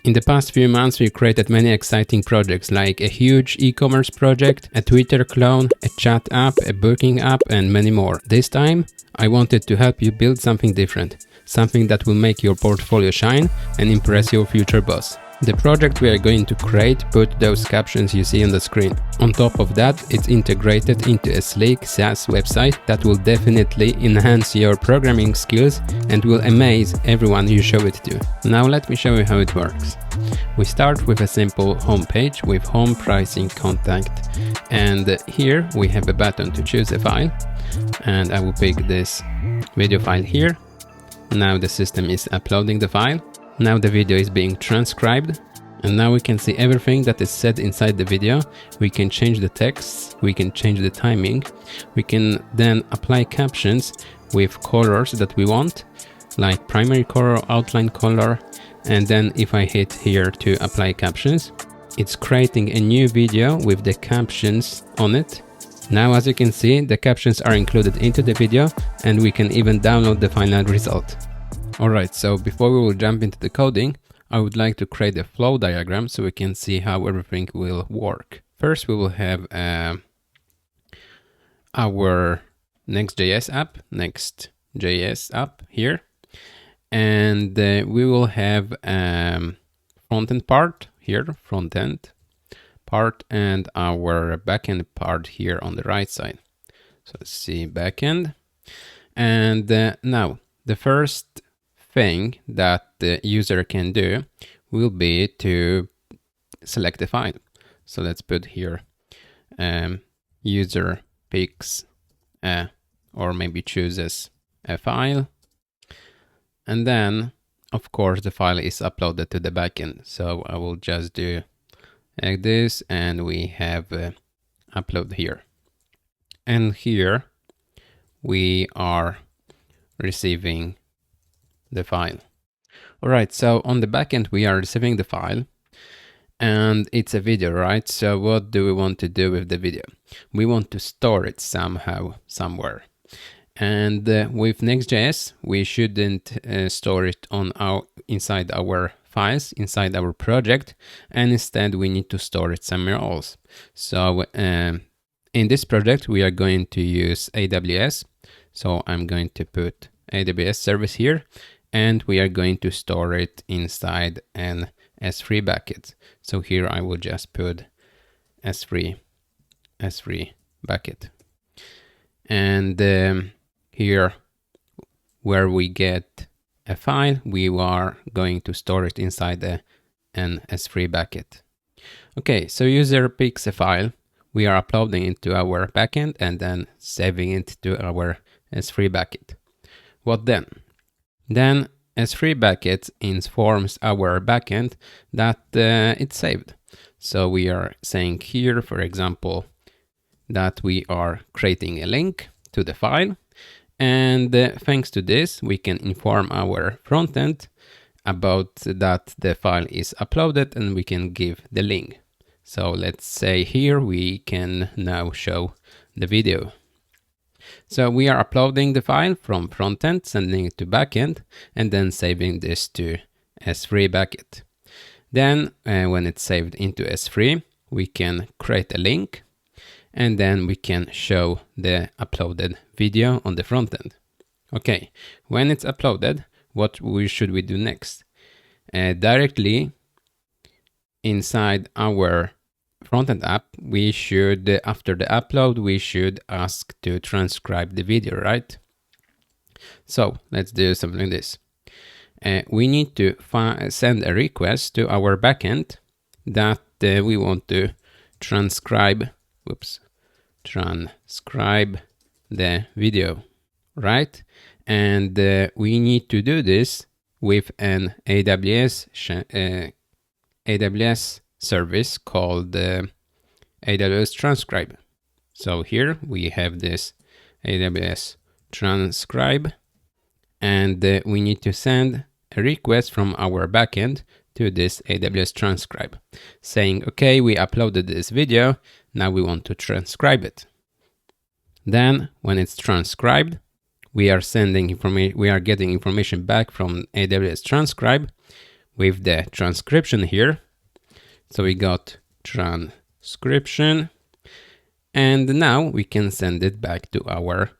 In the past few months, we created many exciting projects like a huge e-commerce project, a Twitter clone, a chat app, a booking app, and many more. This time, I wanted to help you build something different, something that will make your portfolio shine and impress your future boss. The project we are going to create put those captions you see on the screen. On top of that, it's integrated into a sleek SaaS website that will definitely enhance your programming skills and will amaze everyone you show it to. Now let me show you how it works. We start with a simple home page with home, pricing, contact, and here we have a button to choose a file, and I will pick this video file here. Now the system is uploading the file. Now the video is being transcribed, and now we can see everything that is said inside the video. We can change the text, we can change the timing, we can then apply captions with colors that we want, like primary color, outline color, and then if I hit here to apply captions, it's creating a new video with the captions on it. Now as you can see, the captions are included into the video, and we can even download the final result. Alright, so before we will jump into the coding, I would like to create a flow diagram so we can see how everything will work. First, we will have our Next.js app here, and we will have front-end part here, front-end part, and our backend part here on the right side. So let's see backend, and now the first thing that the user can do will be to select a file. So let's put here user picks or maybe chooses a file, and then of course the file is uploaded to the backend. So I will just do like this, and we have upload here, and here we are receiving the file. All right, so on the backend we are receiving the file, and it's a video, right? So what do we want to do with the video? We want to store it somehow, somewhere. And with Next.js, we shouldn't store it on inside our files, inside our project, and instead we need to store it somewhere else. So in this project, we are going to use AWS. So I'm going to put AWS service here, and we are going to store it inside an S3 bucket. So here I will just put S3 bucket. And here where we get a file, we are going to store it inside an S3 bucket. Okay, so user picks a file, we are uploading it to our backend and then saving it to our S3 bucket. What then? Then S3 bucket informs our backend that it's saved. So we are saying here, for example, that we are creating a link to the file. And thanks to this, we can inform our frontend about that the file is uploaded, and we can give the link. So let's say here we can now show the video. So we are uploading the file from frontend, sending it to backend, and then saving this to S3 bucket. Then when it's saved into S3, we can create a link, and then we can show the uploaded video on the frontend. Okay, when it's uploaded, what should we do next? Directly inside our frontend app, we should, after the upload, we should ask to transcribe the video, right? So let's do something like this. We need to send a request to our backend that we want to transcribe the video, right? And we need to do this with an AWS service called AWS transcribe. So here we have this AWS transcribe, and we need to send a request from our backend to this AWS transcribe saying, okay, we uploaded this video, now we want to transcribe it. Then when it's transcribed, we are sending information, we are getting information back from AWS transcribe, with the transcription here. So we got transcription, and now we can send it back to our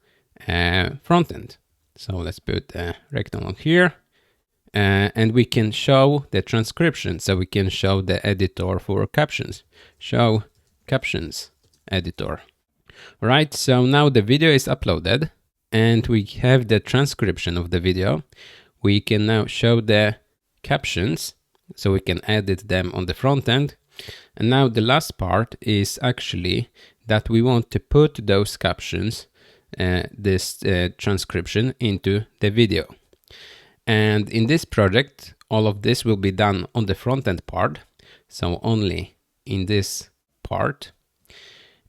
front end. So let's put a rectangle here, and we can show the transcription. So we can show the editor for captions. Show captions editor. All right, so now the video is uploaded and we have the transcription of the video. We can now show the captions, so we can edit them on the front end. And now the last part is actually that we want to put those captions, this transcription into the video. And in this project, all of this will be done on the front end part. So only in this part,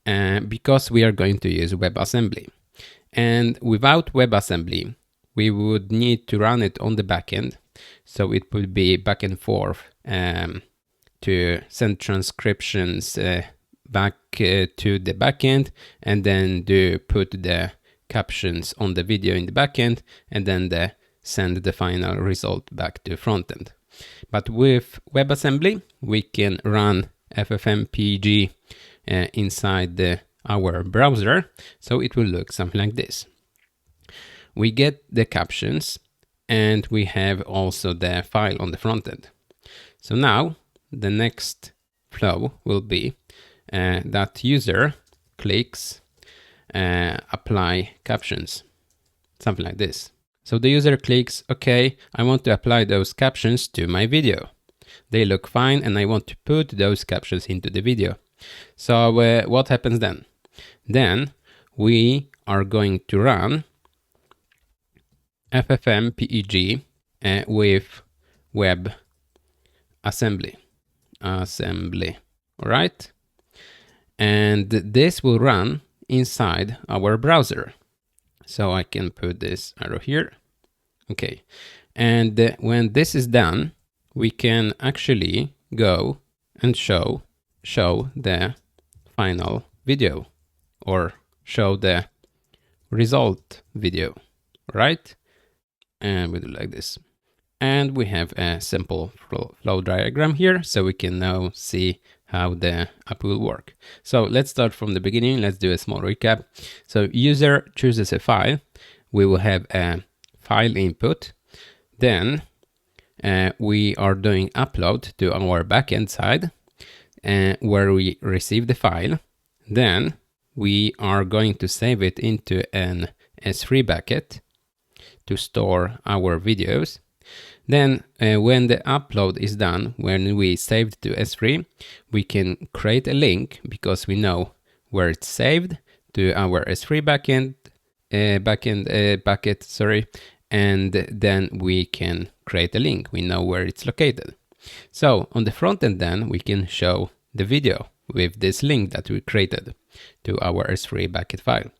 because we are going to use WebAssembly. And without WebAssembly, we would need to run it on the backend. So it would be back and forth to send transcriptions back to the backend, and then put the captions on the video in the backend, and then send the final result back to frontend. But with WebAssembly, we can run FFmpeg inside our browser, so it will look something like this. We get the captions, and we have also the file on the front end. So now the next flow will be that user clicks apply captions, something like this. So the user clicks, okay, I want to apply those captions to my video. They look fine, and I want to put those captions into the video. So what happens then? Then we are going to run FFmpeg with webassembly. All right? And this will run inside our browser. So I can put this arrow here. Okay. And when this is done, we can actually go and show the final video, or show the result video, right? And we do like this. And we have a simple flow diagram here, so we can now see how the app will work. So let's start from the beginning. Let's do a small recap. So user chooses a file. We will have a file input. Then we are doing upload to our backend side, where we receive the file. Then we are going to save it into an S3 bucket to store our videos. Then when the upload is done, when we saved to S3, we can create a link, because we know where it's saved, to our S3 bucket, and then we can create a link. We know where it's located. So on the front end, then we can show the video with this link that we created to our S3 bucket file.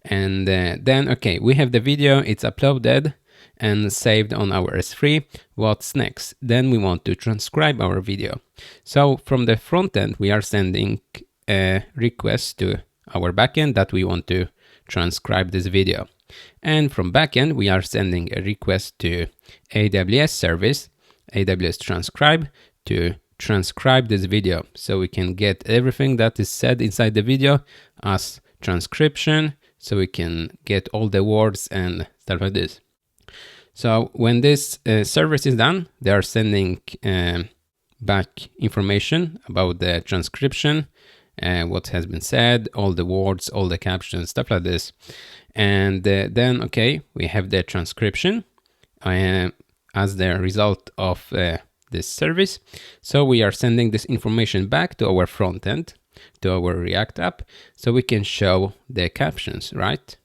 And then, okay, we have the video, it's uploaded and saved on our S3. What's next? Then we want to transcribe our video. So from the front end, we are sending a request to our backend that we want to transcribe this video. And from backend, we are sending a request to AWS service, AWS transcribe, to transcribe this video. So we can get everything that is said inside the video as transcription. So we can get all the words and stuff like this. So when this service is done, they are sending back information about the transcription, what has been said, all the words, all the captions, stuff like this. And then, okay, we have the transcription as the result of this service. So we are sending this information back to our front end, to our React app, so we can show the captions, right?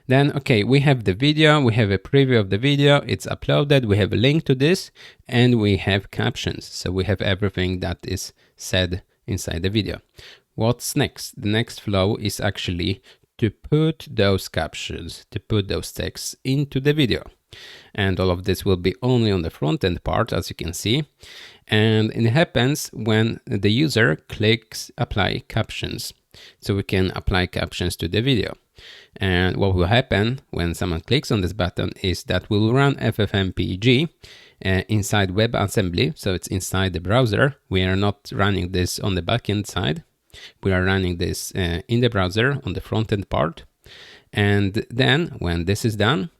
Then, okay, we have the video, we have a preview of the video, it's uploaded, we have a link to this, and we have captions. So we have everything that is said inside the video. What's next? The next flow is actually to put those captions, to put those texts into the video. And all of this will be only on the front end part, as you can see. And it happens when the user clicks apply captions. So we can apply captions to the video. And what will happen when someone clicks on this button is that we'll run ffmpeg inside webassembly. So it's inside the browser. We are not running this on the backend side. We are running this in the browser on the front end part. And then when this is done,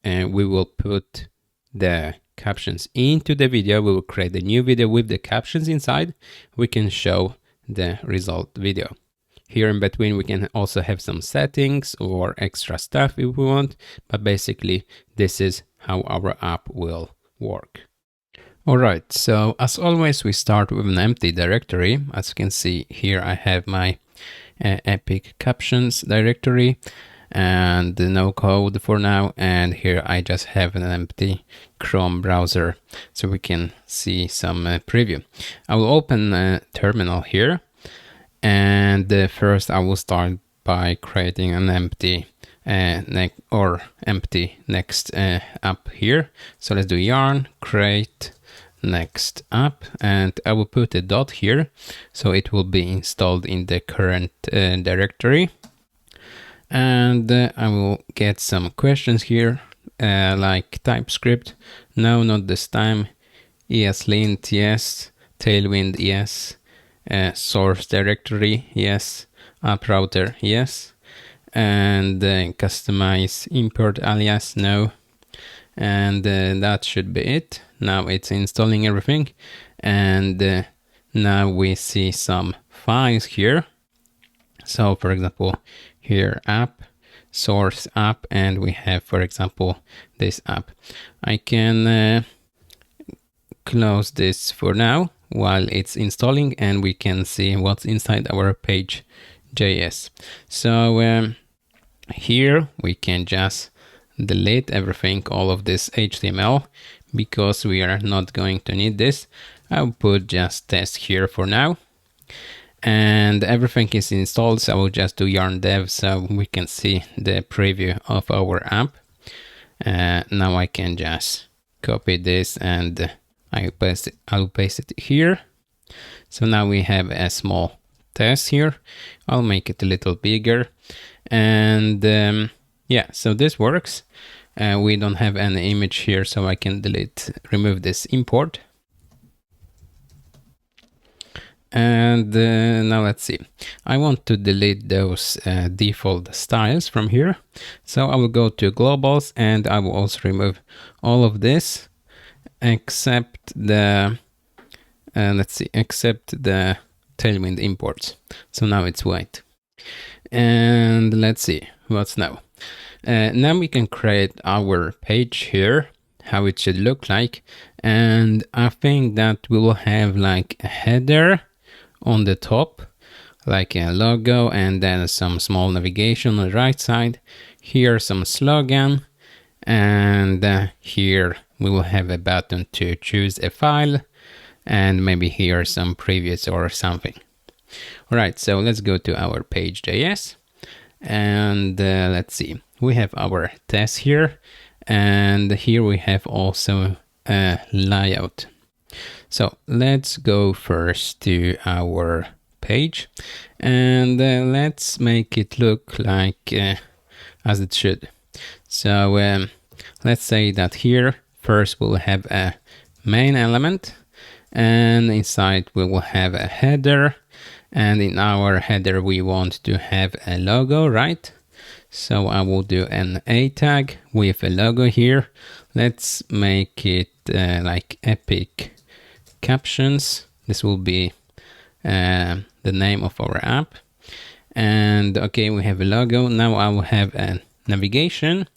we will put the captions into the video. We will create a new video with the captions inside. We can show the result video. Here in between, we can also have some settings or extra stuff if we want, but basically this is how our app will work. All right, so as always, we start with an empty directory. As you can see here, I have my Epic Captions directory and no code for now. And here I just have an empty Chrome browser so we can see some preview. I will open a terminal here. And first I will start by creating an empty empty next app here. So let's do yarn create next app, and I will put a dot here so it will be installed in the current directory. And I will get some questions here like TypeScript, no, not this time, ESLint, yes, Tailwind, yes, source directory, yes, app router, yes, and customize import alias, no, and that should be it. Now it's installing everything, and now we see some files here. So for example, here app, source app, and we have, for example, this app. I can close this for now while it's installing, and we can see what's inside our page.js. So here we can just delete everything, all of this HTML, because we are not going to need this. I'll put just test here for now, and everything is installed. So I will just do yarn dev so we can see the preview of our app. Now I can just copy this and I'll paste it here. So now we have a small test here. I'll make it a little bigger, and yeah, so this works. We don't have any image here, so I can remove this import. And now let's see. I want to delete those default styles from here. So I will go to globals, and I will also remove all of this except the except the Tailwind imports. So now it's white. And let's see what's now. Now we can create our page here, how it should look like. And I think that we will have like a header on the top, like a logo, and then some small navigation on the right side. Here some slogan, and here we will have a button to choose a file, and maybe here some previews or something. All right, so let's go to our page.js, and let's see. We have our test here, and here we have also a layout. So let's go first to our page, and let's make it look like as it should. So let's say that here first we'll have a main element, and inside we will have a header, and in our header we want to have a logo, right? So I will do an A tag with a logo here. Let's make it like Epic Captions. This will be the name of our app. And okay, we have a logo. Now I will have a navigation,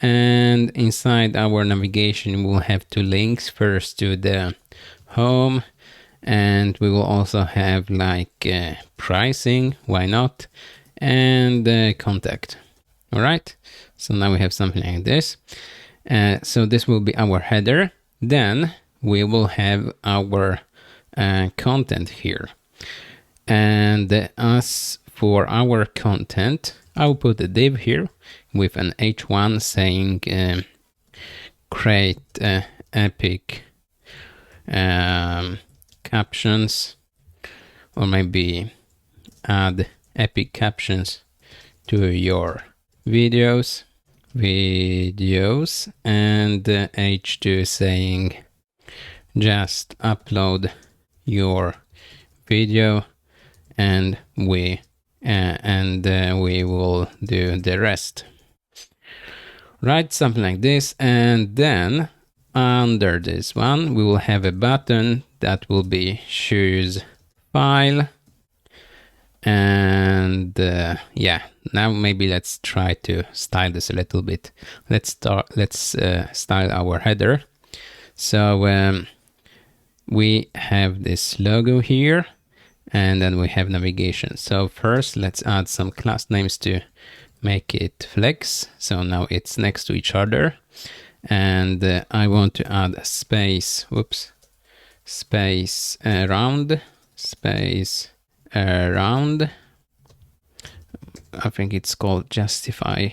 and inside our navigation we'll have two links, first to the home, and we will also have like pricing, why not, and contact. All right, so now we have something like this. So this will be our header. Then we will have our content here, and as for our content, I will put a div here with an h1 saying create epic captions, or maybe add epic captions to your videos, and h2 saying just upload your video, and we will do the rest. Right, something like this. And then under this one, we will have a button that will be choose file. And yeah, now maybe let's try to style this a little bit. Let's style our header. So we have this logo here, and then we have navigation. So first let's add some class names to make it flex. So now it's next to each other, and I want to add a space, space around, I think it's called justify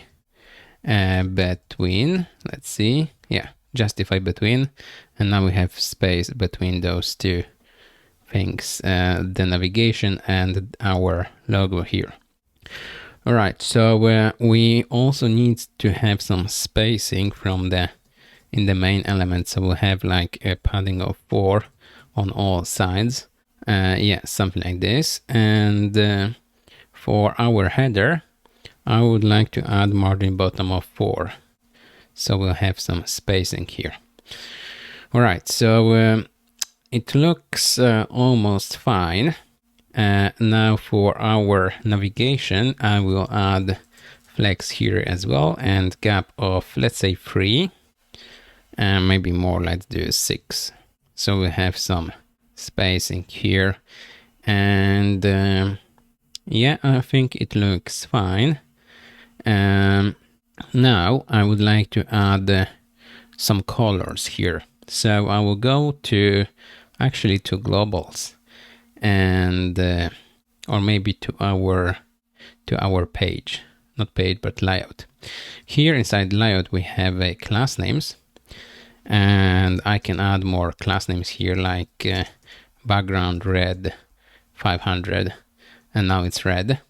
between. Let's see, yeah, justify between, and now we have space between those two things, the navigation and our logo here. All right, so we also need to have some spacing from in the main element. So we'll have like a padding of 4 on all sides. Yeah, something like this. And for our header, I would like to add margin bottom of 4. So we'll have some spacing here. All right, so it looks almost fine. Now for our navigation, I will add flex here as well, and gap of, let's say 3, maybe more, let's do 6. So we have some spacing here, and yeah, I think it looks fine. Now I would like to add some colors here. So I will go to globals, and or maybe to our page, not page but layout. Here inside layout we have a class names, and I can add more class names here, like background red 500, and now it's red.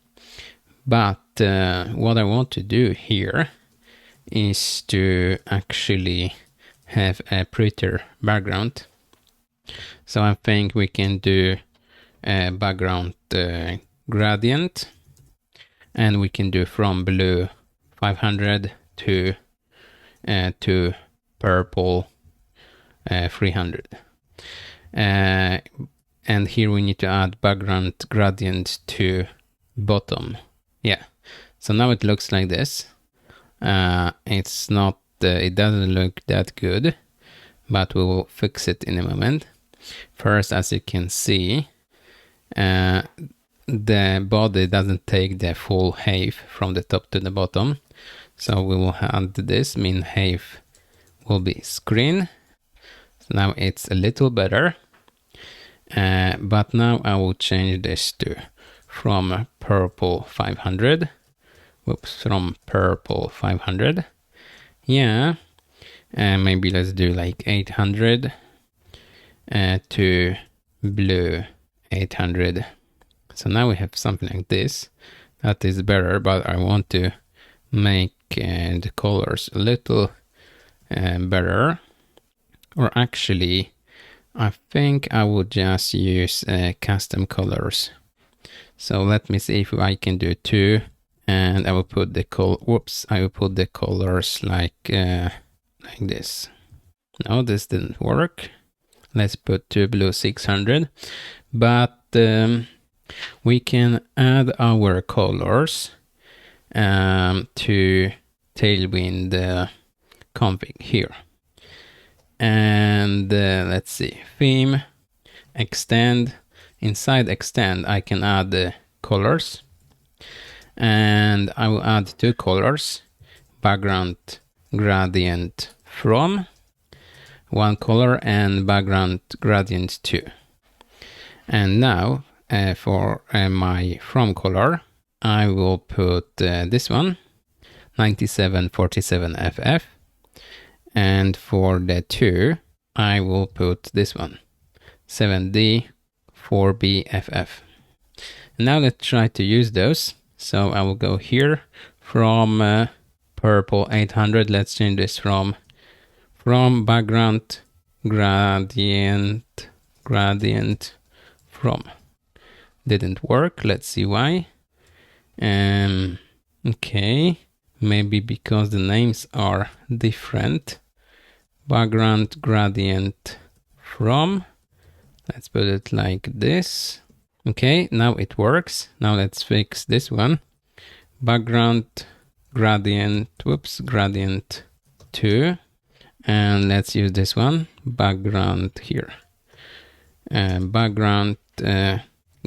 But what I want to do here is to actually have a prettier background. So I think we can do a background gradient, and we can do from blue 500 to purple 300. And here we need to add background gradient to bottom. Yeah, so now it looks like this. It's not, it doesn't look that good, but we will fix it in a moment. First, as you can see, the body doesn't take the full height from the top to the bottom. So we will add this, mean height will be screen. So now it's a little better. But now I will change this to from purple 500. Whoops, from purple 500. Yeah, maybe let's do like 800 to blue 800. So now we have something like this. That is better, but I want to make the colors a little better. Or actually, I think I would just use custom colors. So let me see if I can do 2, and I will put the I will put the colors like this. No, this didn't work. Let's put 2 blue 600, but we can add our colors to tailwind config here. And let's see, theme, extend. Inside extend, I can add the colors, and I will add 2 colors, background gradient from 1 color and background gradient 2. And now for my from color, I will put this one, 9747 FF. And for the 2, I will put this one, 7D 4BFF. Now let's try to use those. So I will go here, from purple 800. Let's change this from background gradient from. Didn't work. Let's see why. Okay, maybe because the names are different. Background gradient from. Let's put it like this. Okay, now it works. Now let's fix this one. Background gradient 2. And let's use this one. Background here. Background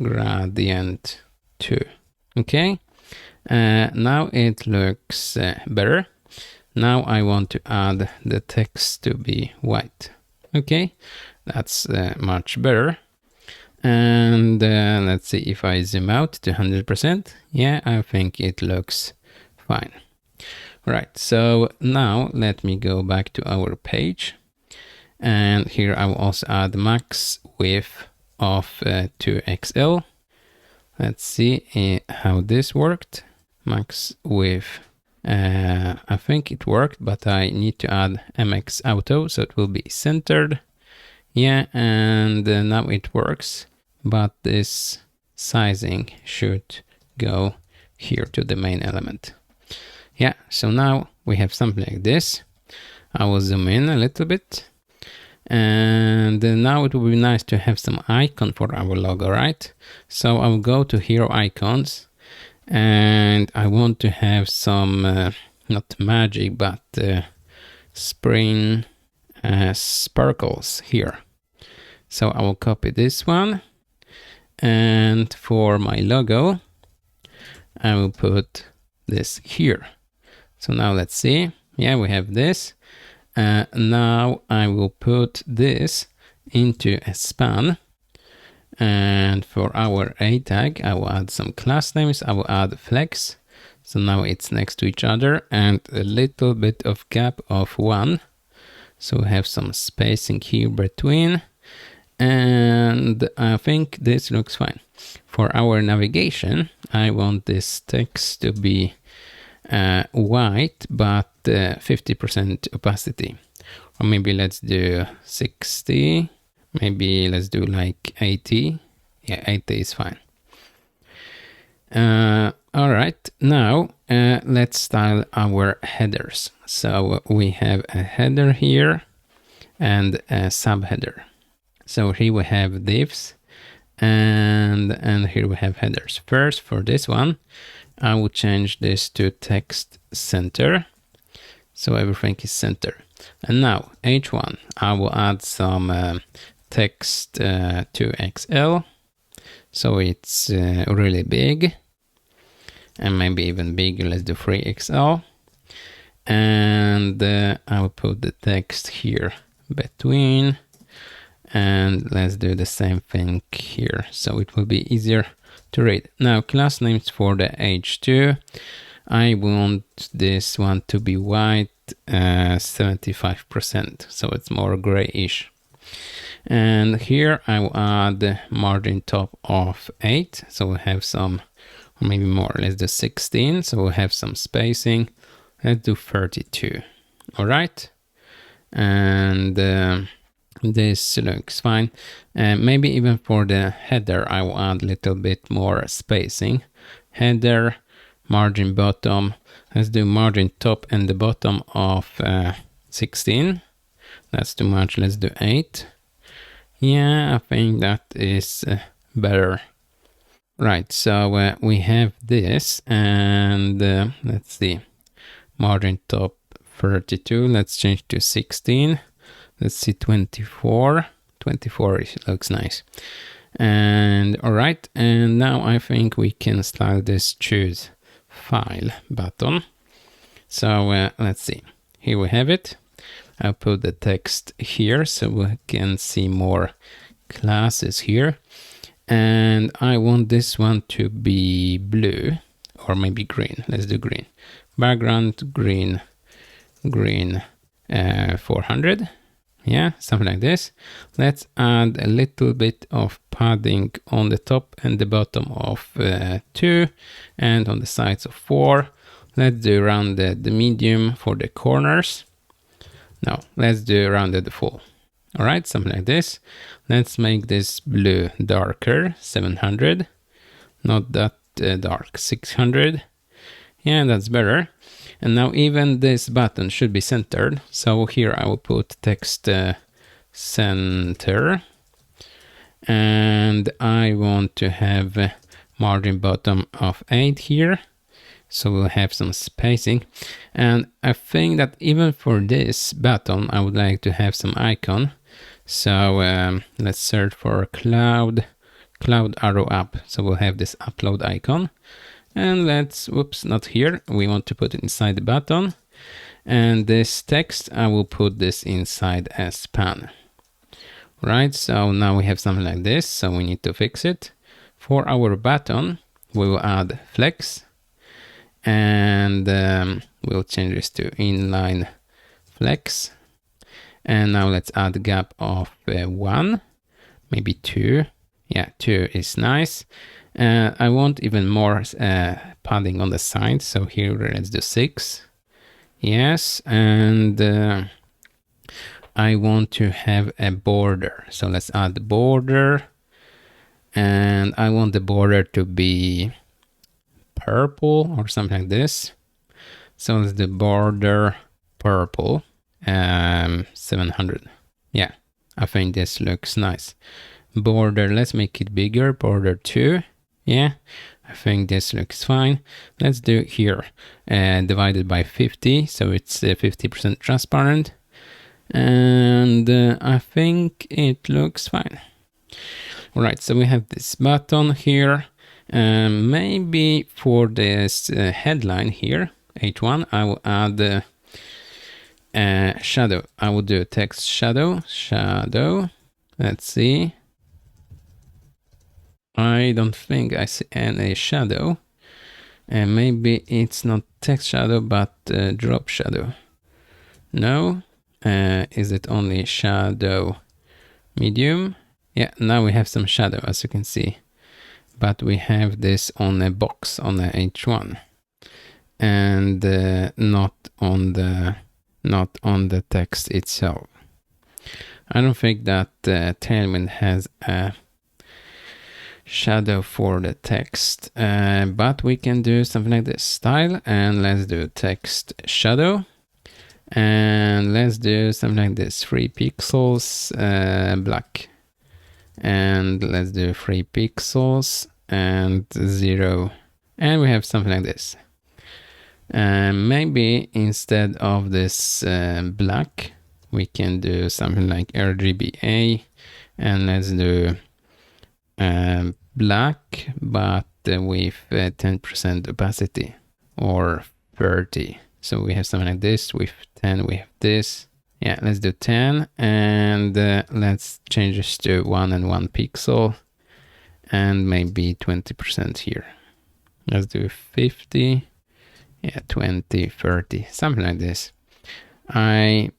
gradient 2. Okay. Now it looks better. Now I want to add the text to be white. Okay, that's much better. And let's see if I zoom out to 100%. Yeah, I think it looks fine. Right, so now let me go back to our page. And here I will also add max width of 2XL. Let's see how this worked. Max width. I think it worked, but I need to add MX auto, so it will be centered. Yeah, and now it works, but this sizing should go here to the main element. Yeah, so now we have something like this. I will zoom in a little bit. And now it would be nice to have some icon for our logo, right? So I'll go to hero icons. And I want to have some, not magic, but spring sparkles here. So I will copy this one. And for my logo, I will put this here. So now let's see. Yeah, we have this. Now I will put this into a span. And for our A tag, I will add some class names. I will add flex. So now it's next to each other and a little bit of gap of 1. So we have some spacing here between. And I think this looks fine. For our navigation, I want this text to be white, but 50% opacity. Or maybe let's do 60. Maybe let's do like 80. Yeah, 80 is fine. All right, now let's style our headers. So we have a header here and a subheader. So here we have divs and here we have headers. First, for this one, I will change this to text center. So everything is center. And now H1, I will add some text to XL, so it's really big, and maybe even bigger. Let's do 3XL, and I will put the text here between, and let's do the same thing here, so it will be easier to read. Now class names for the H2, I want this one to be white, 75%, so it's more grayish. And here I will add margin top of 8. So we have some, or maybe more. Let's do 16. So we have some spacing. Let's do 32. All right. And this looks fine. Maybe even for the header, I will add a little bit more spacing. Header, margin bottom. Let's do margin top and the bottom of 16. That's too much. Let's do 8. Yeah, I think that is better. Right, so we have this, and let's see. Margin top 32. Let's change to 16. Let's see 24. 24 looks nice. And all right, and now I think we can style this choose file button. So let's see. Here we have it. I'll put the text here so we can see more classes here. And I want this one to be blue or maybe green. Let's do green. Background green, 400. Yeah, something like this. Let's add a little bit of padding on the top and the bottom of 2 and on the sides of 4. Let's do rounded medium for the corners. No, let's do rounded full. All right, something like this. Let's make this blue darker, 700. Not that dark, 600. Yeah, that's better. And now even this button should be centered. So here I will put text center. And I want to have margin bottom of 8 here. So we'll have some spacing. And I think that even for this button, I would like to have some icon. So let's search for cloud arrow up. So we'll have this upload icon. And let's, whoops, not here. We want to put it inside the button. And this text, I will put this inside a span. Right, so now we have something like this. So we need to fix it. For our button, we will add flex. And we'll change this to inline flex. And now let's add a gap of 1, maybe 2. Yeah, 2 is nice. I want even more padding on the side. So here let's do 6. Yes, and I want to have a border. So let's add the border. And I want the border to be purple or something like this. So let's do border purple, 700. Yeah, I think this looks nice. Border, let's make it bigger, border 2. Yeah, I think this looks fine. Let's do here, divided by 50, so it's 50% transparent. And I think it looks fine. All right, so we have this button here. Maybe for this headline here, H1, I will add shadow. I will do text shadow. Let's see. I don't think I see any shadow. Maybe it's not text shadow, but drop shadow. No. Is it only shadow medium? Yeah, now we have some shadow, as you can see. But we have this on a box on the H1 and not on the text itself. I don't think that Tailwind has a shadow for the text, but we can do something like this style, and let's do text shadow, and let's do something like this 3 pixels black, and let's do 3 pixels and 0, and we have something like this. Maybe instead of this black, we can do something like RGBA, and let's do black, but with 10% opacity or 30. So we have something like this. With 10, we have this. Yeah, let's do 10, and let's change this to 1 and 1 pixel, and maybe 20% here. Let's do 50. Yeah, 20, 30, something like this. I'm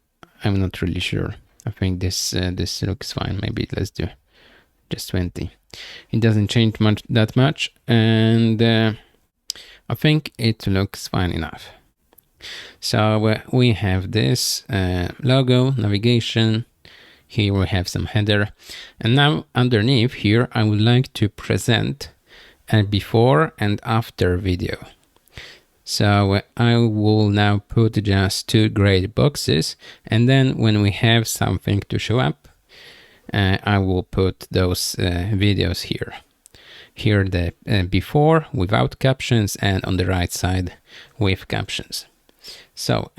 not really sure. I think this looks fine. Maybe let's do just 20. It doesn't change that much, and I think it looks fine enough. So we have this logo, navigation. Here we have some header, and now underneath here I would like to present a before and after video. So I will now put just 2 gray boxes, and then when we have something to show up, I will put those videos here. Here the before without captions, and on the right side with captions. So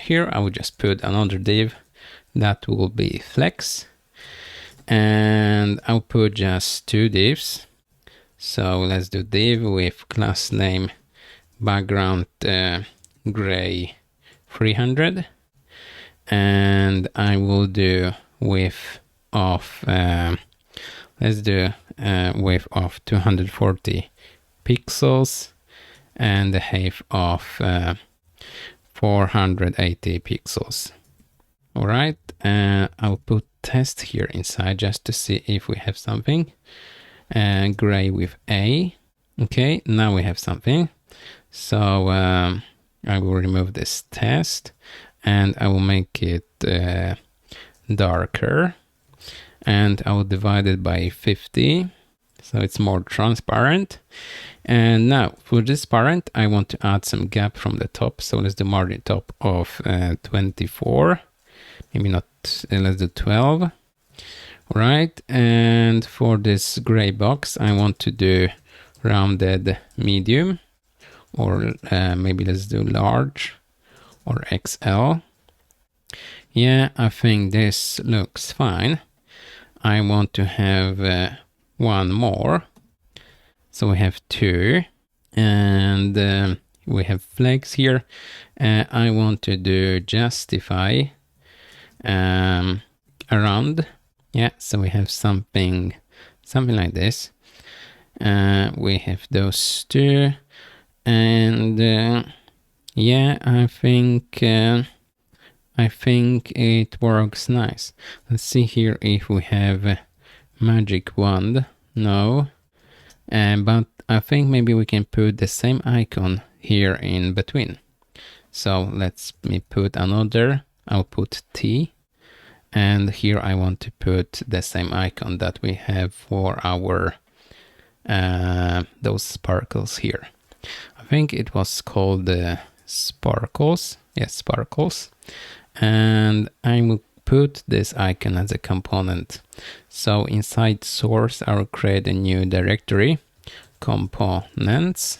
here I will just put another div that will be flex, and I'll put just 2 divs. So let's do div with class name background gray 300, and I will do width of let's do width of 240 pixels and a height of 480 pixels. All right, I'll put test here inside just to see if we have something. Gray with A. Okay, now we have something. So I will remove this test and I will make it darker, and I will divide it by 50 so it's more transparent. And now for this parent, I want to add some gap from the top. So let's do margin top of 24, maybe not, let's do 12. Right, and for this gray box, I want to do rounded medium, or maybe let's do large or XL. Yeah, I think this looks fine. I want to have one more. So we have 2, and we have flags here. I want to do justify around. Yeah, so we have something like this. We have those 2, and yeah, I think it works nice. Let's see here if we have magic wand. No, but I think maybe we can put the same icon here in between. So let me put another. I'll put T. And here I want to put the same icon that we have for our those sparkles here. I think it was called sparkles. Yes, sparkles. And I will put this icon as a component. So inside source, I will create a new directory, components,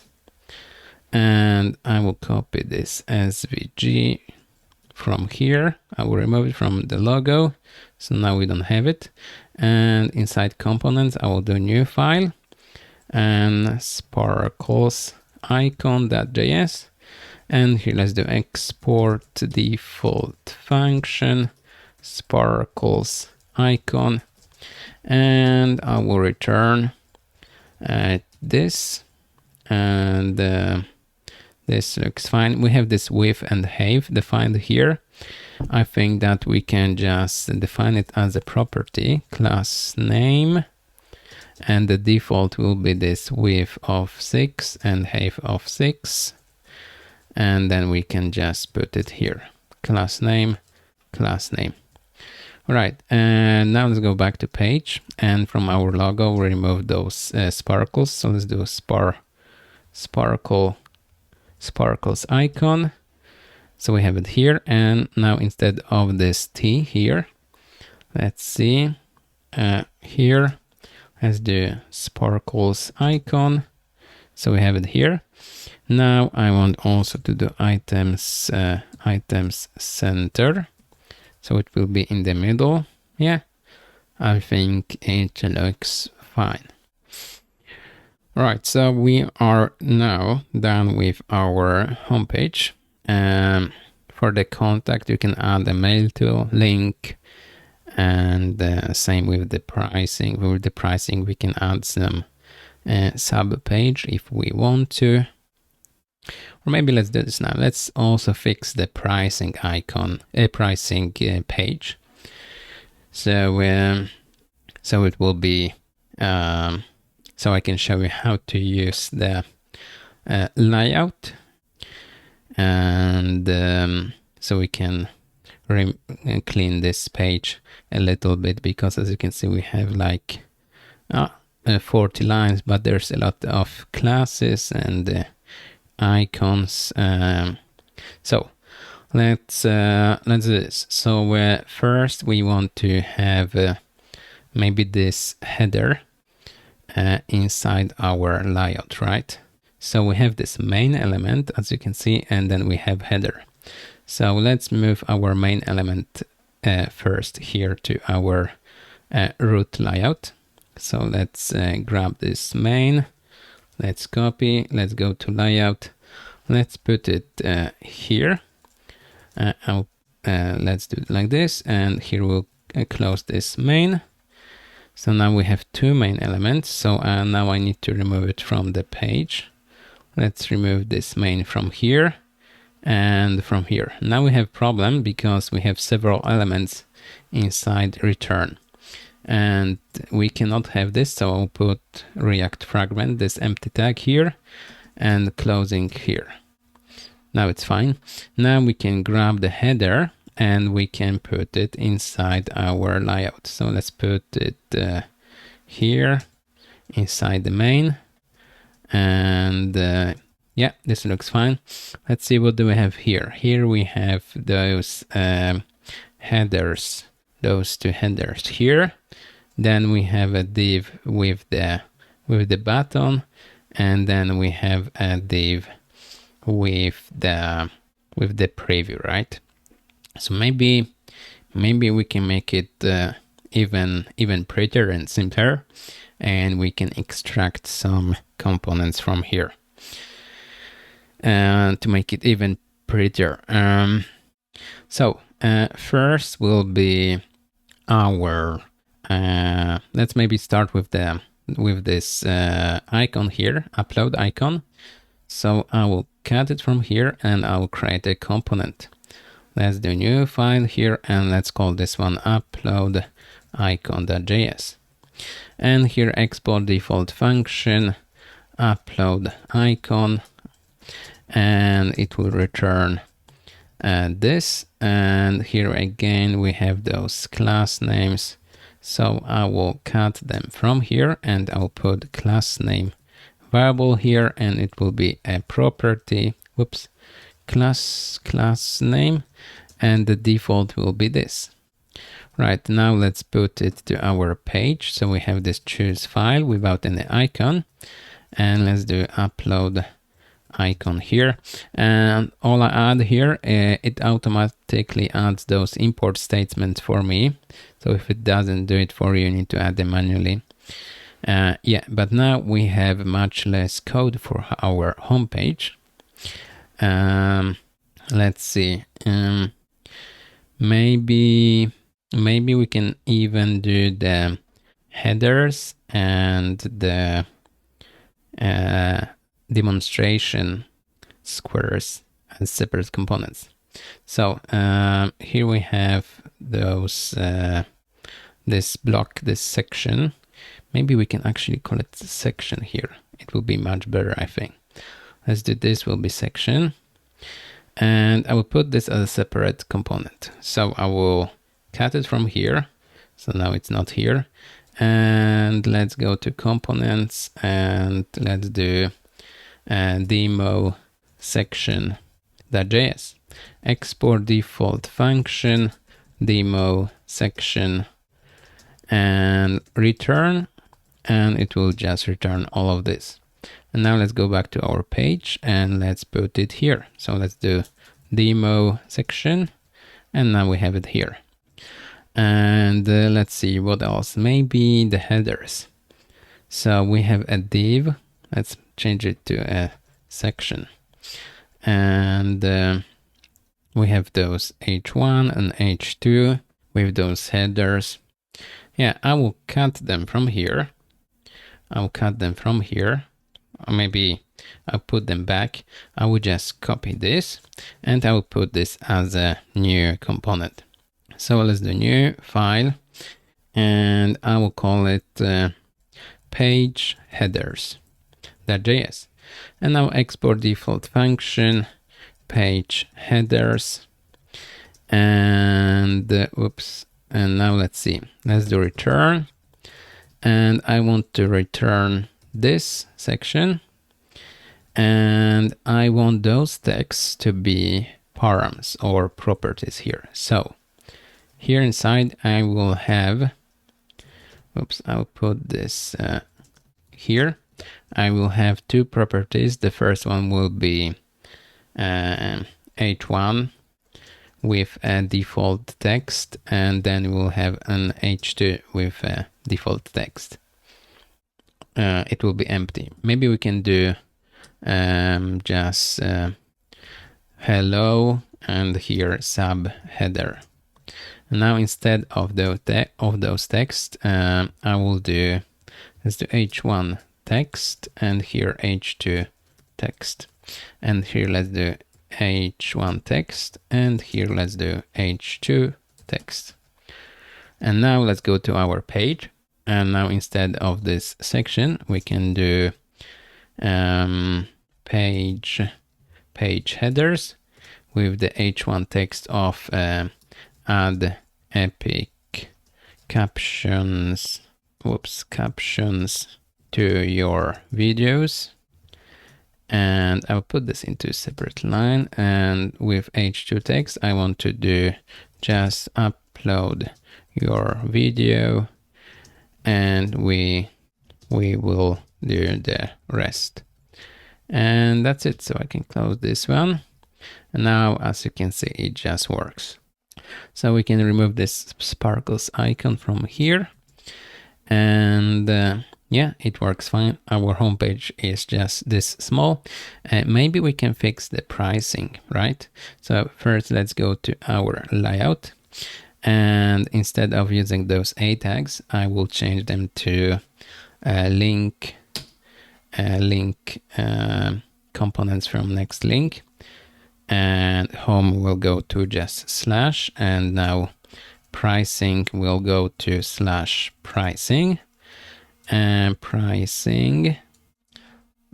and I will copy this SVG from here. I will remove it from the logo, so now we don't have it. And inside components, I will do a new file, and sparkles icon.js. And here let's do export default function sparkles icon, and I will return this, and this looks fine. We have this width and height defined here. I think that we can just define it as a property, class name, and the default will be this width of 6 and height of 6. And then we can just put it here, class name, class name. All right, and now let's go back to page, and from our logo, we remove those sparkles. So let's do sparkles icon. So we have it here, and now instead of this T here, let's see, here, let's do sparkles icon. So we have it here. Now I want also to do items, items center. So it will be in the middle. Yeah, I think it looks fine. All right, so we are now done with our homepage. For the contact, you can add a mail to link, and same with the pricing. With the pricing, we can add some sub page if we want to. Or maybe let's do this now. Let's also fix the pricing icon, pricing page. So so it will be so I can show you how to use the layout, and so we can clean this page a little bit, because as you can see we have like 40 lines, but there's a lot of classes and icons. So let's do this. So first we want to have maybe this header inside our layout, right? So we have this main element, as you can see, and then we have header. So let's move our main element first here to our root layout. So let's grab this main, let's copy, let's go to layout, let's put it here. Let's do it like this, and here we'll close this main. So now we have 2 main elements. So now I need to remove it from the page. Let's remove this main from here and from here. Now we have problem because we have several elements inside return, and we cannot have this. So I'll put React fragment, this empty tag here, and closing here. Now it's fine. Now we can grab the header and we can put it inside our layout. So let's put it here inside the main, and yeah, this looks fine. Let's see, what do we have here? Here we have those headers, those two headers here. Then we have a div with the button, and then we have a div with the preview, right? So maybe we can make it even prettier and simpler, and we can extract some components from here to make it even prettier. So first will be our let's maybe start with this icon here, upload icon. So I will cut it from here and I will create a component. Let's do new file here, and let's call this one upload icon.js. And here export default function upload icon, and it will return this. And here again we have those class names, so I will cut them from here and I'll put class name variable here, and it will be a property, class name, and the default will be this. Right, now let's put it to our page. So we have this choose file without any icon, and let's do upload icon here. And all I add here, it automatically adds those import statements for me. So if it doesn't do it for you, you need to add them manually. Yeah, but now we have much less code for our homepage. Let's see. Maybe we can even do the headers and the demonstration squares as separate components. So here we have those this block, this section. Maybe we can actually call it section here. It will be much better, I think. Let's do this, will be section. And I will put this as a separate component. So I will cut it from here. So now it's not here. And let's go to components and let's do demo section.js. Export default function, demo section, and return. And it will just return all of this. And now let's go back to our page and let's put it here. So let's do demo section, and now we have it here. And let's see what else. Maybe the headers. So we have a div. Let's change it to a section. And we have those h1 and h2 with those headers. Yeah, I will cut them from here. Or maybe I'll put them back. I will just copy this and I will put this as a new component. So let's do new file, and I will call it page headers.js. And now export default function, page headers, and and now let's see. Let's do return. And I want to return this section, and I want those texts to be params or properties here. So here inside I will have, I'll put this here. I will have two properties. The first one will be h1 with a default text, and then we'll have an h2 with a default text. It will be empty. Maybe we can do just hello and here sub header. Now instead of those text, I will do, let's do h1 text and here h2 text, and here let's do h1 text, and here let's do h2 text. And now let's go to our page, and now instead of this section we can do page headers with the h1 text of add epic captions to your videos. And I'll put this into a separate line, and with h2 text I want to do just upload your video, and we will do the rest. And that's it. So I can close this one. And now, as you can see, it just works. So we can remove this sparkles icon from here. And yeah, it works fine. Our homepage is just this small. Maybe we can fix the pricing, right? So first, let's go to our layout. And instead of using those A tags, I will change them to link components from next link, and home will go to just slash, and now pricing will go to slash pricing, and pricing,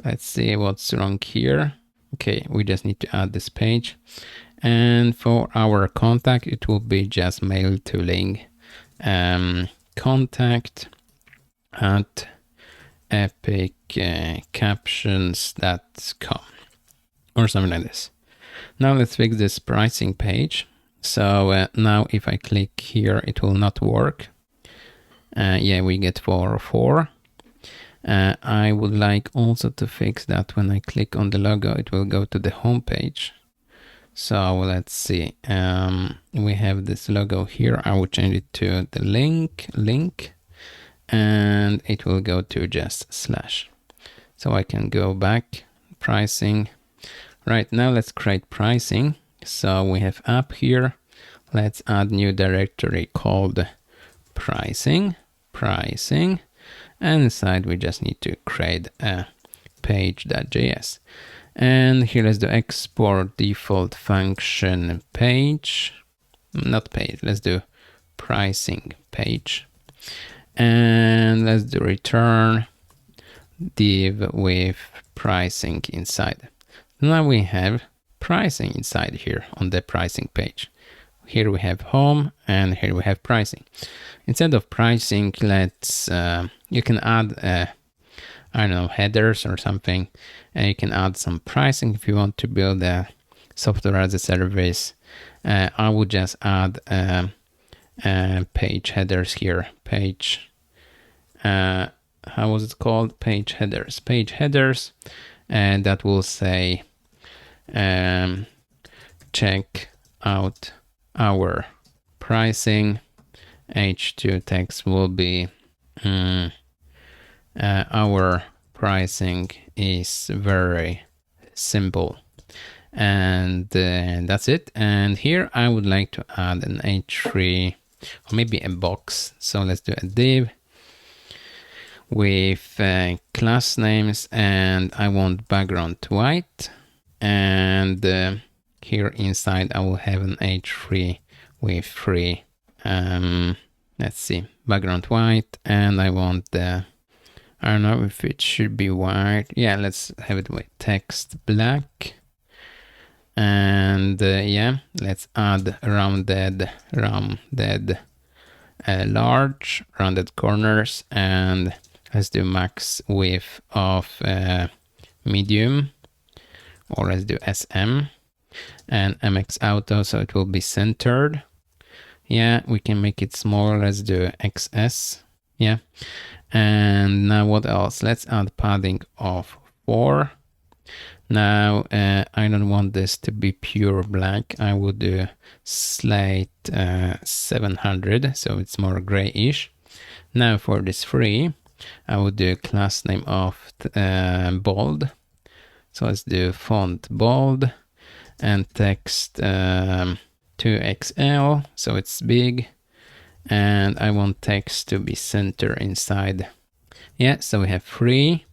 let's see what's wrong here. Okay, we just need to add this page, and for our contact it will be just mail to link contact at epiccaptions.com or something like this. Now let's fix this pricing page. So now if I click here, it will not work. Yeah, we get 404. I would like also to fix that when I click on the logo, it will go to the home page. So let's see. We have this logo here. I will change it to the link, and it will go to just slash. So I can go back, pricing. Right, now let's create pricing. So we have app here. Let's add new directory called pricing, and inside we just need to create a page.js. And here let's do export default function page, not page, let's do pricing page. And let's do return div with pricing inside. Now we have pricing inside here on the pricing page. Here we have home, and here we have pricing. Instead of pricing, let's you can add I don't know, headers or something, and you can add some pricing if you want to build a software as a service. I would just add page headers here. Page, how was it called? Page headers. Page headers, and that will say check out our pricing. H2 text will be our pricing is very simple, and that's it. And here I would like to add an H3 or maybe a box. So let's do a div with class names, and I want background white, and here inside I will have an H3 with free let's see, background white, and I want the, I don't know if it should be white. Yeah, let's have it with text black. And yeah, let's add rounded large rounded corners, and let's do max width of medium, or let's do SM, and MX auto, so it will be centered. Yeah, we can make it smaller. Let's do XS. Yeah. And now what else? Let's add padding of 4. Now, I don't want this to be pure black. I would do slate 700, so it's more grayish. Now for this free, I would do class name of bold. So let's do font bold, and text 2XL, so it's big, and I want text to be center inside. Yeah, so we have free,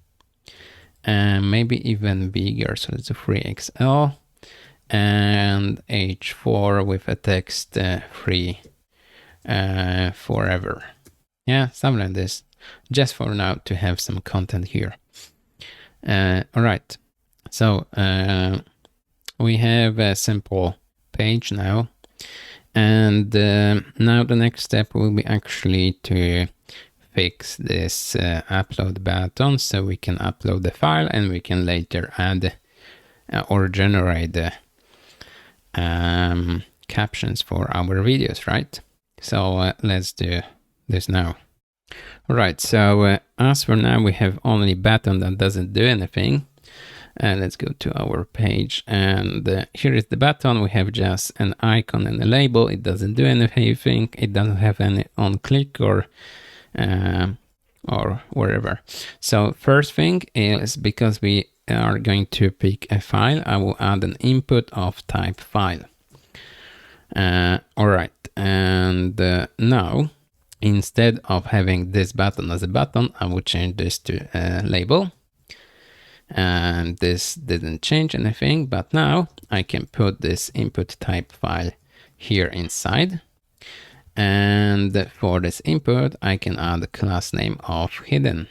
and maybe even bigger, so it's a 3XL, and H4 with a text free forever. Yeah, something like this, just for now to have some content here. All right, So we have a simple page now. And now the next step will be actually to fix this upload button so we can upload the file and we can later add or generate the captions for our videos, right? So let's do this now. All right, so as for now, we have only button that doesn't do anything. Let's go to our page, and here is the button. We have just an icon and a label. It doesn't do anything. It doesn't have any on click or wherever. So first thing is, because we are going to pick a file, I will add an input of type file. All right, and now instead of having this button as a button, I will change this to a label. And this didn't change anything, but now I can put this input type file here inside. And for this input, I can add a class name of hidden.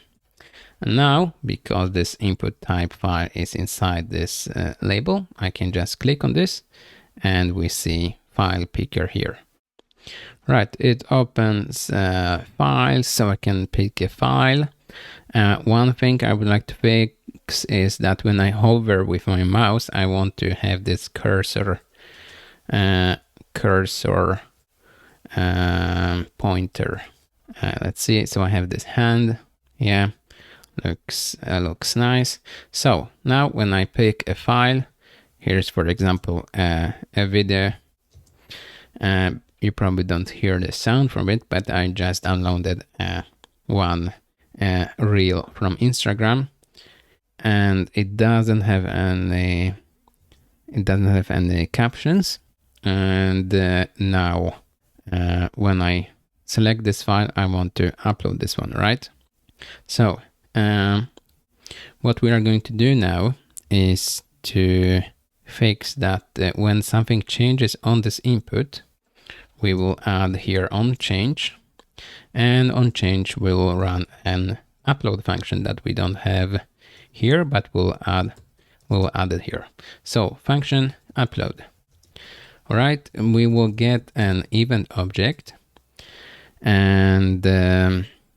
And now, because this input type file is inside this label, I can just click on this and we see file picker here. Right, it opens files, so I can pick a file. One thing I would like to fix is that when I hover with my mouse, I want to have this cursor pointer. Let's see. So I have this hand. Yeah, looks nice. So now when I pick a file, here's for example a video. You probably don't hear the sound from it, but I just downloaded one reel from Instagram, and it doesn't have any captions. And now when I select this file, I want to upload this one, right? So what we are going to do now is to fix that when something changes on this input, we will add here on change, and on change we will run an upload function that we don't have here, but we'll add it here. So function upload. All right, we will get an event object, and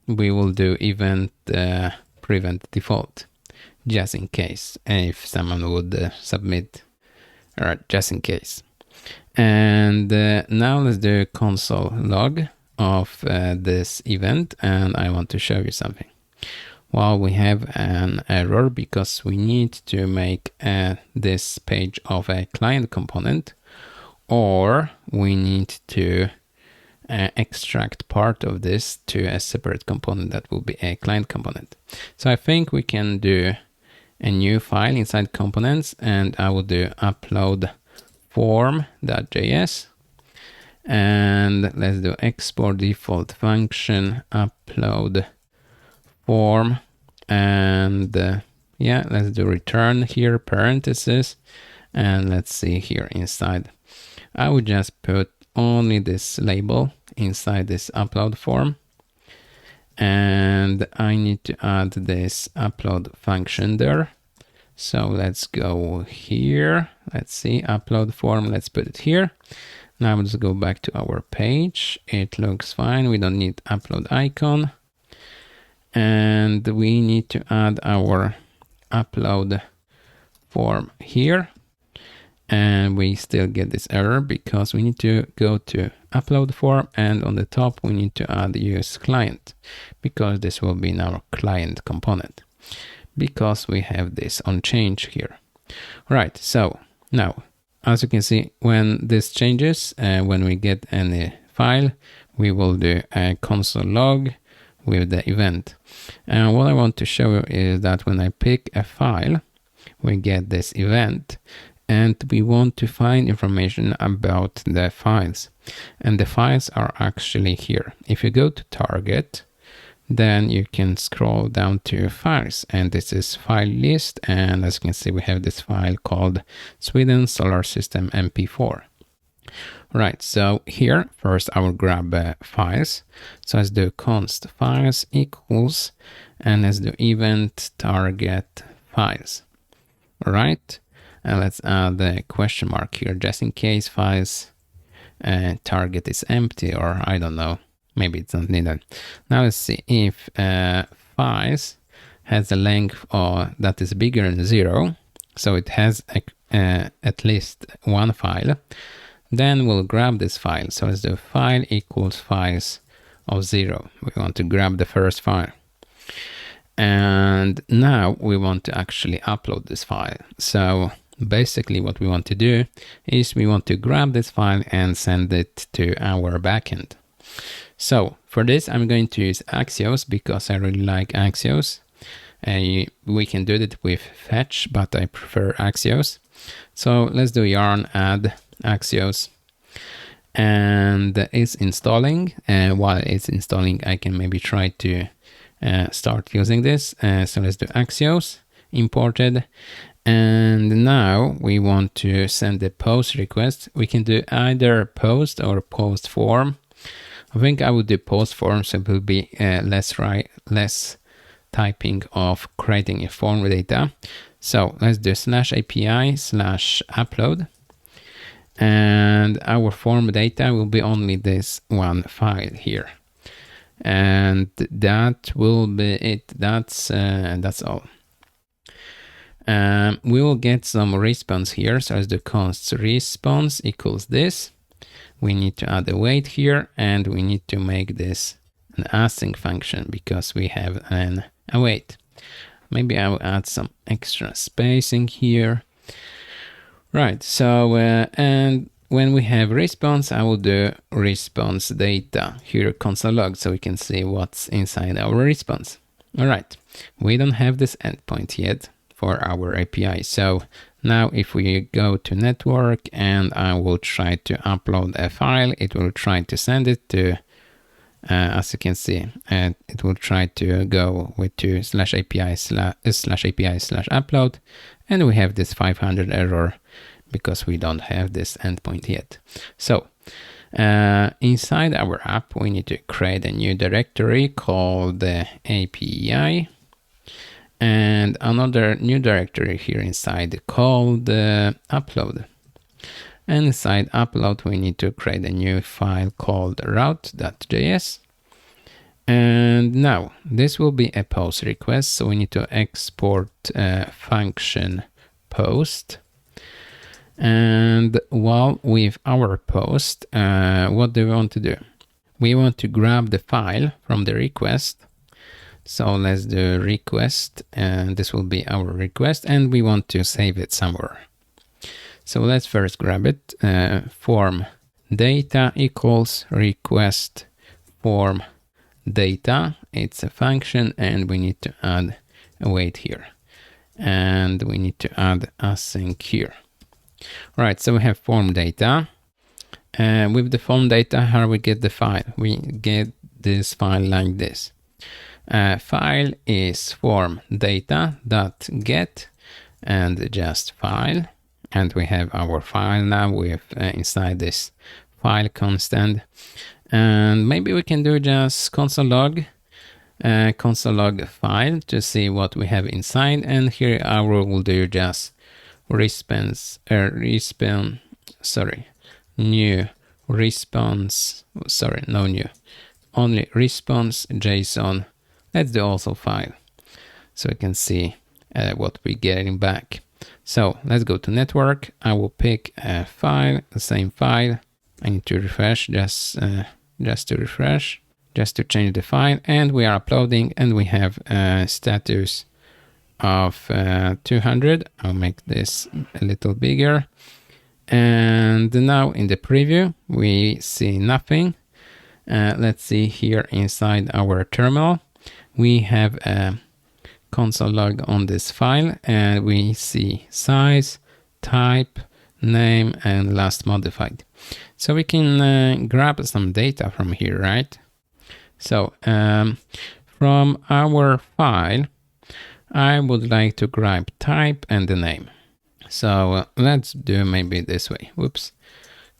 we will do event prevent default, just in case if someone would submit. All right, just in case. And now let's do console log of this event, and I want to show you something. Well, we have an error because we need to make this page of a client component, or we need to extract part of this to a separate component that will be a client component. So I think we can do a new file inside components, and I will do upload form.js, and let's do export default function upload form, and yeah, let's do return here parentheses, and let's see here inside. I would just put only this label inside this upload form, and I need to add this upload function there. So let's go here. Let's see, upload form. Let's put it here. Now let's go back to our page. It looks fine. We don't need upload icon. And we need to add our upload form here. And we still get this error because we need to go to upload form, and on the top we need to add use client, because this will be in our client component, because we have this on change here. Right, so now, as you can see, when this changes, when we get any file, we will do a console log with the event. And what I want to show you is that when I pick a file, we get this event, and we want to find information about the files. And the files are actually here. If you go to target, then you can scroll down to files, and this is file list, and as you can see, we have this file called Sweden Solar System MP4. Right, so here first I will grab files. So let's do const files equals, and let's do event target files. right? And let's add the question mark here, just in case files target is empty, or I don't know, maybe it's not needed. Now let's see if files has a length that is bigger than 0, so it has at least one file, then we'll grab this file. So as the file equals files of 0, we want to grab the first file. And now we want to actually upload this file. So basically what we want to do is we want to grab this file and send it to our backend. So for this, I'm going to use Axios because I really like Axios. We can do it with fetch, but I prefer Axios. So let's do yarn add Axios, and it's installing. While it's installing, I can maybe try to start using this. So let's do Axios imported. And now we want to send the post request. We can do either post or post form. I think I would do post form, so it will be less typing of creating a form data. So let's do /API/upload. And our form data will be only this one file here. And that will be it. That's all. We will get some response here. So as the const response equals this, we need to add a wait here, and we need to make this an async function because we have an await. Maybe I will add some extra spacing here. Right, so and when we have response, I will do response data here, console log, so we can see what's inside our response. All right, we don't have this endpoint yet for our API. So now if we go to network and I will try to upload a file, it will try to send it to, as you can see, it will try to go with to /API/upload, and we have this 500 error because we don't have this endpoint yet. So inside our app, we need to create a new directory called the API, and another new directory here inside called upload. And inside upload, we need to create a new file called route.js. And now this will be a post request. So we need to export function post. And while with our post, what do we want to do? We want to grab the file from the request. So let's do request, and this will be our request, and we want to save it somewhere. So let's first grab it. Form data equals request form data. It's a function, and we need to add a wait here, and we need to add async here. All right, so we have form data. With the form data, how we get the file? We get this file like this. File is form data.get and just file, and we have our file now with inside this file constant. And maybe we can do just console log file to see what we have inside. And here I will do just new response, only response JSON. Let's do also file, so we can see what we're getting back. So let's go to network. I will pick a file, the same file. I need to refresh, just to refresh, just to change the file, and we are uploading, and we have a status of 200. I'll make this a little bigger. And now in the preview, we see nothing. Let's see here inside our terminal. We have a console log on this file, and we see size, type, name, and last modified. So we can grab some data from here, right? So from our file, I would like to grab type and the name. So let's do maybe this way. Whoops.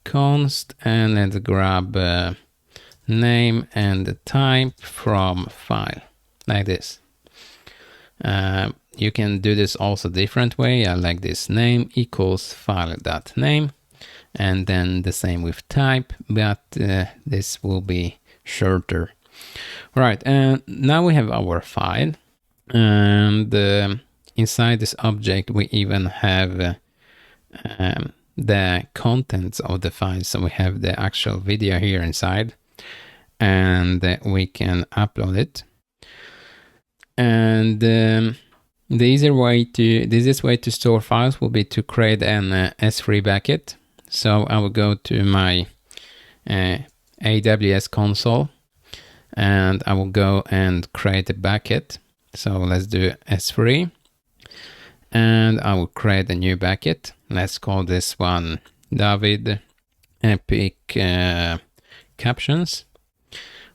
Const, and let's grab name and the type from file, like this. You You can do this also different way. I like this name equals file.name, and then the same with type, but this will be shorter. Right, and now we have our file, and inside this object we even have the contents of the file. So we have the actual video here inside, and we can upload it. And the easiest way to store files will be to create an S3 bucket. So I will go to my AWS console, and I will go and create a bucket. So let's do S3, and I will create a new bucket. Let's call this one David Epic Captions.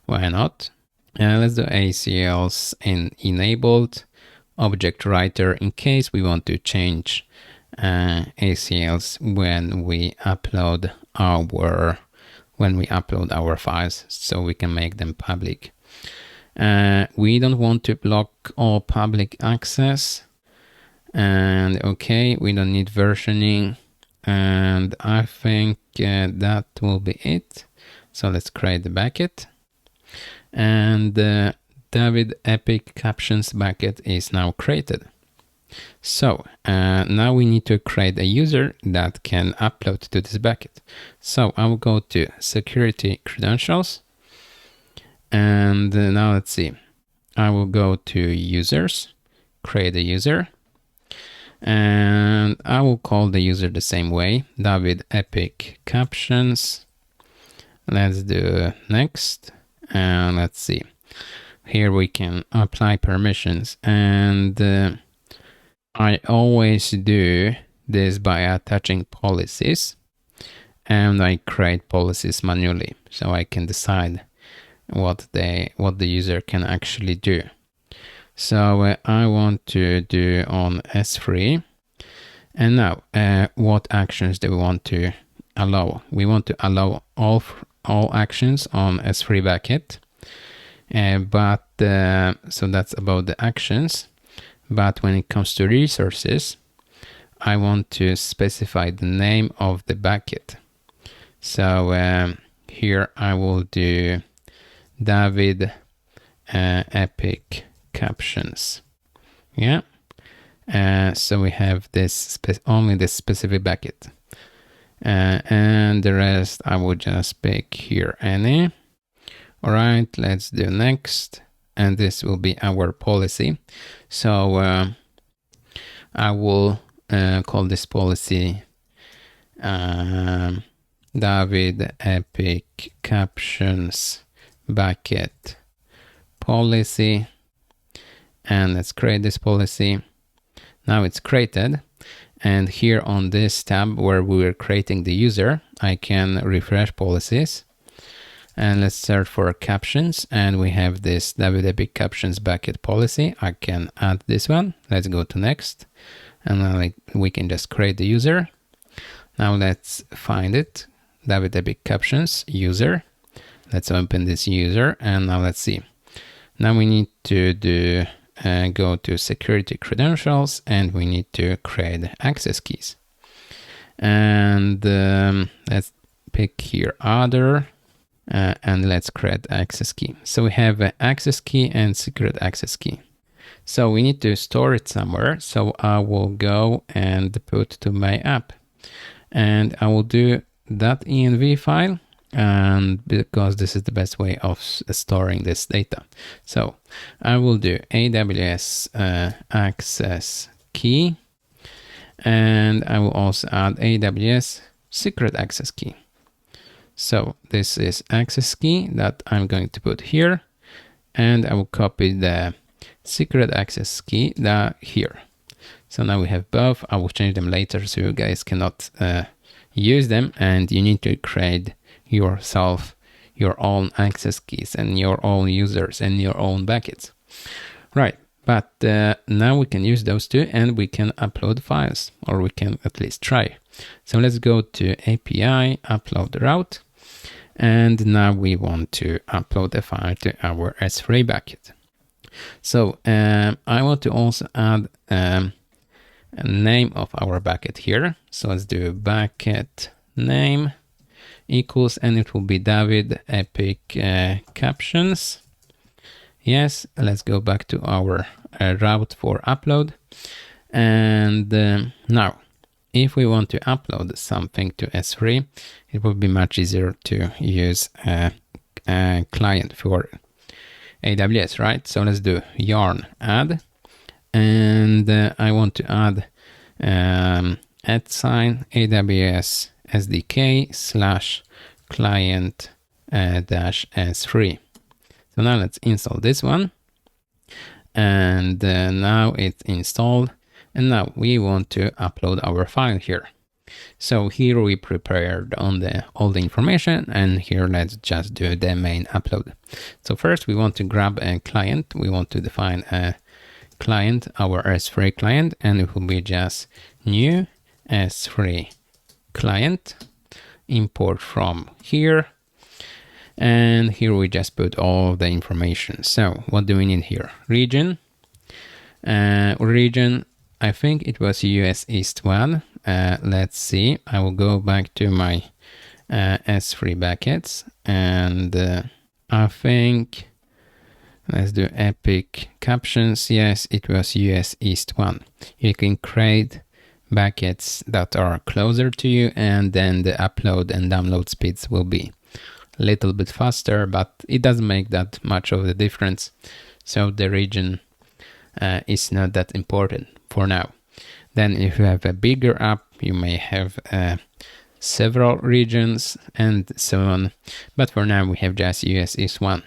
Why not? Let's do ACLs enabled, object writer in case we want to change ACLs when we upload our files, so we can make them public. We don't want to block all public access, and okay, we don't need versioning, and I think that will be it. So let's create the bucket, and the David Epic Captions bucket is now created. So now we need to create a user that can upload to this bucket. So I will go to security credentials, and now let's see. I will go to users, create a user, and I will call the user the same way, David Epic Captions. Let's do next, and let's see. Here we can apply permissions, and I always do this by attaching policies, and I create policies manually so I can decide what the user can actually do. So I want to do on S3, and now what actions do we want to allow? We want to allow all actions on S3 bucket, so that's about the actions. But when it comes to resources, I want to specify the name of the bucket. So here I will do David Epic Captions. Yeah. So we have this only this specific bucket. And the rest I will just pick here any. All right, let's do next. And this will be our policy. So I will call this policy David Epic Captions bucket policy, and let's create this policy. Now it's created, and here on this tab where we were creating the user, I can refresh policies. And let's search for captions, and we have this David Epic Captions bucket policy. I can add this one. Let's go to next, and then we can just create the user. Now let's find it, David Epic Captions user. Let's open this user, and now let's see. Now we need to do go to security credentials, and we need to create access keys. And let's pick here other. And let's create access key. So we have an access key and secret access key. So we need to store it somewhere. So I will go and put to my app, and I will do .env file, and because this is the best way of storing this data. So I will do AWS access key, and I will also add AWS secret access key. So this is access key that I'm going to put here, and I will copy the secret access key here. So now we have both. I will change them later so you guys cannot use them, and you need to create yourself your own access keys and your own users and your own buckets. Right, but now we can use those two, and we can upload files, or we can at least try. So let's go to API, upload route. And now we want to upload a file to our S3 bucket. So I want to also add a name of our bucket here. So let's do bucket name equals, and it will be David Epic Captions. Yes, let's go back to our route for upload. And now, if we want to upload something to S3, it will be much easier to use a client for AWS, right? So let's do yarn add, and I want to add @ AWS SDK / client -S3. So now let's install this one, and now it's installed, and now we want to upload our file here. So here we prepared all the information, and here let's just do the main upload. So first we want to grab a client. We want to define a client, our S3 client, and it will be just new S3 client, import from here. And here we just put all the information. So what do we need here? Region. Region, I think it was US East 1. Let's see. I will go back to my S3 buckets, and I think let's do Epic Captions. Yes, it was US East 1. You can create buckets that are closer to you, and then the upload and download speeds will be a little bit faster, but it doesn't make that much of a difference. So the region is not that important for now. Then if you have a bigger app, you may have several regions and so on. But for now, we have just US East 1.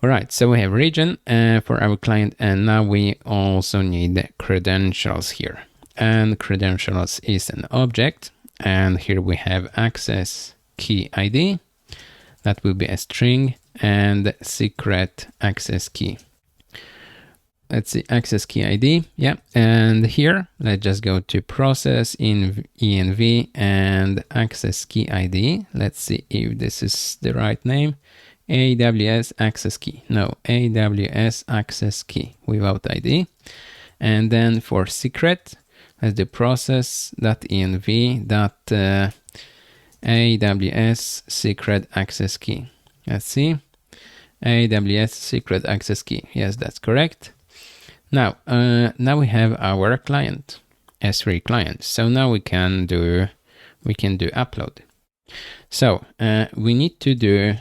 All right, so we have region for our client, and now we also need credentials here. And credentials is an object, and here we have access key ID. That will be a string, and secret access key. Let's see, access key ID. Yeah, and here let's just go to process in env and access key ID. Let's see if this is the right name. AWS access key. No, AWS access key without ID. And then for secret, let's do process.env. AWS secret access key. Let's see. AWS secret access key. Yes, that's correct. Now, now we have our client, S3 client. So now we can do upload. So we need to do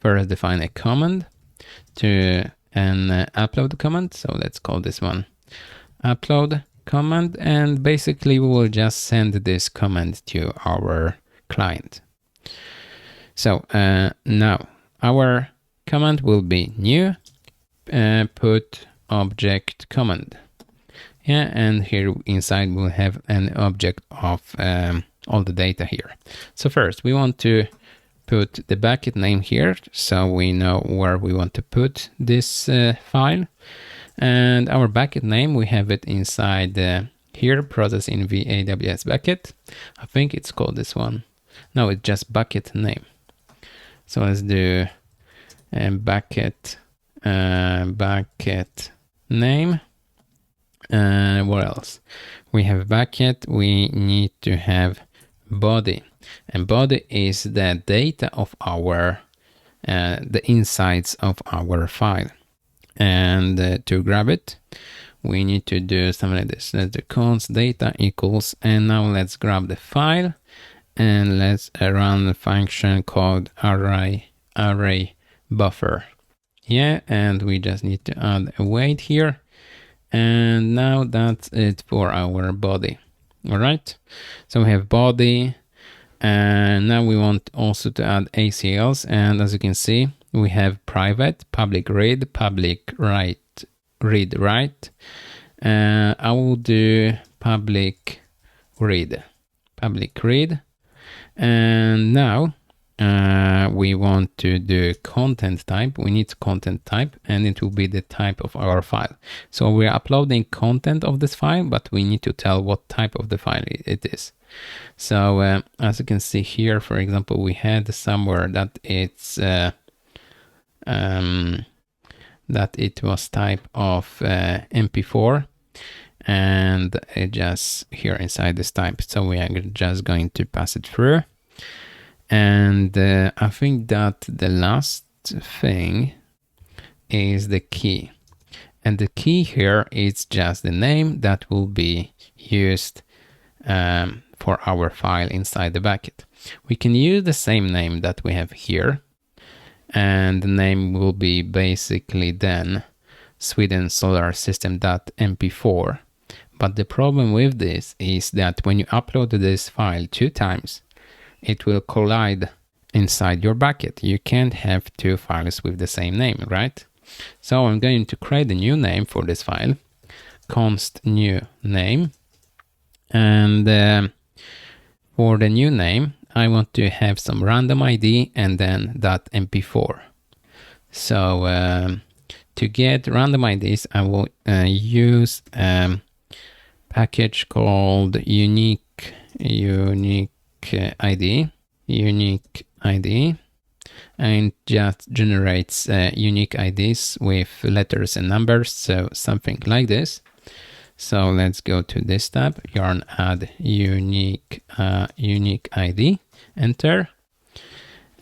first define a command to an upload command. So let's call this one upload command, and basically we will just send this command to our client. So now our command will be new put object command. Yeah, and here inside we'll have an object of all the data here. So first we want to put the bucket name here, so we know where we want to put this file. And our bucket name, we have it inside here, process in the AWS bucket. I think it's called this one. No, it's just bucket name. So let's do bucket name. What else? We have bucket. We need to have body, and body is the data of our the insides of our file. And to grab it, we need to do something like this. Let's do const data equals, and now let's grab the file, and let's run the function called array buffer. Yeah, and we just need to add a weight here, and now that's it for our body. All right, so we have body, and now we want also to add ACLs, and as you can see, we have private, public read, public write, read write. I will do public read, and now we want to do content type. We need content type, and it will be the type of our file. So we're uploading content of this file, but we need to tell what type of the file it is. So as you can see here, for example, we had somewhere that it's that it was type of MP4, and it just here inside this type. So we are just going to pass it through. And I think that the last thing is the key. And the key here is just the name that will be used for our file inside the bucket. We can use the same name that we have here, and the name will be basically then Sweden Solar System.mp4. But the problem with this is that when you upload this file 2 times, it will collide inside your bucket. You can't have 2 files with the same name, right? So I'm going to create a new name for this file, const new name. And for the new name, I want to have some random ID and then .mp4. So to get random IDs, I will use package called unique ID, and just generates unique IDs with letters and numbers, so something like this. So let's go to this tab, yarn add unique ID, enter,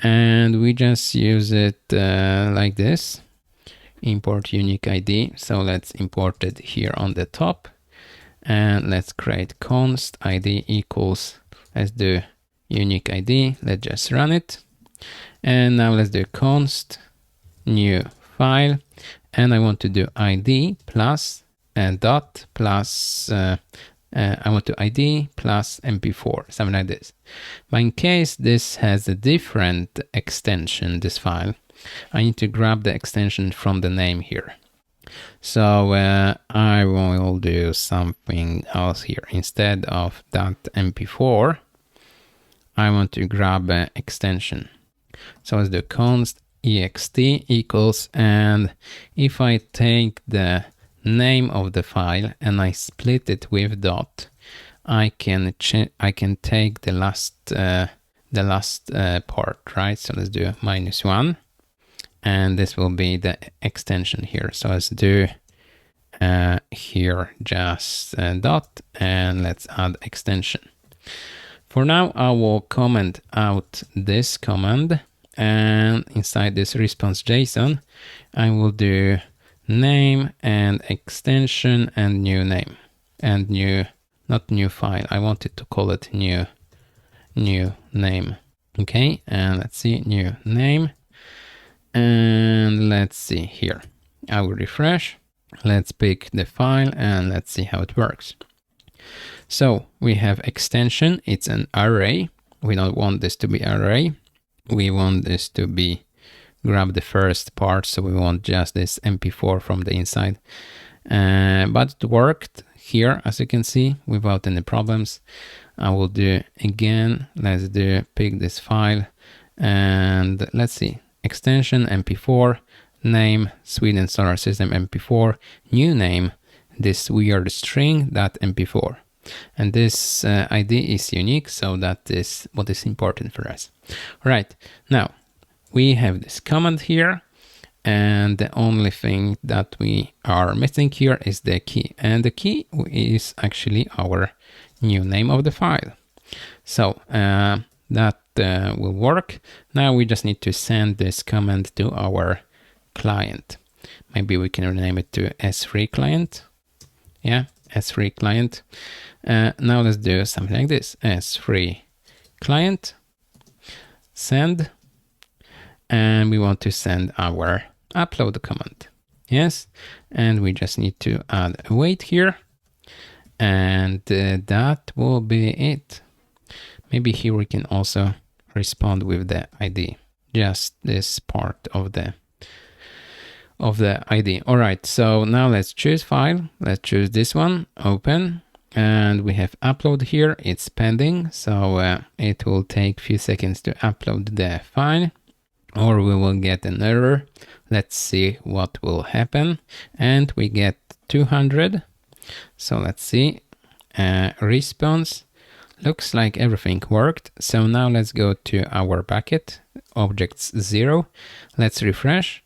and we just use it like this, import unique ID. So let's import it here on the top. And let's create const ID equals, let's do unique ID, let's just run it. And now let's do const new file, and I want to do ID plus and dot plus, I want to ID plus MP4, something like this. But in case this has a different extension, this file, I need to grab the extension from the name here. So I will do something else here. Instead of .mp4, I want to grab an extension. So let's do const ext equals, and if I take the name of the file and I split it with dot, I can take the last part, right? So let's do -1. And this will be the extension here. So let's do here just dot, and let's add extension. For now, I will comment out this command, and inside this response JSON, I will do name and extension and new name and new, not new file. I wanted to call it new name. Okay, and let's see, new name. And let's see here, I will refresh. Let's pick the file and let's see how it works. So we have extension, it's an array. We don't want this to be array. We want this to be grab the first part. So we want just this MP4 from the inside. But it worked here, as you can see, without any problems. I will do again, let's do pick this file and let's see. Extension MP4, name Sweden Solar System MP4, new name this weird string .mp4, and this ID is unique, so that is what is important for us. All right, now we have this command here, and the only thing that we are missing here is the key, and the key is actually our new name of the file. So that will work. Now we just need to send this command to our client. Maybe we can rename it to S3 client. Yeah, S3 client. Now let's do something like this. S3 client, send, and we want to send our upload command. Yes, and we just need to add a wait here, and that will be it. Maybe here we can also respond with the ID, just this part of the ID. All right, so now let's choose file. Let's choose this one, open, and we have upload here. It's pending, so it will take a few seconds to upload the file, or we will get an error. Let's see what will happen, and we get 200. So let's see, response. Looks like everything worked. So now let's go to our bucket, objects 0. Let's refresh.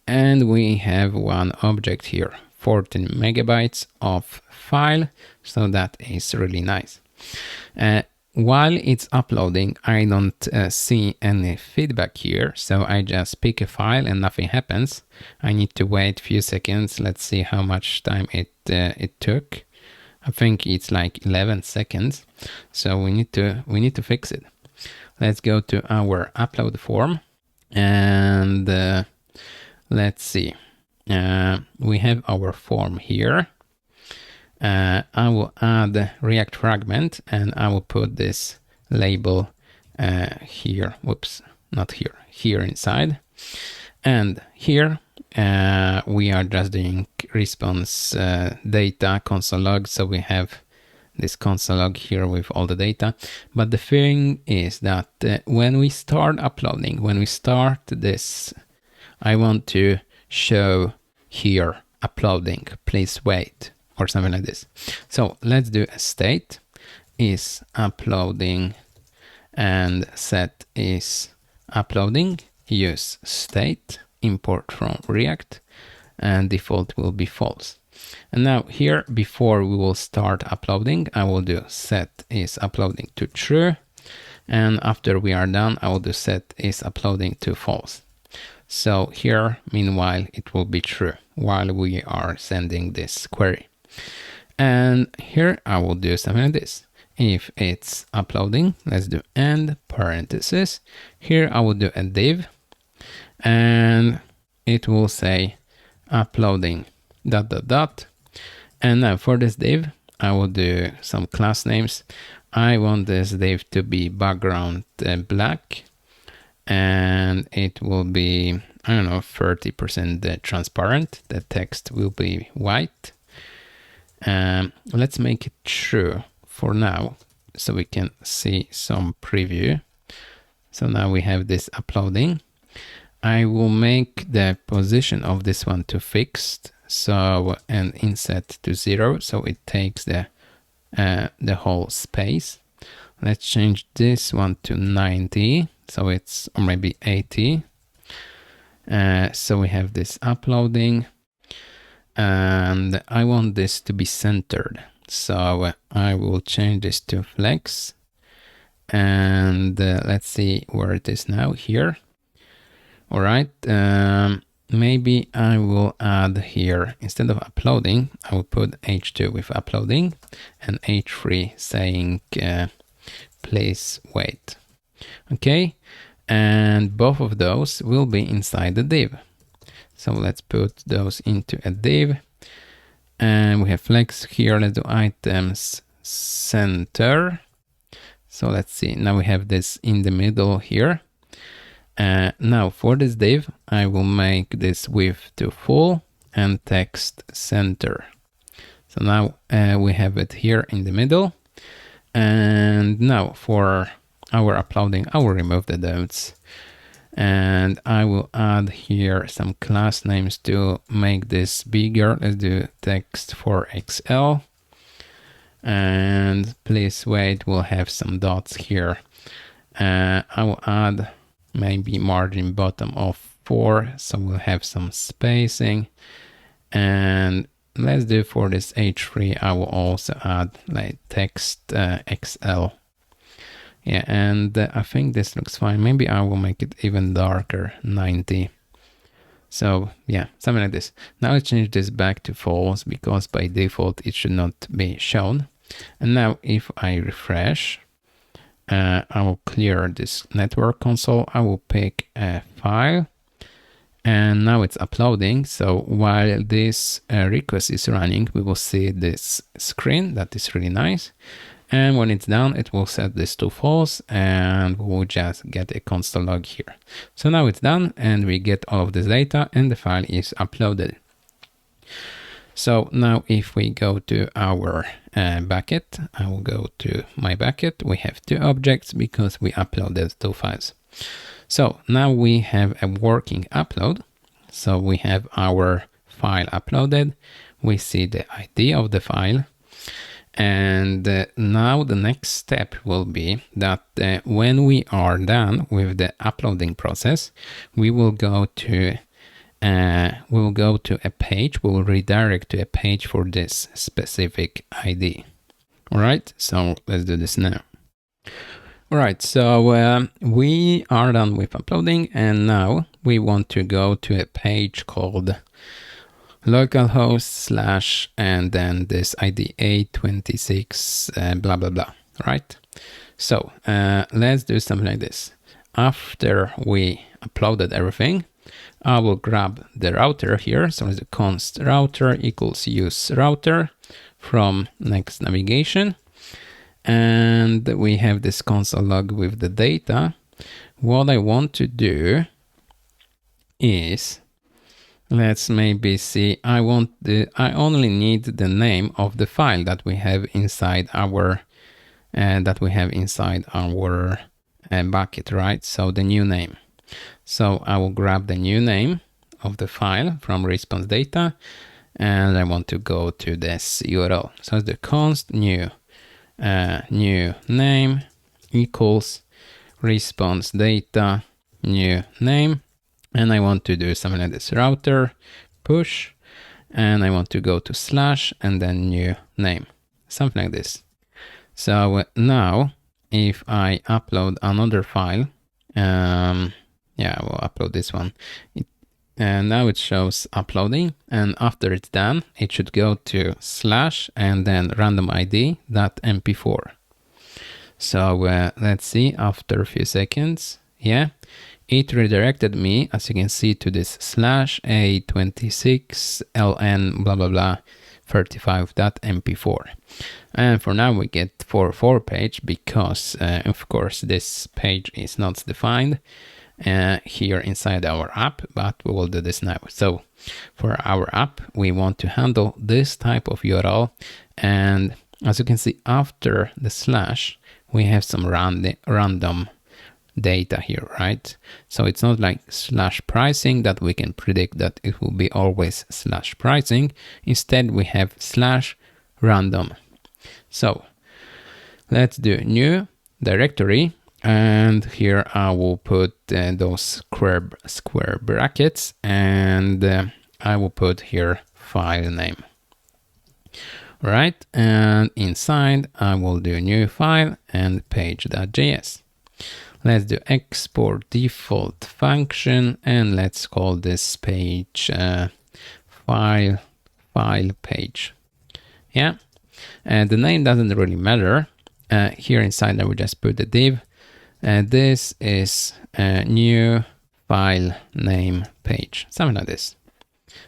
And we have one object here, 14 megabytes of file. So that is really nice. While it's uploading, I don't see any feedback here. So I just pick a file and nothing happens. I need to wait a few seconds. Let's see how much time it took. I think it's like 11 seconds. So we need to fix it. Let's go to our upload form and let's see. We have our form here. I will add React fragment and I will put this label here. Whoops, not here, here inside. And here we are just doing response data console log. So we have this console log here with all the data. But the thing is that when we start uploading, when we start this, I want to show here uploading, please wait, or something like this. So let's do a state is uploading and set is uploading. Use state, import from React, and default will be false. And now here, before we will start uploading, I will do set is uploading to true. And after we are done, I will do set is uploading to false. So here, meanwhile, it will be true while we are sending this query. And here I will do something like this. If it's uploading, let's do end parenthesis. Here I will do a div and it will say uploading ... And now for this div, I will do some class names. I want this div to be background black and it will be, I don't know, 30% transparent. The text will be white. Let's make it true for now so we can see some preview. So now we have this uploading. I will make the position of this one to fixed, so and inset to 0, so it takes the whole space. Let's change this one to 90, so it's, or maybe 80. So we have this uploading, and I want this to be centered. So I will change this to flex, and let's see where it is now, here. All right, maybe I will add here, instead of uploading, I will put h2 with uploading and h3 saying please wait. Okay, and both of those will be inside the div. So let's put those into a div, and we have flex here. Let's do items center. So let's see, now we have this in the middle here. Now for this div, I will make this width to full and text center. So now we have it here in the middle. And now for our uploading, I will remove the dots. And I will add here some class names to make this bigger. Let's do text for XL. And please wait, we'll have some dots here. I will add maybe margin bottom of 4, so we'll have some spacing. And let's do for this h3, I will also add like text XL. Yeah, and I think this looks fine. Maybe I will make it even darker, 90. So yeah, something like this. Now let's change this back to false, because by default it should not be shown. And now if I refresh, I will clear this network console. I will pick a file, and now it's uploading. So while this request is running, we will see this screen that is really nice. And when it's done, it will set this to false, and we'll just get a console log here. So now it's done, and we get all of this data, and the file is uploaded. So now if we go to our bucket, I will go to my bucket. We have 2 objects because we uploaded 2 files. So now we have a working upload. So we have our file uploaded. We see the ID of the file. And now the next step will be that when we are done with the uploading process, we will go to we will go to a page. We will redirect to a page for this specific ID. All right, so let's do this now. All right, so we are done with uploading, and now we want to go to a page called localhost / and then this ID 826 blah blah blah. Right, so let's do something like this. After we uploaded everything, I will grab the router here. So it's a const router equals use router from next navigation. And we have this console log with the data. What I want to do is, let's maybe see, I only need the name of the file that we have inside our bucket, right? So the new name. So I will grab the new name of the file from response data, and I want to go to this URL. So it's the const new name equals response data new name, and I want to do something like this: router push, and I want to go to / and then new name, something like this. So now if I upload another file, yeah, we'll upload this one. And now it shows uploading, and after it's done, it should go to / and then random ID.mp4. So let's see, after a few seconds, yeah, it redirected me, as you can see, to this /a26ln blah blah blah 35.mp4. And for now we get 404 page because of course this page is not defined here inside our app, but we will do this now. So for our app, we want to handle this type of URL, and as you can see, after the / we have some random data here, right? So it's not like /pricing that we can predict that it will be always /pricing. Instead, we have /random. So let's do new directory. And here I will put those square brackets, and I will put here file name. Right, and inside I will do new file and page.js. Let's do export default function, and let's call this page file page. Yeah, and the name doesn't really matter. Here inside I will just put the div. This is a new file name page, something like this.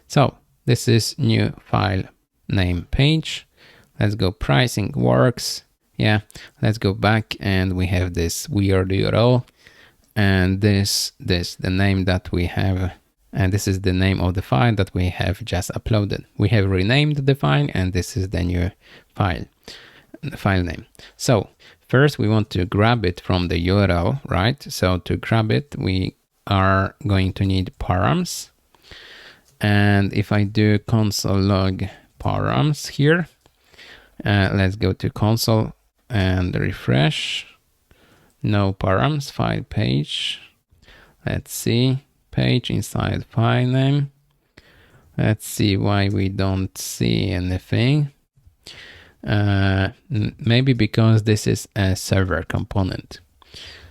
So this is new file name page. Let's go pricing works. Yeah, let's go back, and we have this weird URL, and this the name that we have, and this is the name of the file that we have just uploaded. We have renamed the file, and this is the new file name. So first we want to grab it from the URL, right? So to grab it, we are going to need params. And if I do console log params here, let's go to console and refresh. No params, file page. Let's see, page inside file name. Let's see why we don't see anything. Maybe because this is a server component.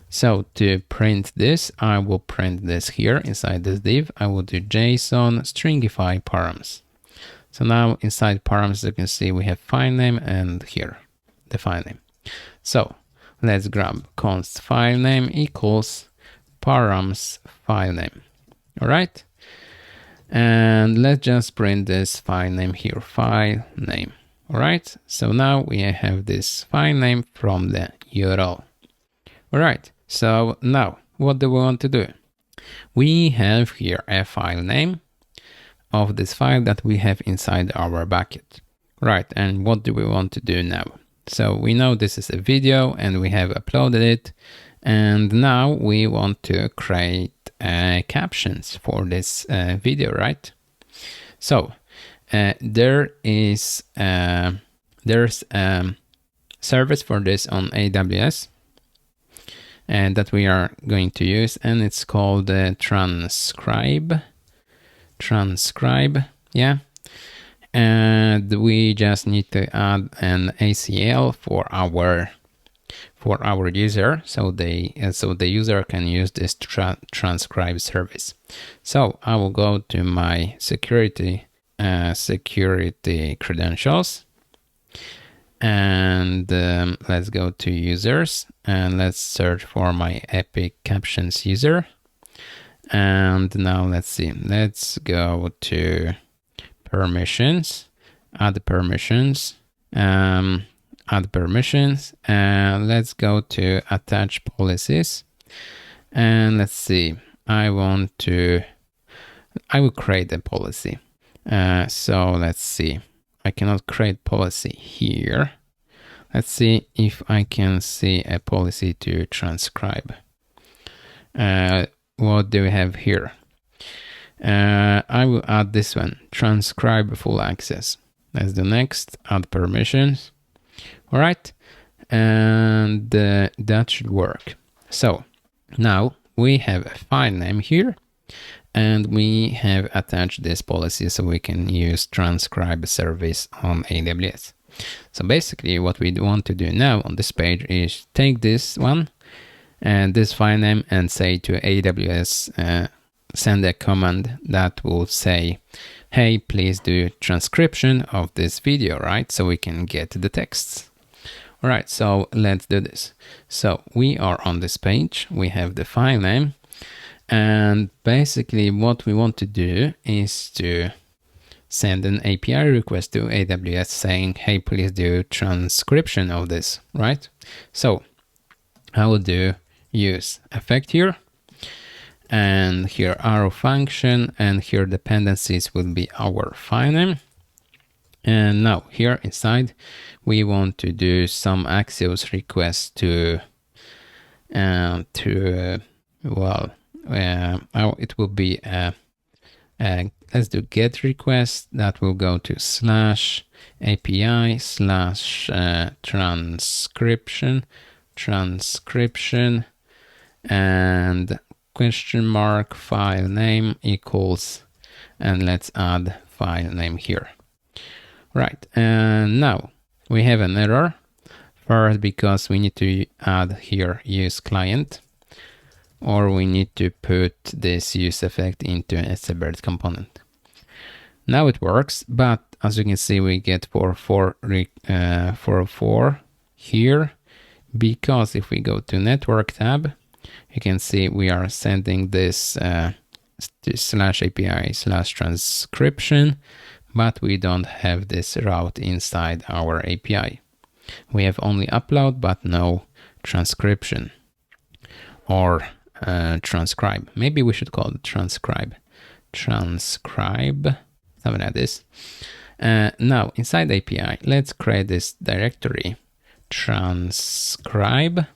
So to print this, I will print this here inside this div. I will do JSON stringify params. So now inside params, you can see we have file name, and here the file name. So let's grab const file name equals params file name. All right. And let's just print this file name here, file name. All right. So now we have this file name from the URL. All right. So now what do we want to do? We have here a file name of this file that we have inside our bucket. Right. And what do we want to do now? So we know this is a video and we have uploaded it. And now we want to create captions for this video, right? So there's service for this on AWS and that we are going to use, and it's called transcribe. transcribe, yeah. And we just need to add an ACL for our user, so the user can use this transcribe service. So I will go to my security credentials, and let's go to users, and let's search for my Epic Captions user. And now let's see, let's go to permissions, add permissions, and let's go to attach policies, and let's see, I will create a policy. So let's see, I cannot create policy here. Let's see if I can see a policy to transcribe. What do we have here? I will add this one, transcribe full access. Let's do next, add permissions. All right, and that should work. So now we have a file name here, and we have attached this policy so we can use transcribe service on AWS. So basically what we want to do now on this page is take this one and this file name and say to AWS, send a command that will say, hey, please do transcription of this video, right? So we can get the texts. All right, so let's do this. So we are on this page, we have the file name, and basically what we want to do is to send an API request to AWS saying, hey, please do transcription of this, right? So I will use effect here, and here arrow function, and here dependencies will be our file name. And now here inside we want to do some Axios requests to it will be let's do get request that will go to /API/transcription and question mark file name equals, and let's add file name here. Right, and now we have an error. First, because we need to add here use client, or we need to put this use effect into a separate component. Now it works, but as you can see, we get 404 here, because if we go to network tab, you can see we are sending this /API/transcription, but we don't have this route inside our API. We have only upload, but no transcription or transcribe. Maybe we should call it transcribe, something like this. Now inside API, let's create this directory transcribe,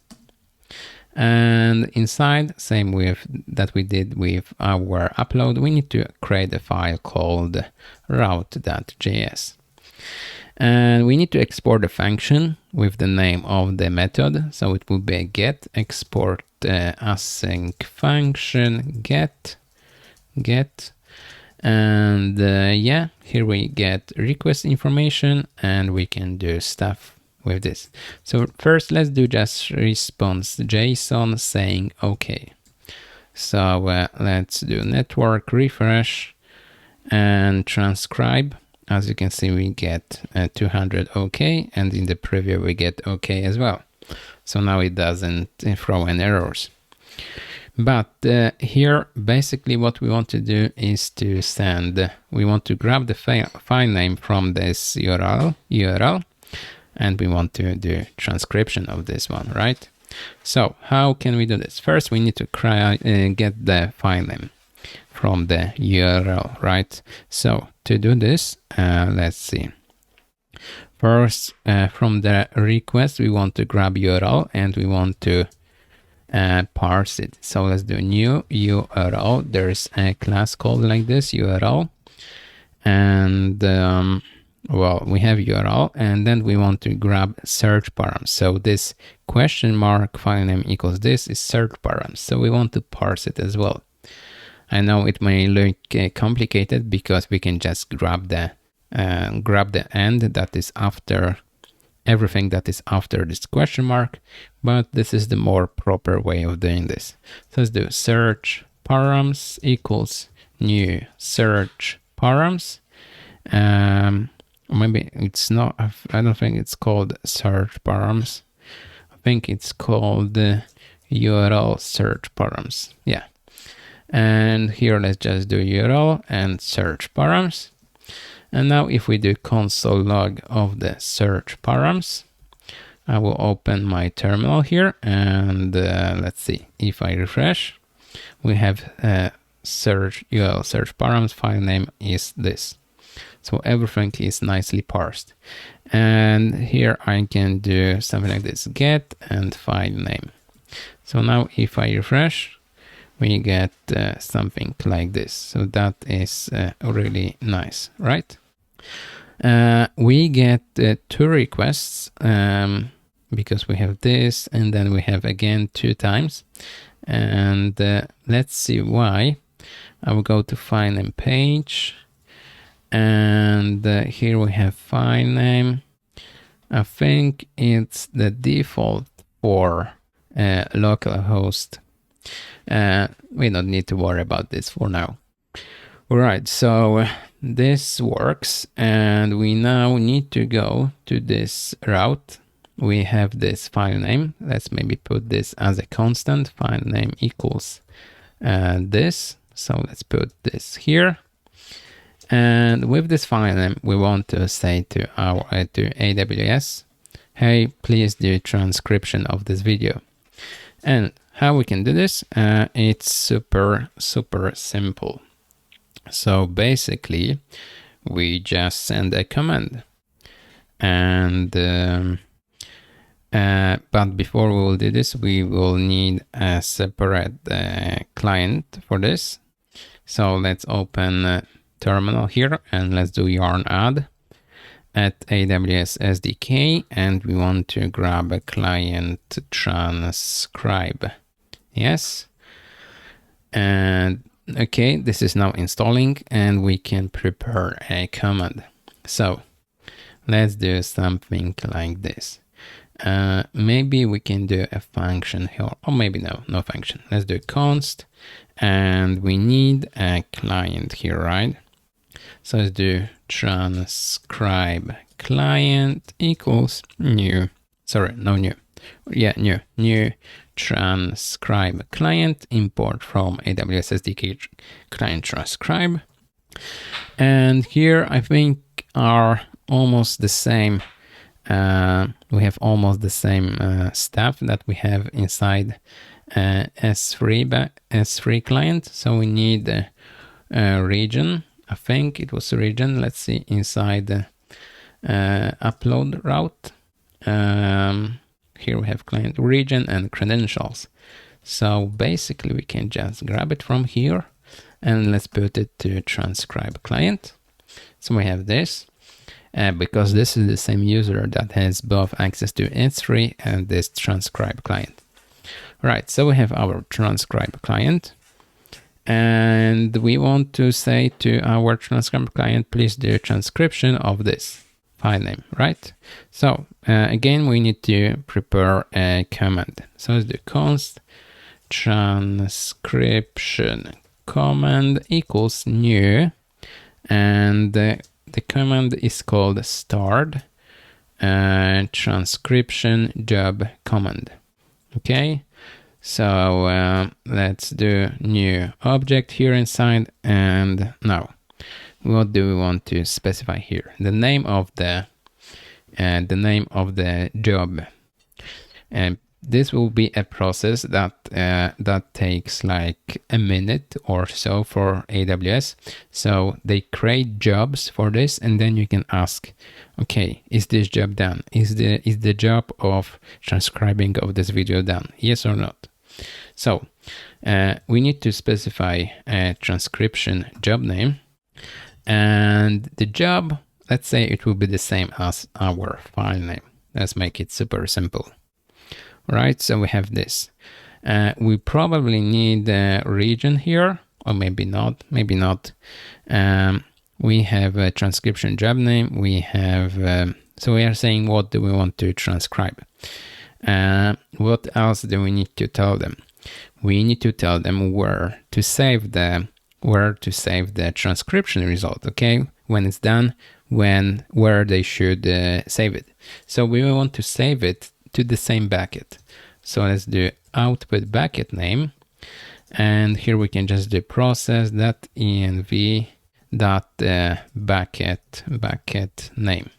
and inside, same with that we did with our upload, we need to create a file called route.js. And we need to export a function with the name of the method. So it will be a get export async function get. And yeah, here we get request information, and we can do stuff with this. So first, let's do just response JSON saying okay. So let's do network refresh and transcribe. As you can see, we get 200 okay, and in the preview we get okay as well. So now it doesn't throw any errors. But here, basically what we want to do is to send, we want to grab the file name from this URL, and we want to do transcription of this one, right? So how can we do this? First, we need to get the file name from the URL, right? So to do this, let's see. First, from the request, we want to grab URL and we want to parse it. So let's do new URL. There's a class called like this, URL. And well, we have URL, and then we want to grab search param. So this question mark file name equals this is search param. So we want to parse it as well. I know it may look complicated because we can just grab the end that is after everything that is after this question mark, but this is the more proper way of doing this. So let's do search params equals new search params. Maybe it's not, I don't think it's called search params. I think it's called URL search params. Yeah. And here let's just do URL and search params. And now if we do console log of the search params, I will open my terminal here and let's see, if I refresh, we have search URL search params, file name is this. So everything is nicely parsed. And here I can do something like this, get and file name. So now if I refresh, we get something like this. So that is really nice, right? We get 2 requests because we have this and then we have again 2 times. And let's see why. I will go to file name page. And here we have file name. I think it's the default for localhost. We don't need to worry about this for now. All right, so this works and we now need to go to this route. We have this file name. Let's maybe put this as a constant. File name equals this. So let's put this here. And with this file name, we want to say to our to AWS, hey, please do transcription of this video. And how we can do this? It's super simple. So basically, we just send a command. And but before we will do this, we will need a separate client for this. So let's open terminal here and let's do yarn add at AWS SDK, and we want to grab a client transcribe. Yes. And okay, this is now installing and we can prepare a command. So let's do something like this. Maybe we can do a function here, or maybe no function. Let's do const, and we need a client here, right? So let's do transcribe client equals new transcribe client, import from AWS SDK client transcribe. And here I think are almost the same. We have almost the same stuff that we have inside S3 client. So we need a region. I think it was a region. Let's see inside the upload route. Here we have client region and credentials. So basically we can just grab it from here and let's put it to transcribe client. So we have this because this is the same user that has both access to S3 and this transcribe client. Right, so we have our transcribe client. And we want to say to our transcribe client, please do transcription of this file name, right? So again, we need to prepare a command. So let's do const transcription command equals new, and the command is called start transcription job command. Okay. So let's do new object here inside, and now what do we want to specify here? The name of the job, and this will be a process that takes like a minute or so for AWS. So they create jobs for this, and then you can ask, okay, is this job done? Is the job of transcribing of this video done? Yes or not? So we need to specify a transcription job name, and the job, let's say it will be the same as our file name. Let's make it super simple. Right, so we have this. We probably need a region here. or maybe not, maybe not. We have a transcription job name. We have, so we are saying what do we want to transcribe. What else do we need to tell them? We need to tell them where to save the transcription result, okay? When it's done, where they should save it. So we want to save it to the same bucket. So let's do output bucket name. And here we can just do process.env.bucket name.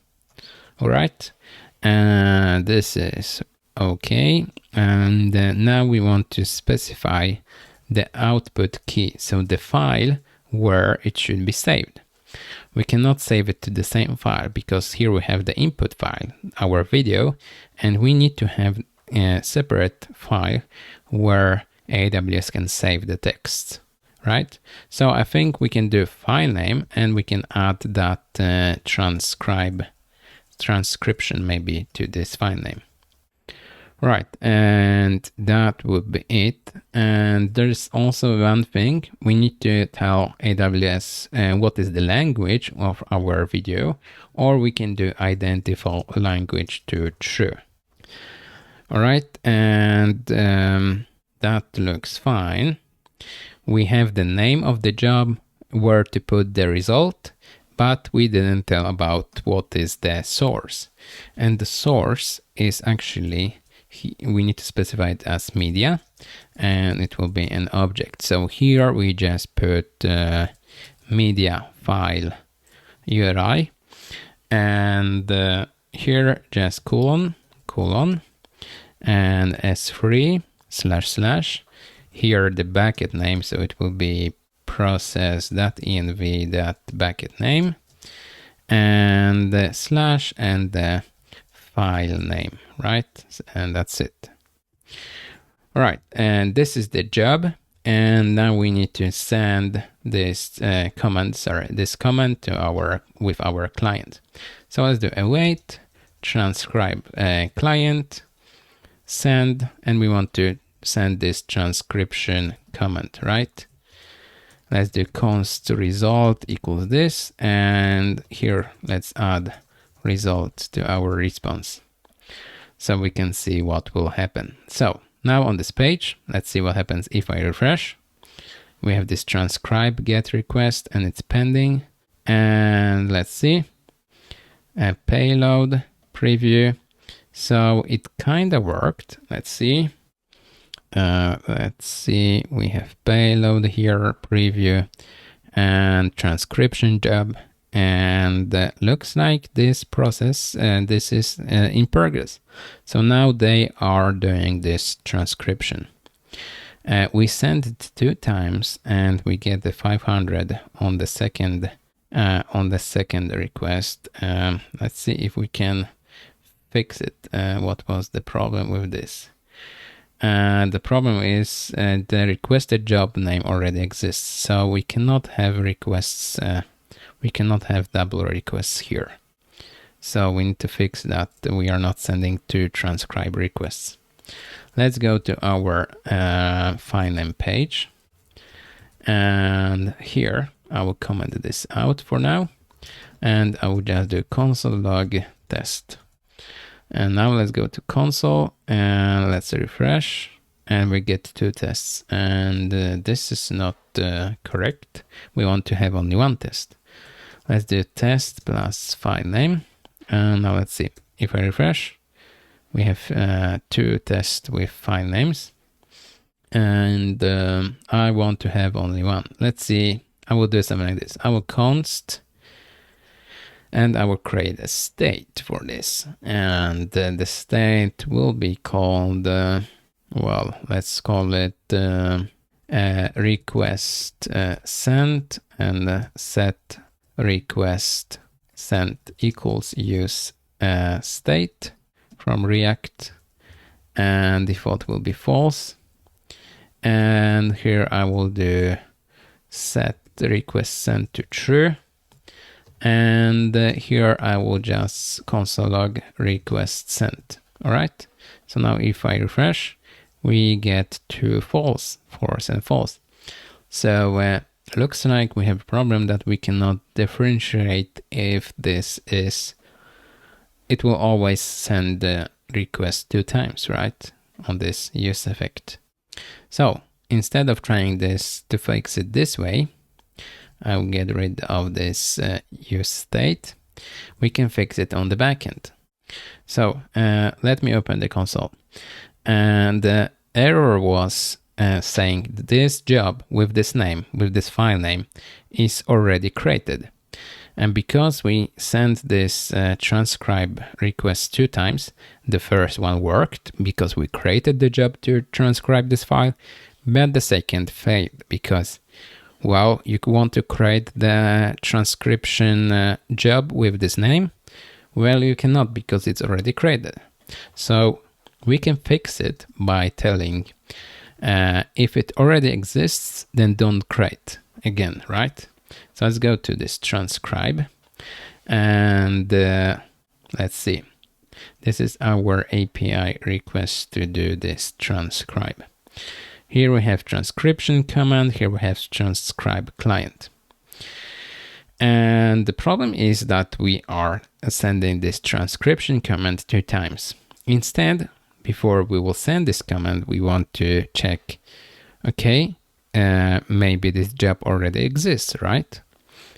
All right, and this is okay. And now we want to specify the output key, so the file where it should be saved. We cannot save it to the same file because here we have the input file, our video, and we need to have a separate file where AWS can save the text, right? So I think we can do file name and we can add that transcription maybe to this file name. Right, and that would be it. And there's also one thing, we need to tell AWS what is the language of our video, or we can do identify language to true. All right, and that looks fine. We have the name of the job, where to put the result, but we didn't tell about what is the source. And the source is actually, we need to specify it as media, and it will be an object. So here we just put media file URI, and here just colon, and s3 / here the bucket name, so it will be process.env.bucket name, and the slash and the file name, right? And that's it. All right, and this is the job, and now we need to send this comment to our client. So let's do await transcribe client send, and we want to send this transcription comment, right? Let's do const result equals this, and here let's add result to our response so we can see what will happen. So now on this page, let's see what happens if I refresh. We have this transcribe get request and it's pending, and let's see a payload preview. So it kind of worked. Let's see. We have payload here, preview, and transcription job, and looks like this process, this is in progress. So now they are doing this transcription. We send it 2 times and we get the 500 on the second request. Let's see if we can fix it. What was the problem with this? The problem is the requested job name already exists, so we cannot have requests, we cannot have double requests here. So we need to fix that. We are not sending 2 transcribe requests. Let's go to our file name page, and here I will comment this out for now, and I will just do console log test. And now let's go to console and let's refresh, and we get 2 tests, and this is not correct. We want to have only 1 test. Let's do test plus file name, and now let's see. If I refresh, we have 2 tests with file names, and I want to have only 1. Let's see, I will do something like this. I will const, and I will create a state for this, and the state will be called, well, let's call it request sent, and set request sent equals use state from React, and default will be false. And here I will do set request sent to true. And here I will just console log request sent. All right. So now if I refresh, we get 2 false and false. So looks like we have a problem that we cannot differentiate if this is, it will always send the request 2 times, right? On this use effect. So instead of trying this to fix it this way, I'll get rid of this use state. We can fix it on the backend. So let me open the console. And the error was saying this job with this name, with this file name, is already created. And because we sent this transcribe request 2 times, the first one worked because we created the job to transcribe this file, but the second failed because, well, you want to create the transcription job with this name. Well, you cannot because it's already created. So we can fix it by telling if it already exists, then don't create again, right? So let's go to this transcribe and let's see. This is our API request to do this transcribe. Here we have transcription command, here we have transcribe client. And the problem is that we are sending this transcription command 2 times. Instead, before we will send this command, we want to check, okay, maybe this job already exists, right?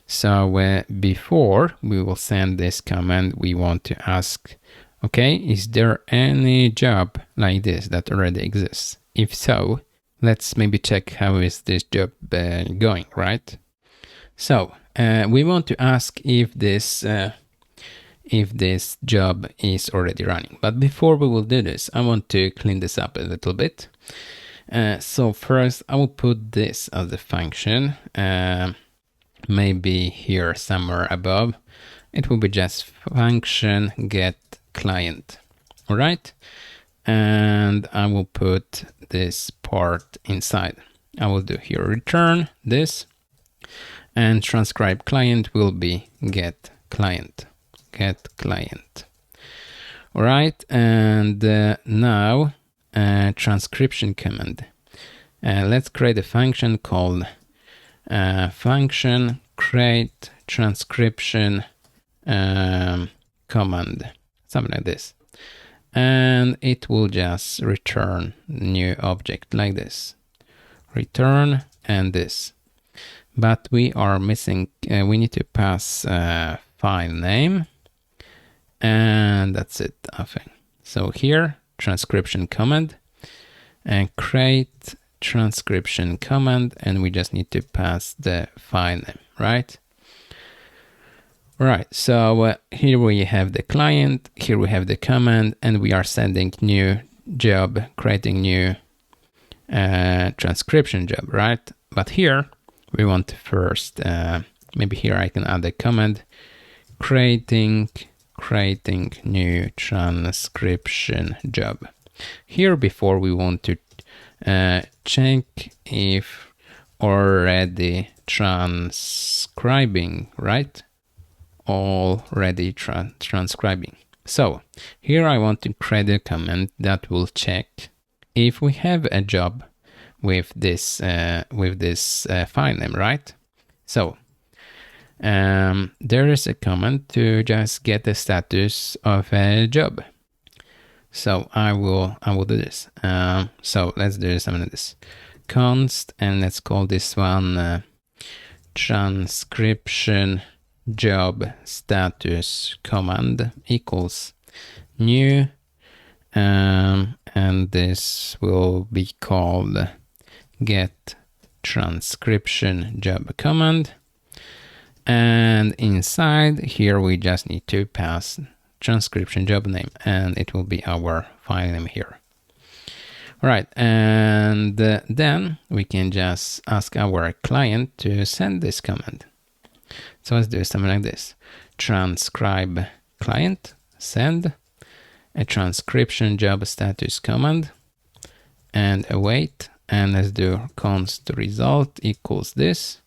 So before we will send this command, we want to ask, okay, is there any job like this that already exists? If so, let's maybe check how is this job going, right? So we want to ask if this job is already running. But before we will do this, I want to clean this up a little bit. So first, I will put this as a function, maybe here somewhere above. It will be just function get client, all right? And I will put this part inside. I will do here return this, and transcribe client will be get client. All right, and now transcription command. Let's create a function called function create transcription command, something like this, and it will just return new object like this, return and this. But we are missing, we need to pass file name, and that's it, I think. So here, transcription command, and create transcription command, and we just need to pass the file name, right? All right, so here we have the client, here we have the command, and we are sending new job, creating new transcription job, right? But here, we want to first, maybe here I can add a command, creating new transcription job. Here before we want to check if already transcribing, right? Already transcribing. So here I want to create a command that will check if we have a job with this file name, right? So there is a command to just get the status of a job. So I will do this. So let's do something like this. Const, and let's call this one transcription job status command equals new, and this will be called get transcription job command. And inside here we just need to pass transcription job name, and it will be our file name here. All right, and then we can just ask our client to send this command. So let's do something like this. Transcribe client, send a transcription job status command, and await, and let's do const result equals this.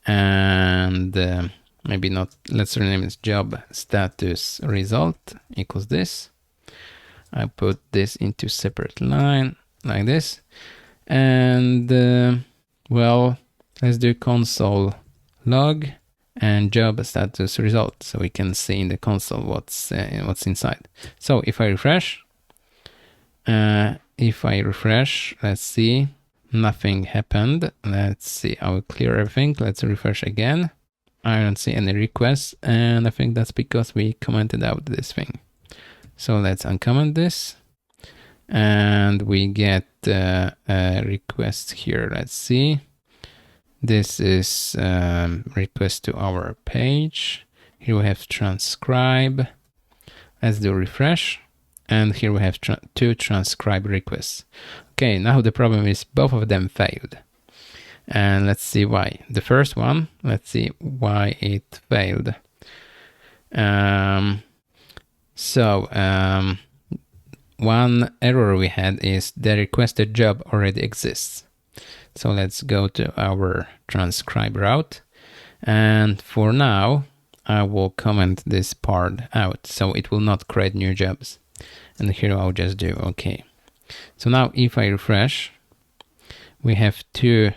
And maybe not, let's rename it job status result equals this. I put this into separate line like this, and Well, let's do console log and job status result, so we can see in the console what's inside. So if I refresh, let's see, nothing happened. Let's see, I will clear everything. Let's refresh again. I don't see any requests, and I think that's because we commented out this thing. So let's uncomment this, and we get a request here. Let's see. This is request to our page. Here we have transcribe. Let's do refresh. And here we have two transcribe requests. Okay, now the problem is both of them failed. And let's see why. The first one, let's see why it failed. One error we had is the requested job already exists. So let's go to our transcribe route. And for now, I will comment this part out, so it will not create new jobs. And here I'll just do OK. So now if I refresh, we have two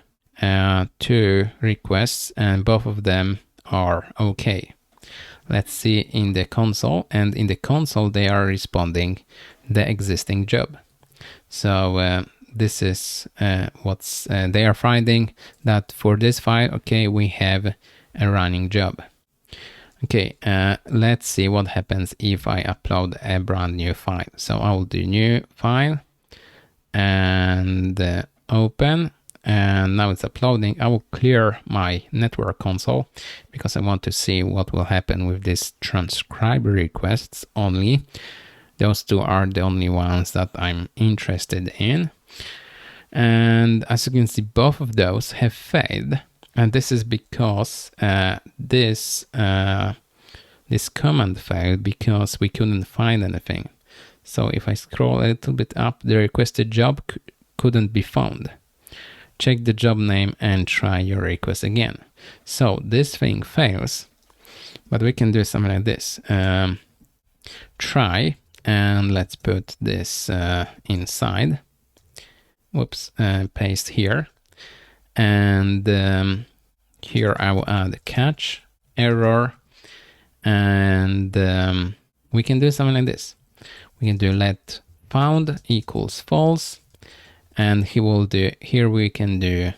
requests, and both of them are OK. Let's see in the console, and in the console they are responding the existing job. So this is what's they are finding that for this file, okay, we have a running job. Okay, let's see what happens if I upload a brand new file. So I will do new file and open, and now it's uploading. I will clear my network console because I want to see what will happen with these transcribe requests only. Those two are the only ones that I'm interested in. And as you can see, both of those have failed. And this is because this command failed because we couldn't find anything. So if I scroll a little bit up, the requested job couldn't be found. Check the job name and try your request again. So this thing fails, but we can do something like this. Try, and let's put this inside. Whoops, paste here. And here I will add a catch error, and we can do something like this. We can do let found equals false, and he will do, here we can do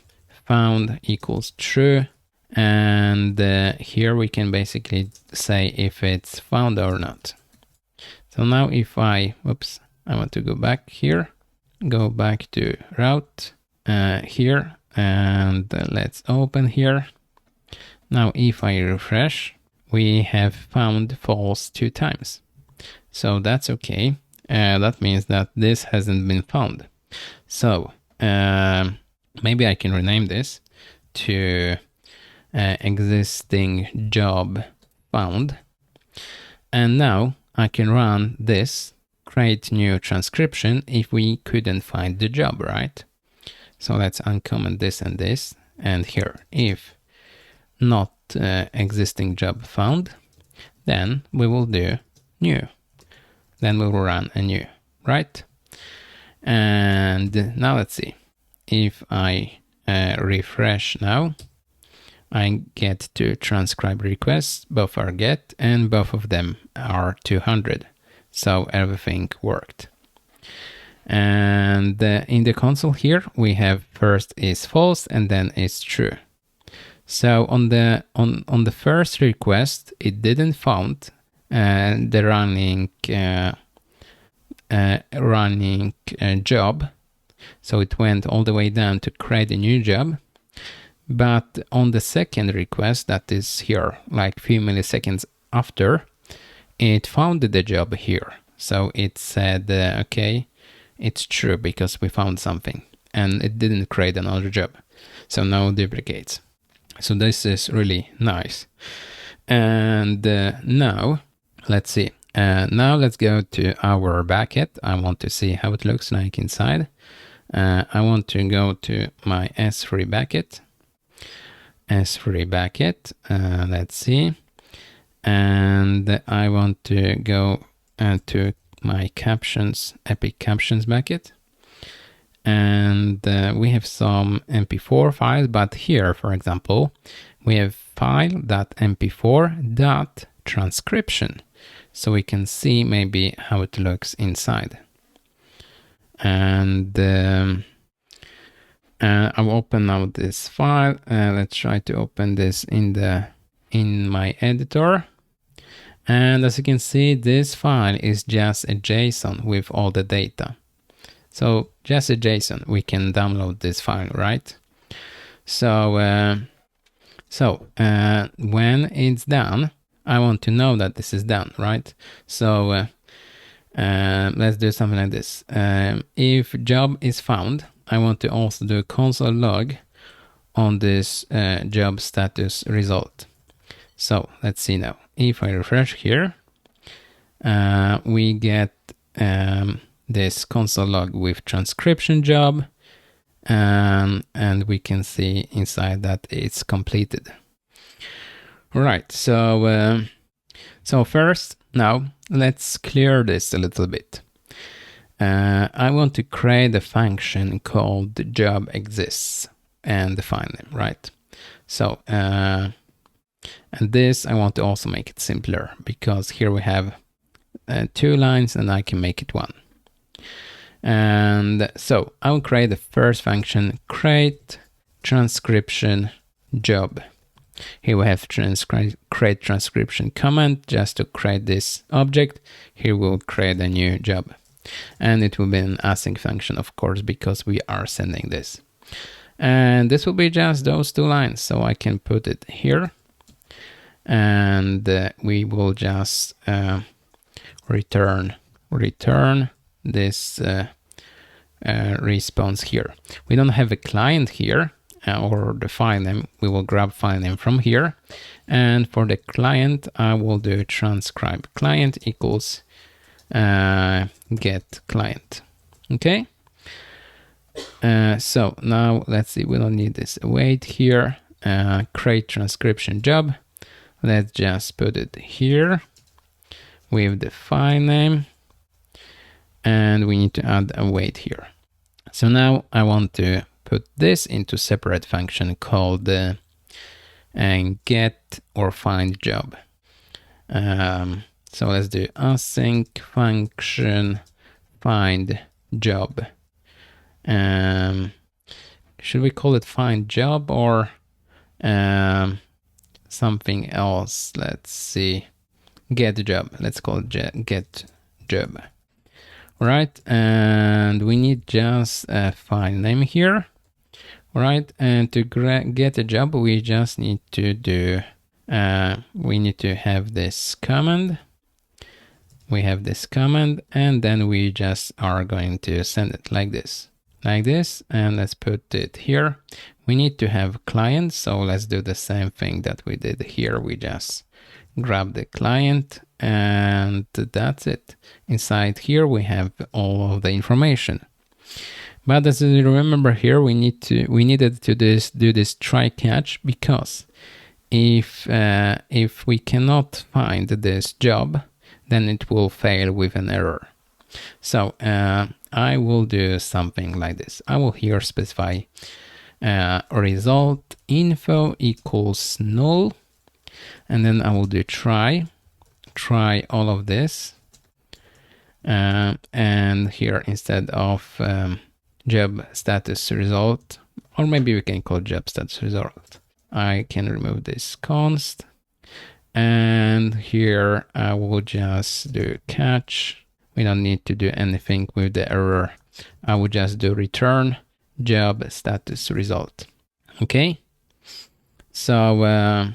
found equals true, and here we can basically say if it's found or not. So now if I want to go back here, go back to route here, and let's open here. Now if I refresh, we have found false 2 times. So that's okay. That means that this hasn't been found. So maybe I can rename this to existing job found. And now I can run this, create new transcription if we couldn't find the job, right? So let's uncomment this and this, and here, if not existing job found, then we will do new. Then we will run a new, right? And now let's see. If I refresh now, I get 2 transcribe requests, both are get, and both of them are 200. So everything worked. And in the console here, we have first is false and then is true. So on the first request, it didn't found the running job. So it went all the way down to create a new job. But on the second request, that is here, like few milliseconds after, it found the job here. So it said, okay, it's true because we found something, and it didn't create another job. So no duplicates. So this is really nice. And now let's see. Now let's go to our backend. I want to see how it looks like inside. I want to go to my S3 backend. Let's see. And I want to go to my captions, Epic Captions backend. and we have some MP4 files, but here, for example, we have file.mp4.transcription. So we can see maybe how it looks inside. And I'll open now this file. Let's try to open this in my editor. And as you can see, this file is just a JSON with all the data. So just a JSON, we can download this file, right? So when it's done, I want to know that this is done, right? So let's do something like this. If job is found, I want to also do a console log on this job status result. So let's see now. If I refresh here, we get this console log with transcription job, and we can see inside that it's completed. All right, so first, now let's clear this a little bit. I want to create a function called job exists and define them, right? So, and this I want to also make it simpler, because here we have 2 lines and I can make it 1. And so I will create the first function, create transcription job. Here we have create transcription command just to create this object. Here we'll create a new job. And it will be an async function, of course, because we are sending this. And this will be just those 2 lines. So I can put it here. And we will just return this response here. We don't have a client here or the file name. We will grab file name from here. And for the client, I will do transcribe client equals get client. Okay. So now let's see, we don't need this await here. Create transcription job. Let's just put it here with the file name. And we need to add a await here. So now I want to put this into separate function called get or find job. So let's do async function find job. Should we call it find job or something else? Let's see. Get job. Let's call it get job. All right, and we need just a file name here. All right, and to get a job, we just need to do, we need to have this command. We have this command, and then we just are going to send it like this, and let's put it here. We need to have client, so let's do the same thing that we did here. We just grab the client, and that's it. Inside here we have all of the information. But as you remember here, we needed to do this try catch, because if we cannot find this job, then it will fail with an error. So I will do something like this. I will here specify result info equals null, and then I will do try all of this, and here instead of job status result, or maybe we can call job status result, I can remove this const, and here I will just do catch. We don't need to do anything with the error. I will just do return job status result. Okay, so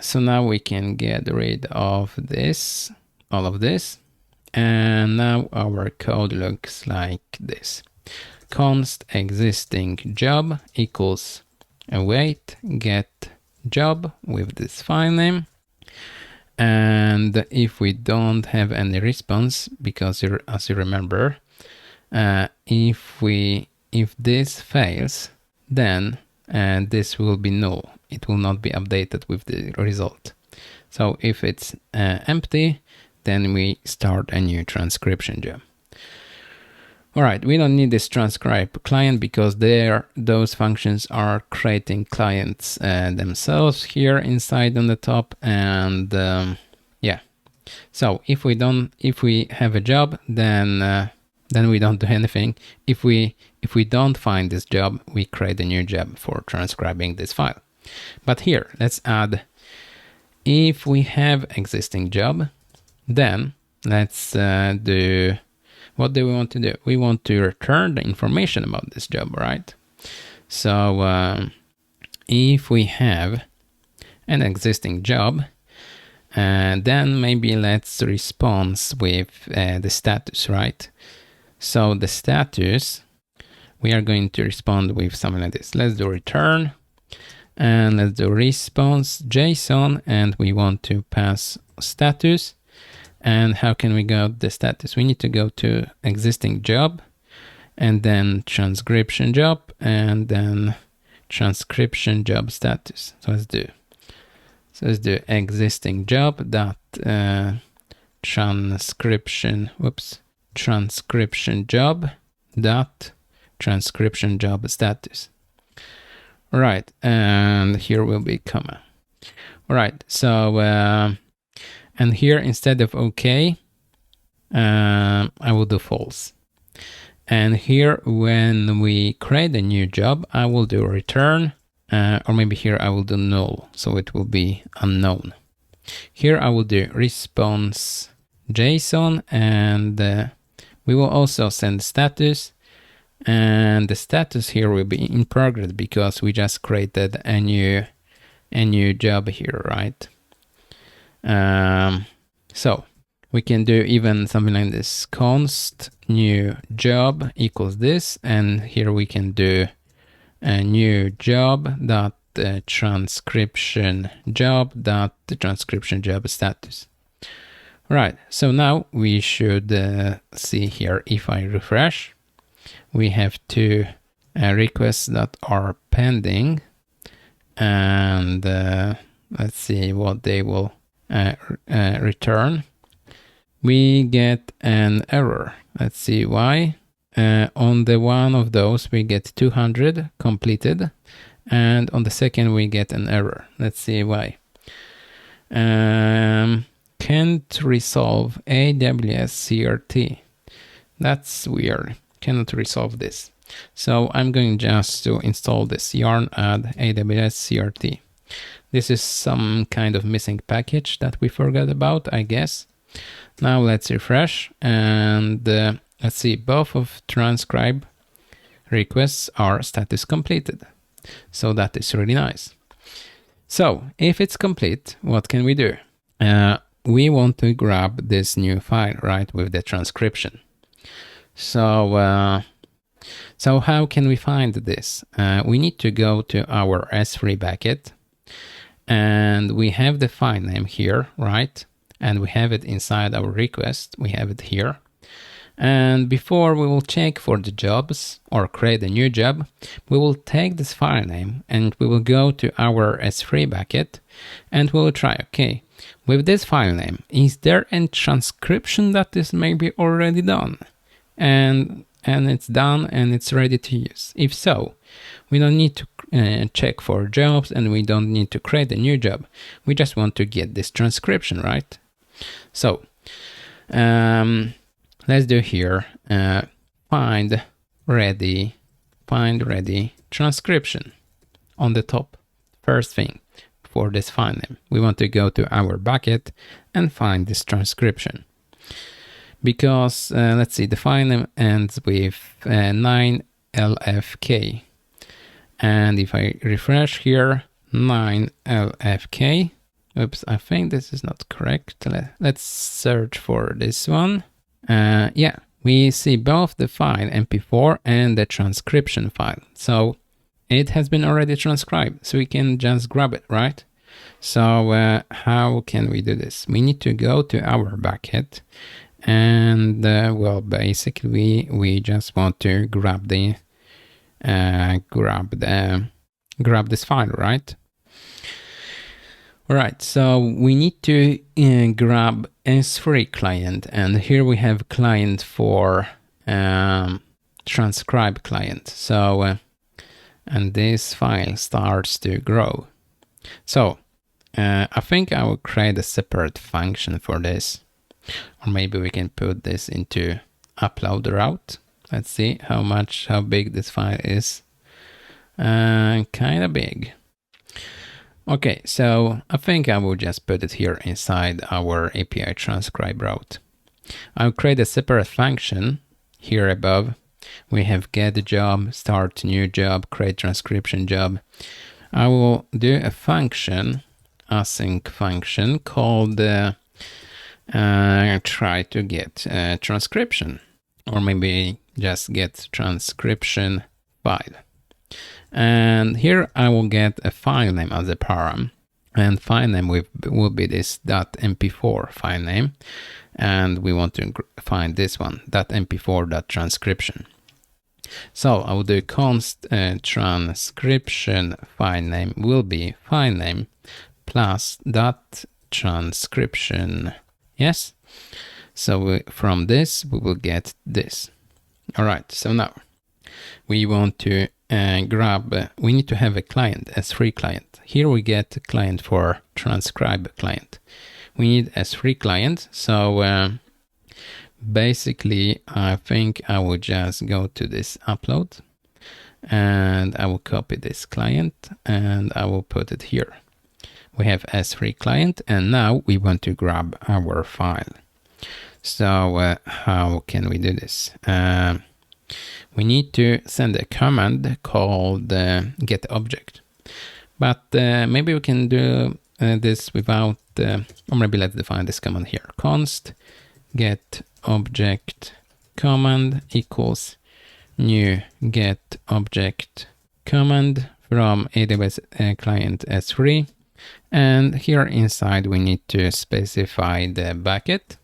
so now we can get rid of this, all of this, and now our code looks like this. Const existing job equals await get job with this file name. And if we don't have any response, because as you remember, if this fails, then this will be null. It will not be updated with the result. So if it's empty, then we start a new transcription job. All right, we don't need this transcribe client because those functions are creating clients themselves here inside on the top. And yeah, so if we have a job, then we don't do anything. If we don't find this job, we create a new job for transcribing this file. But here, let's add, if we have existing job, then let's do, what do we want to do? We want to return the information about this job, right? So if we have an existing job, then maybe let's respond with the status, right? So the status, we are going to respond with something like this. Let's do return, and let's do response JSON, and we want to pass status. And how can we get the status? We need to go to existing job, and then transcription job, and then transcription job status. So let's do existing job dot transcription job dot transcription job status. All right, and here will be comma. All right, so and here instead of OK, I will do false. And here when we create a new job, I will do return, or maybe here I will do null, so it will be unknown. Here I will do response JSON, and we will also send status, and the status here will be in progress because we just created a new job here, right? So we can do even something like this, const new job equals this, and here we can do a new job dot transcription job dot transcription job status. All right, so now we should see here, if I refresh, we have two requests that are pending, and let's see what they will return. We get an error. Let's see why. On the one of those we get 200 completed, and on the second we get an error. Let's see why. Can't resolve AWS CRT. That's weird. Cannot resolve this. So I'm going just to install this yarn add AWS CRT. This is some kind of missing package that we forgot about, I guess. Now let's refresh, and let's see, both of transcribe requests are status completed. So that is really nice. So if it's complete, what can we do? We want to grab this new file, right, with the transcription. So how can we find this? We need to go to our S3 bucket, and we have the file name here, right? And we have it inside our request. We have it here. And before we will check for the jobs or create a new job, we will take this file name and we will go to our S3 bucket and we will try, okay, with this file name, is there a transcription that is maybe already done? And it's done and it's ready to use. If so, we don't need to check for jobs and we don't need to create a new job. We just want to get this transcription, right? So let's do here find ready transcription on the top. First thing for this file name, we want to go to our bucket and find this transcription. Because let's see, the file name ends with 9LFK. And if I refresh here, 9LFK, oops, I think this is not correct. Let's search for this one. Yeah, we see both the file MP4 and the transcription file. So it has been already transcribed, so we can just grab it, right? So how can we do this? We need to go to our bucket. And well, basically we just want to grab the grab this file, right? All right, so we need to grab S3 client, and here we have client for transcribe client. So, and this file starts to grow. So I think I will create a separate function for this, or maybe we can put this into upload route. Let's see how big this file is. Kind of big. Okay, so I think I will just put it here inside our API transcribe route. I'll create a separate function here above. We have get job, start new job, create transcription job. I will do a function, async function called try to get transcription, or maybe just get transcription file. And here I will get a file name as a param, and file name will be this .mp4 file name, and we want to find this one, .mp4.transcription. So I will do const transcription file name will be file name plus .transcription. Yes. So from this we will get this. All right. So now we want to we need to have a client, S3 client. Here we get a client for transcribe client. We need S3 client. So basically, I think I will just go to this upload and I will copy this client and I will put it here. We have S3 client, and now we want to grab our file. So how can we do this? We need to send a command called get object, but maybe we can do this without, or maybe let's define this command here. Const get object command equals new get object command from AWS client S3, and here inside we need to specify the bucket,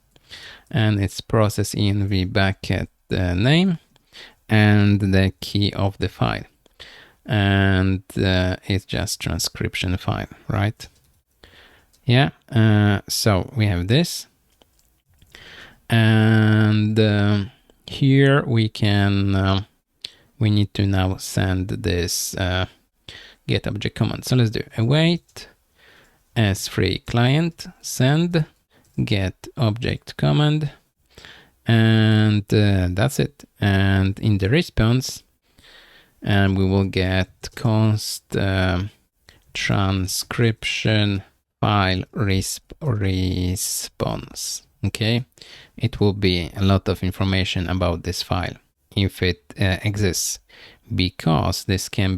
and it's process env bucket name and the key of the file, and it's just transcription file, right? Yeah. So we have this, and here we can we need to now send this get object command. So let's do await S3 client send get object command, and that's it. And in the response, we will get const transcription file response. Okay, it will be a lot of information about this file if it exists, because this can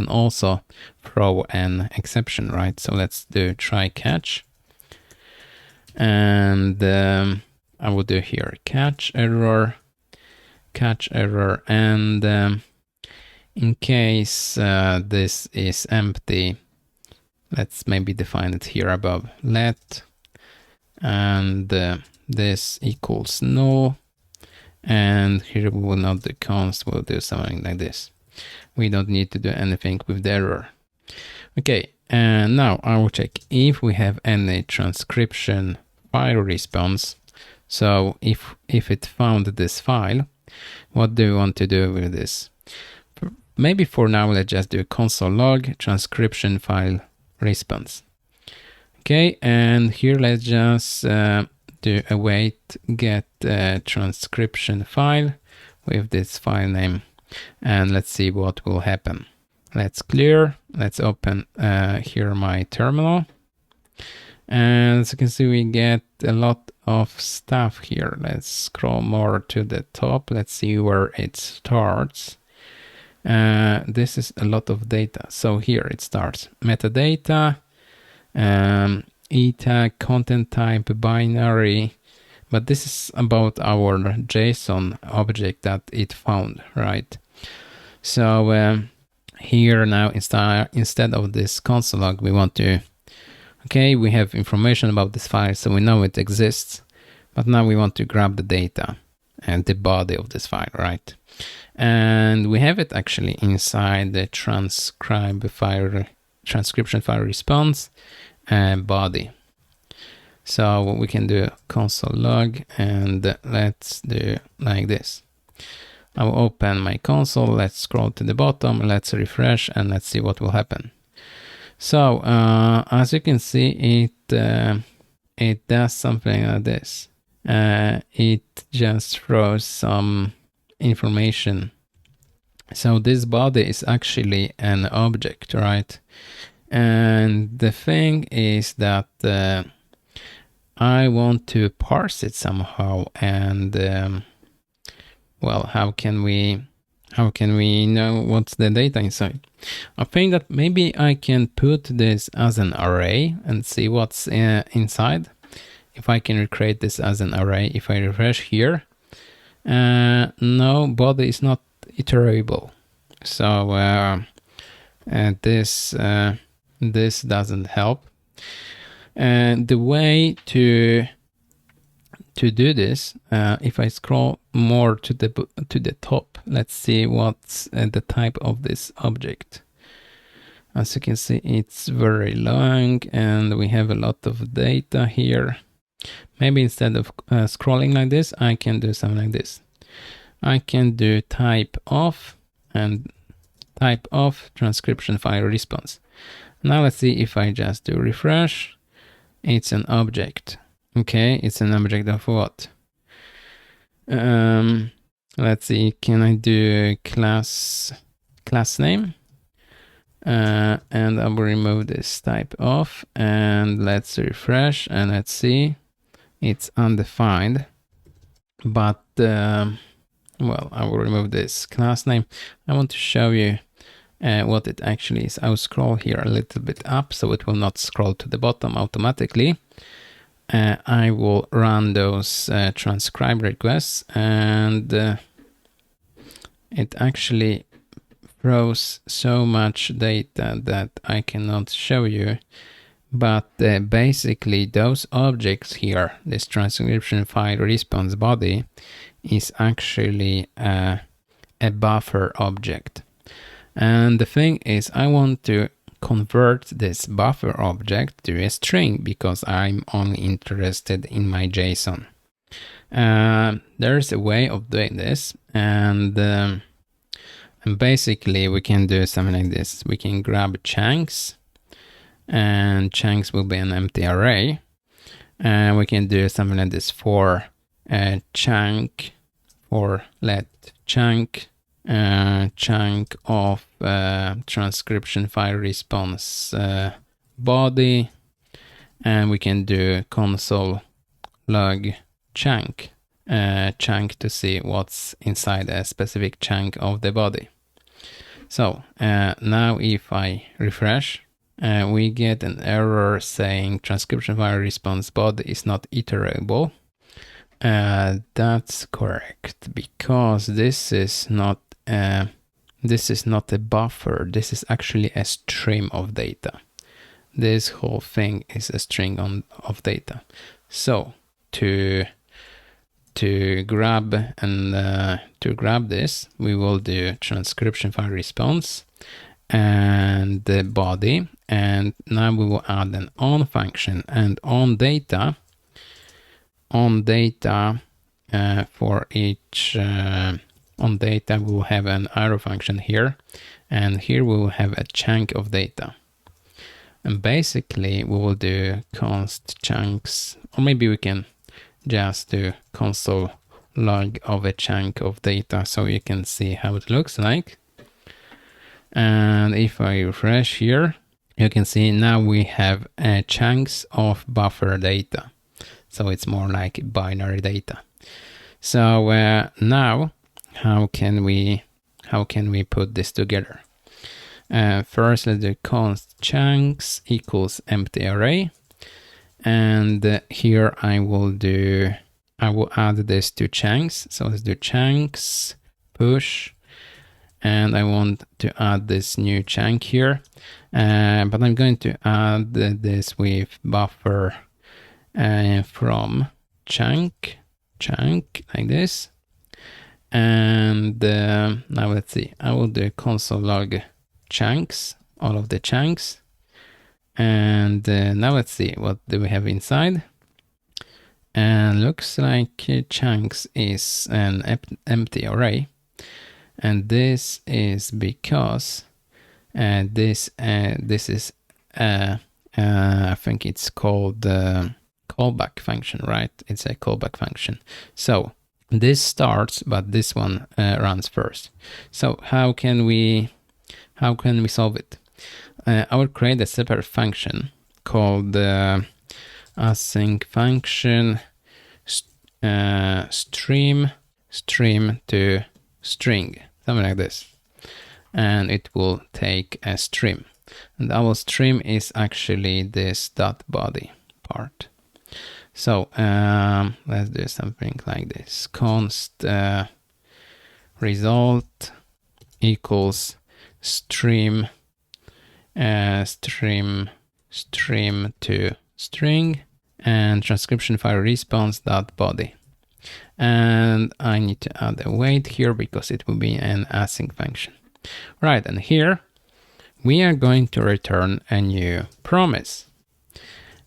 also throw an exception, right? So let's do try catch, and I will do here catch error, and in case this is empty, let's maybe define it here above, let, and this equals null, and here we will not do const, we'll do something like this. We don't need to do anything with the error. Okay, and now I will check if we have any transcription file response. So if it found this file, what do we want to do with this? Maybe for now, let's just do console log transcription file response. Okay, and here let's just do await get transcription file with this file name, and let's see what will happen. Let's clear, let's open here my terminal, and as you can see we get a lot of stuff here. Let's scroll more to the top, let's see where it starts. This is a lot of data. So here it starts metadata, tag, content type, binary, but this is about our JSON object that it found, right? So here now instead of this console log, we want to, okay, we have information about this file, so we know it exists, but now we want to grab the data and the body of this file, right? And we have it actually inside the transcribe file, transcription file response and body. So we can do console log, and let's do like this. I will open my console. Let's scroll to the bottom. Let's refresh and let's see what will happen. So as you can see, it does something like this. It just throws some information. So this body is actually an object, right? And the thing is that I want to parse it somehow, and well, how can we know what's the data inside? I think that maybe I can put this as an array and see what's inside. If I can recreate this as an array, if I refresh here, no, body is not iterable. So this doesn't help. And the way to do this, if I scroll more to the top, let's see what's the type of this object. As you can see, it's very long and we have a lot of data here. Maybe instead of scrolling like this, I can do something like this. I can do type of and type of transcription file response. Now let's see if I just do refresh. It's an object. Okay, it's an object of what? Let's see, can I do class name? And I will remove this type of, and let's refresh and let's see. It's undefined, but well, I will remove this class name. I want to show you what it actually is. I'll scroll here a little bit up so it will not scroll to the bottom automatically. I will run those transcribe requests, and it actually throws so much data that I cannot show you. But basically those objects here, this transcription file response body, is actually a buffer object. And the thing is, I want to convert this buffer object to a string because I'm only interested in my JSON. There's a way of doing this, and basically we can do something like this. We can grab chunks, and chunks will be an empty array, and we can do something like this for chunk, or let chunk of transcription file response body, and we can do console log chunk to see what's inside a specific chunk of the body. So now if I refresh, we get an error saying transcription file response body is not iterable. That's correct, because this is not a buffer. This is actually a stream of data. This whole thing is a string of data. So to grab this, we will do transcription file response and the body, and now we will add an on function, and on data for each on data we will have an arrow function here, and here we will have a chunk of data. And basically we will do const chunks, or maybe we can just do console log of a chunk of data so you can see how it looks like. And if I refresh here, you can see now we have chunks of buffer data. So it's more like binary data. So now how can we put this together? First, let's do const chunks equals empty array, and here I will add this to chunks. So let's do chunks push, and I want to add this new chunk here, but I'm going to add this with buffer from chunk like this. And now let's see, I will do console log chunks, all of the chunks, and now let's see what do we have inside. And looks like chunks is an empty array. And this is because this is I think it's called callback function, right? It's a callback function. So this starts, but this one runs first. So how can we solve it? I will create a separate function called async function stream to string, something like this, and it will take a stream, and our stream is actually this .body part. So let's do something like this: const result equals stream to string, and transcription file response.body. And I need to add a wait here because it will be an async function. Right, and here we are going to return a new promise.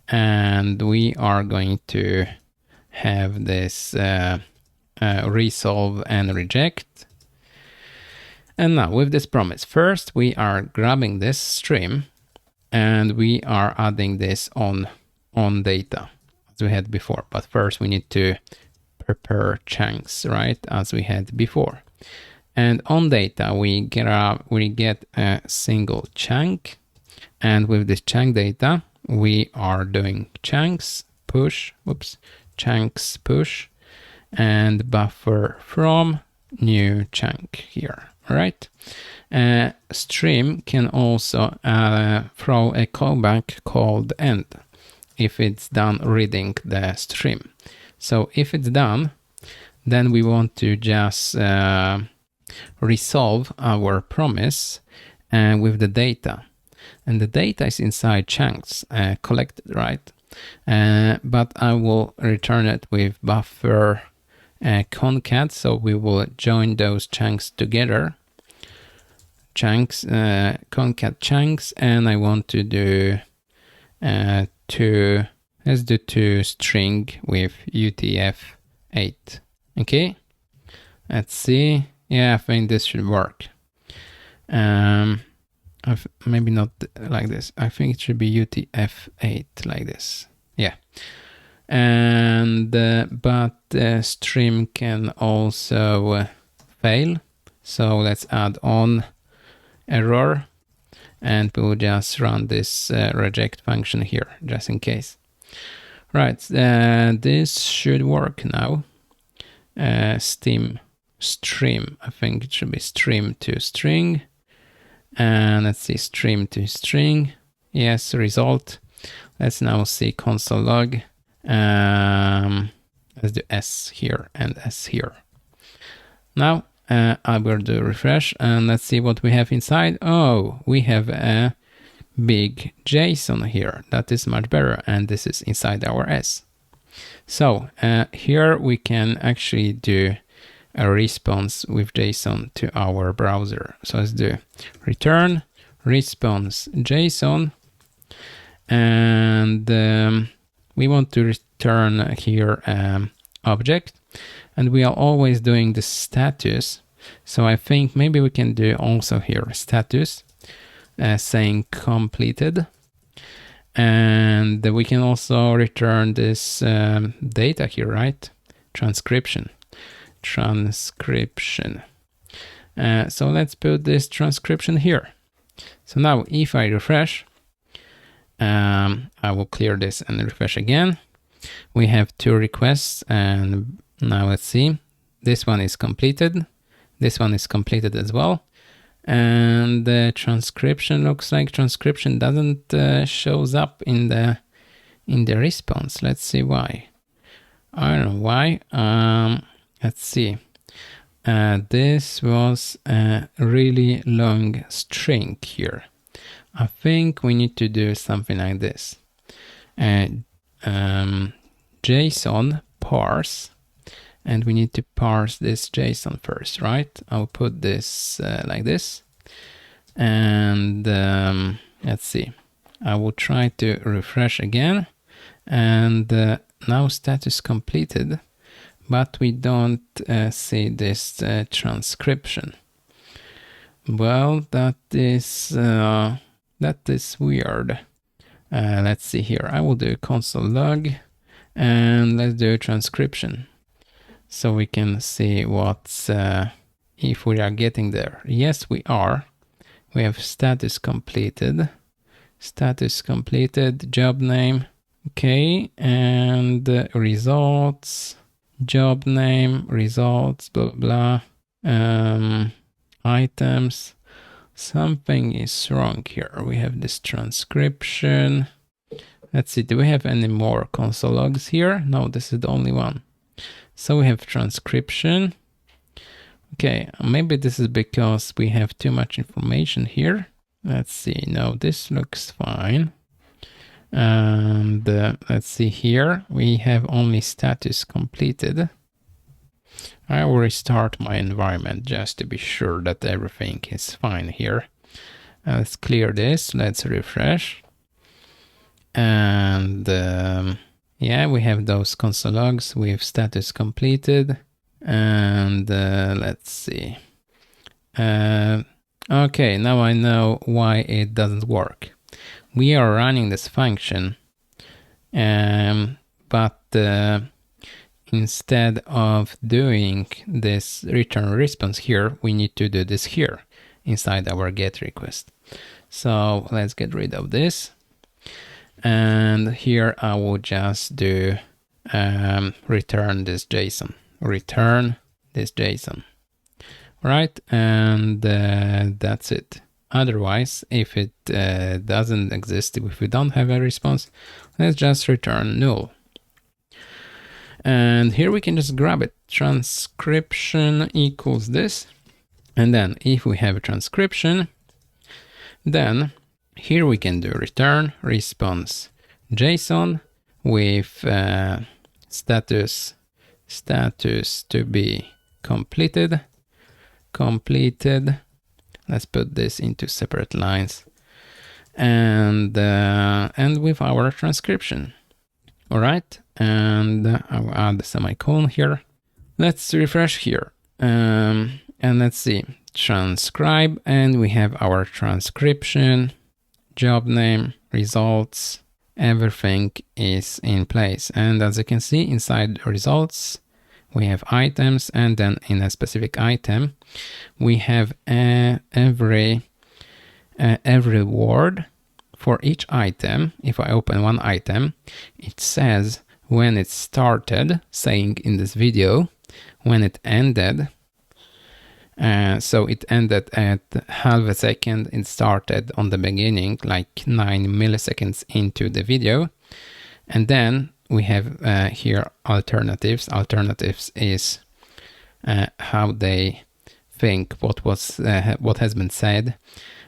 And we are going to have this resolve and reject. And now with this promise, first we are grabbing this stream and we are adding this on data as we had before. But first we need to prepare chunks, right, as we had before. And on data we get a single chunk, and with this chunk data we are doing chunks push and buffer from new chunk here. Right. Stream can also throw a callback called end if it's done reading the stream. So if it's done, then we want to just resolve our promise with the data. And the data is inside chunks collected, right? But I will return it with buffer concat, so we will join those chunks together. Concat chunks, and I want to do let's do to string with UTF-8. Okay, let's see. Yeah, I think this should work. Maybe not like this. I think it should be UTF-8 like this. Yeah. And but stream can also fail. So let's add on error, and we'll just run this reject function here just in case. Right, this should work now. Stream, I think it should be stream to string, and let's see, stream to string. Yes, result. Let's now see console log. Let's do S here and S here. Now I will do refresh, and let's see what we have inside. Oh, we have a big JSON here. That is much better, and this is inside our S. So here we can actually do a response with JSON to our browser. So let's do return response JSON, and we want to return here object, and we are always doing the status. So I think maybe we can do also here status saying completed, and we can also return this data here, right? Transcription. So let's put this transcription here. So now if I refresh, I will clear this and refresh again. We have 2 requests, and now let's see. This one is completed. This one is completed as well. And the transcription looks like transcription doesn't shows up in the response. Let's see why. I don't know why. Let's see. This was a really long string here. I think we need to do something like this. JSON parse, and we need to parse this JSON first, right? I'll put this like this, and let's see. I will try to refresh again, and now status completed, but we don't see this transcription. Well, that is weird. Let's see here. I will do console log and let's do transcription so we can see what's if we are getting there. Yes, we are. We have status completed, job name. Okay, and results, job name, results, blah, blah, items. Something is wrong here. We have this transcription. Let's see, do we have any more console logs here? No, this is the only one. So we have transcription. Okay, maybe this is because we have too much information here. Let's see, no, this looks fine. And let's see here, we have only status completed. I will restart my environment just to be sure that everything is fine here. Let's clear this, let's refresh. And yeah, we have those console logs with status completed. And let's see. Okay, now I know why it doesn't work. We are running this function, but instead of doing this return response here, we need to do this here inside our get request. So let's get rid of this. And here I will just do return this JSON. Return this JSON. Right, and that's it. Otherwise, if it doesn't exist, if we don't have a response, let's just return null. And here we can just grab it. Transcription equals this. And then if we have a transcription, then here we can do return response JSON with status to be completed. Let's put this into separate lines, and with our transcription. All right, and I'll add a semicolon here. Let's refresh here, and let's see, transcribe, and we have our transcription, job name, results, everything is in place. And as you can see, inside results, we have items, and then in a specific item, we have every word for each item. If I open one item, it says when it started, saying in this video, when it ended. So it ended at half a second. It started on the beginning, like 9 milliseconds into the video. And then we have here alternatives. Alternatives is how they think what has been said,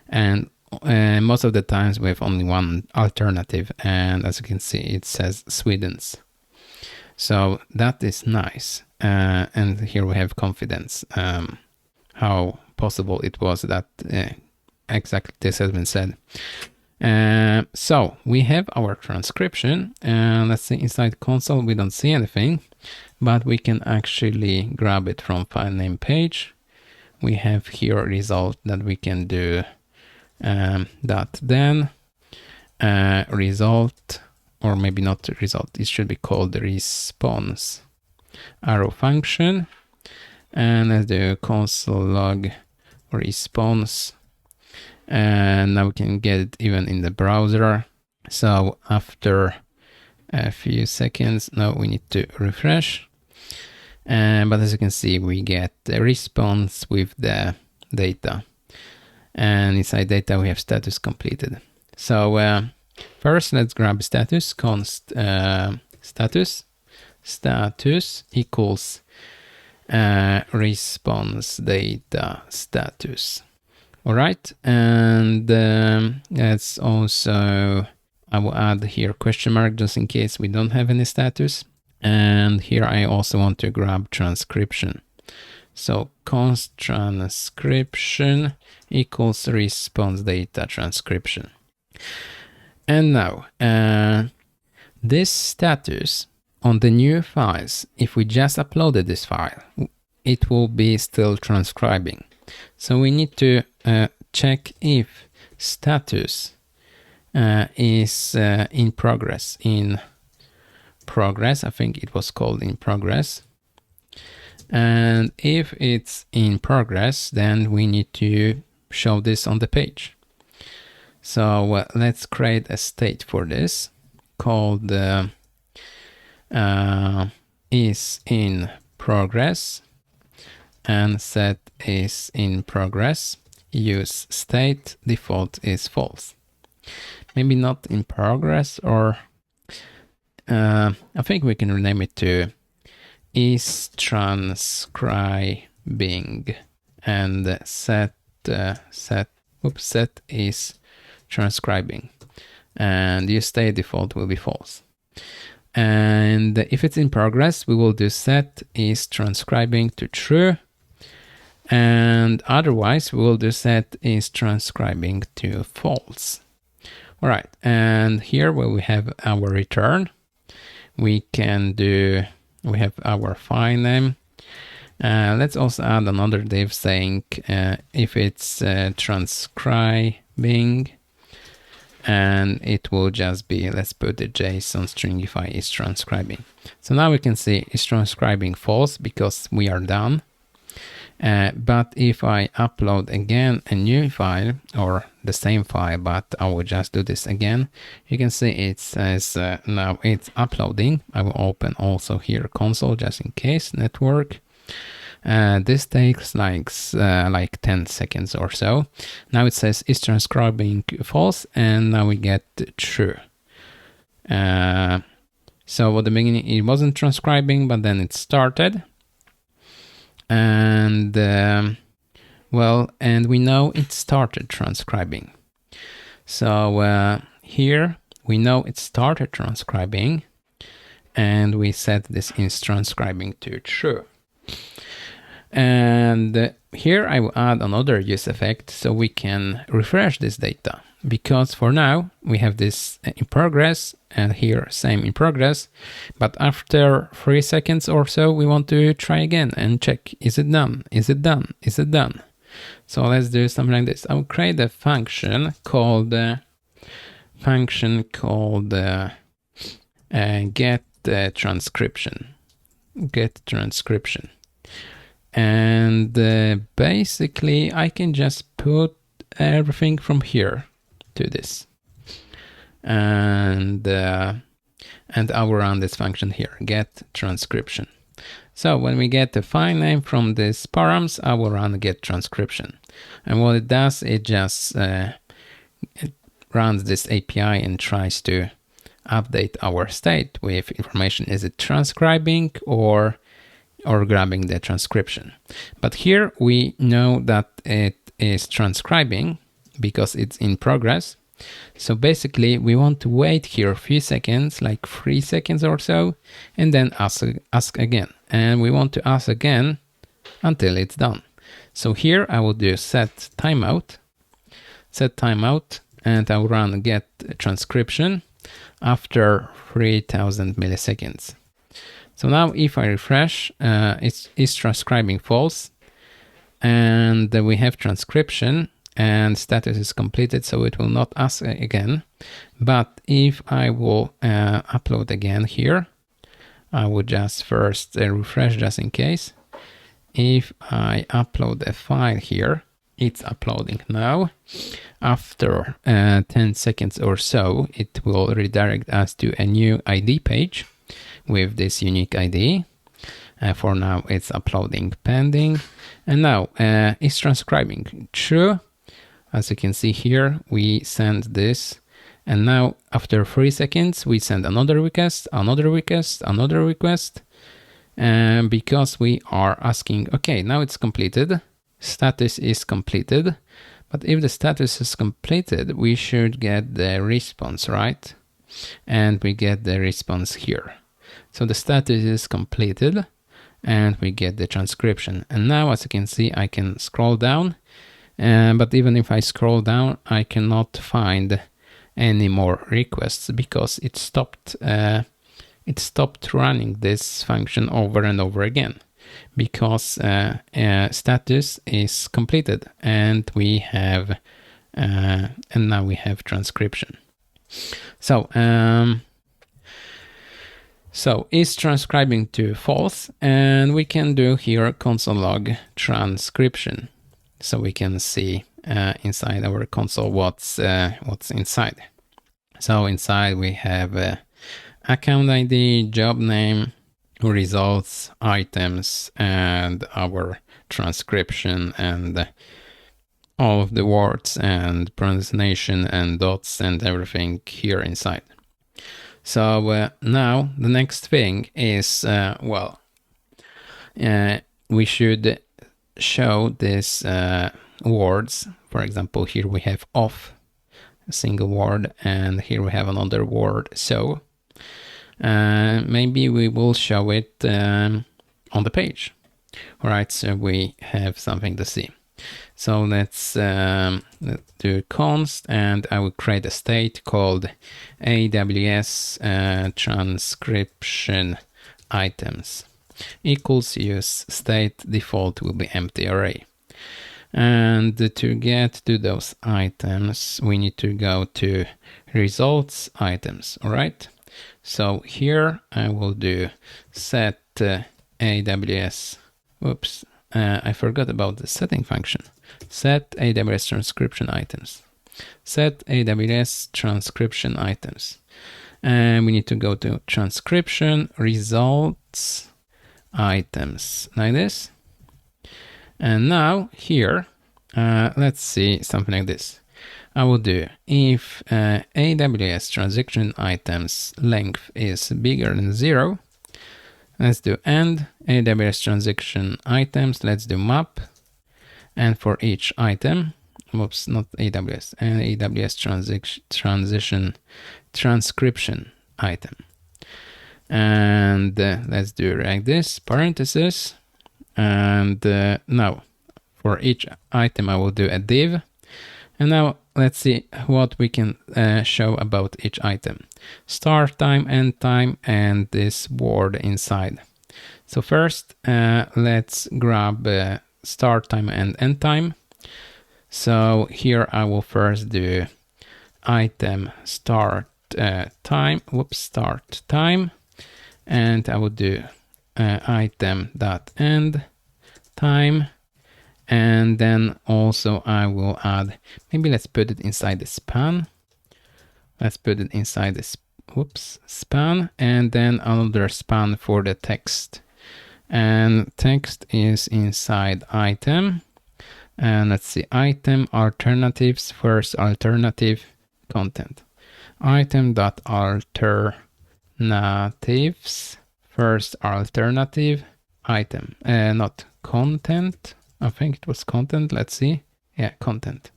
and most of the times we have only one alternative, and as you can see, it says Sweden's. So that is nice. And here we have confidence, how possible it was that exactly this has been said. So we have our transcription, and let's see, inside console we don't see anything, but we can actually grab it from file name page. We have here a result that we can do that then result, or maybe not result, it should be called the response arrow function. And let's do console log response. And now we can get it even in the browser. So after a few seconds, now we need to refresh. But as you can see, we get a response with the data. And inside data, we have status completed. So first, let's grab status, const status equals response data status. All right, and let's also, I will add here question mark just in case we don't have any status. And here I also want to grab transcription. So const transcription equals response data transcription. And now this status on the new files, if we just uploaded this file, it will be still transcribing. So we need to check if status is in progress. In progress, I think it was called in progress. And if it's in progress, then we need to show this on the page. So let's create a state for this called is in progress, and set is in progress. Use state, default is false. Maybe not in progress, or I think we can rename it to is transcribing, and set is transcribing, and use state default will be false. And if it's in progress, we will do set is transcribing to true, and otherwise we will do set is transcribing to false. All right, and here where we have our return, we have our file name. Let's also add another div saying if it's transcribing, and it will just be, let's put the JSON stringify is transcribing. So now we can see it's transcribing false because we are done. But if I upload again a new file, or the same file, but I will just do this again, you can see it says now it's uploading. I will open also here console just in case, network. This takes like 10 seconds or so. Now it says is transcribing false, and now we get true. So at the beginning it wasn't transcribing, but then it started. And and we know it started transcribing. So here we know it started transcribing, and we set this is transcribing to true. And here I will add another use effect so we can refresh this data, because for now we have this in progress, and here same in progress, but after 3 seconds or so we want to try again and check, is it done, is it done, is it done? So let's do something like this. I will create a function called get transcription. And basically I can just put everything from here to this, and I will run this function here, get transcription. So when we get the file name from this params, I will run get transcription, and what it does, it just it runs this API and tries to update our state with information. Is it transcribing or grabbing the transcription? But here we know that it is transcribing because it's in progress. So basically we want to wait here a few seconds, like 3 seconds or so, and then ask again. And we want to ask again until it's done. So here I will do set timeout, and I will run get transcription after 3000 milliseconds. So now if I refresh, it's transcribing false, and we have transcription, and status is completed, so it will not ask again. But if I will upload again here, I would just first refresh just in case. If I upload a file here, it's uploading now. After 10 seconds or so, it will redirect us to a new ID page with this unique ID. For now, it's uploading pending, and now it's transcribing true. As you can see here, we send this, and now after 3 seconds, we send another request, because we are asking, okay, now it's completed, status is completed. But if the status is completed, we should get the response, right? And we get the response here. So the status is completed, and we get the transcription. And now, as you can see, I can scroll down, but even if I scroll down, I cannot find any more requests because it stopped it stopped running this function over and over again because status is completed, and we have and now we have transcription. So is transcribing to false, and we can do here console log transcription, so we can see inside our console what's inside. So inside we have account ID, job name, results, items, and our transcription, and all of the words and pronunciation and dots and everything here inside. So now the next thing is, we should show these words. For example, here we have off, a single word, and here we have another word. So maybe we will show it on the page. All right, so we have something to see. So let's do const, and I will create a state called AWS transcription items equals use state default will be empty array. And to get to those items, we need to go to results items. All right. So here I will do set AWS. Oops. I forgot about the setting function. Set AWS transcription items. Set AWS transcription items. And we need to go to transcription results items like this. And now here, let's see something like this. I will do if AWS transaction items length is bigger than 0. Let's do and AWS transaction items. Let's do map. And for each item, whoops, not AWS, and AWS transcription item. And let's do like this, parentheses. And now for each item, I will do a div. And now let's see what we can show about each item. Start time, end time, and this word inside. So first, let's grab start time and end time. So here I will first do item start time, start time, and I will do item dot end time. And then also I will add, maybe let's put it inside the span. Let's put it inside the span, and then another span for the text. And text is inside item. And let's see, item alternatives, first alternative content. Item dot alternatives, first alternative item, not content. I think it was content. Let's see. Yeah, content.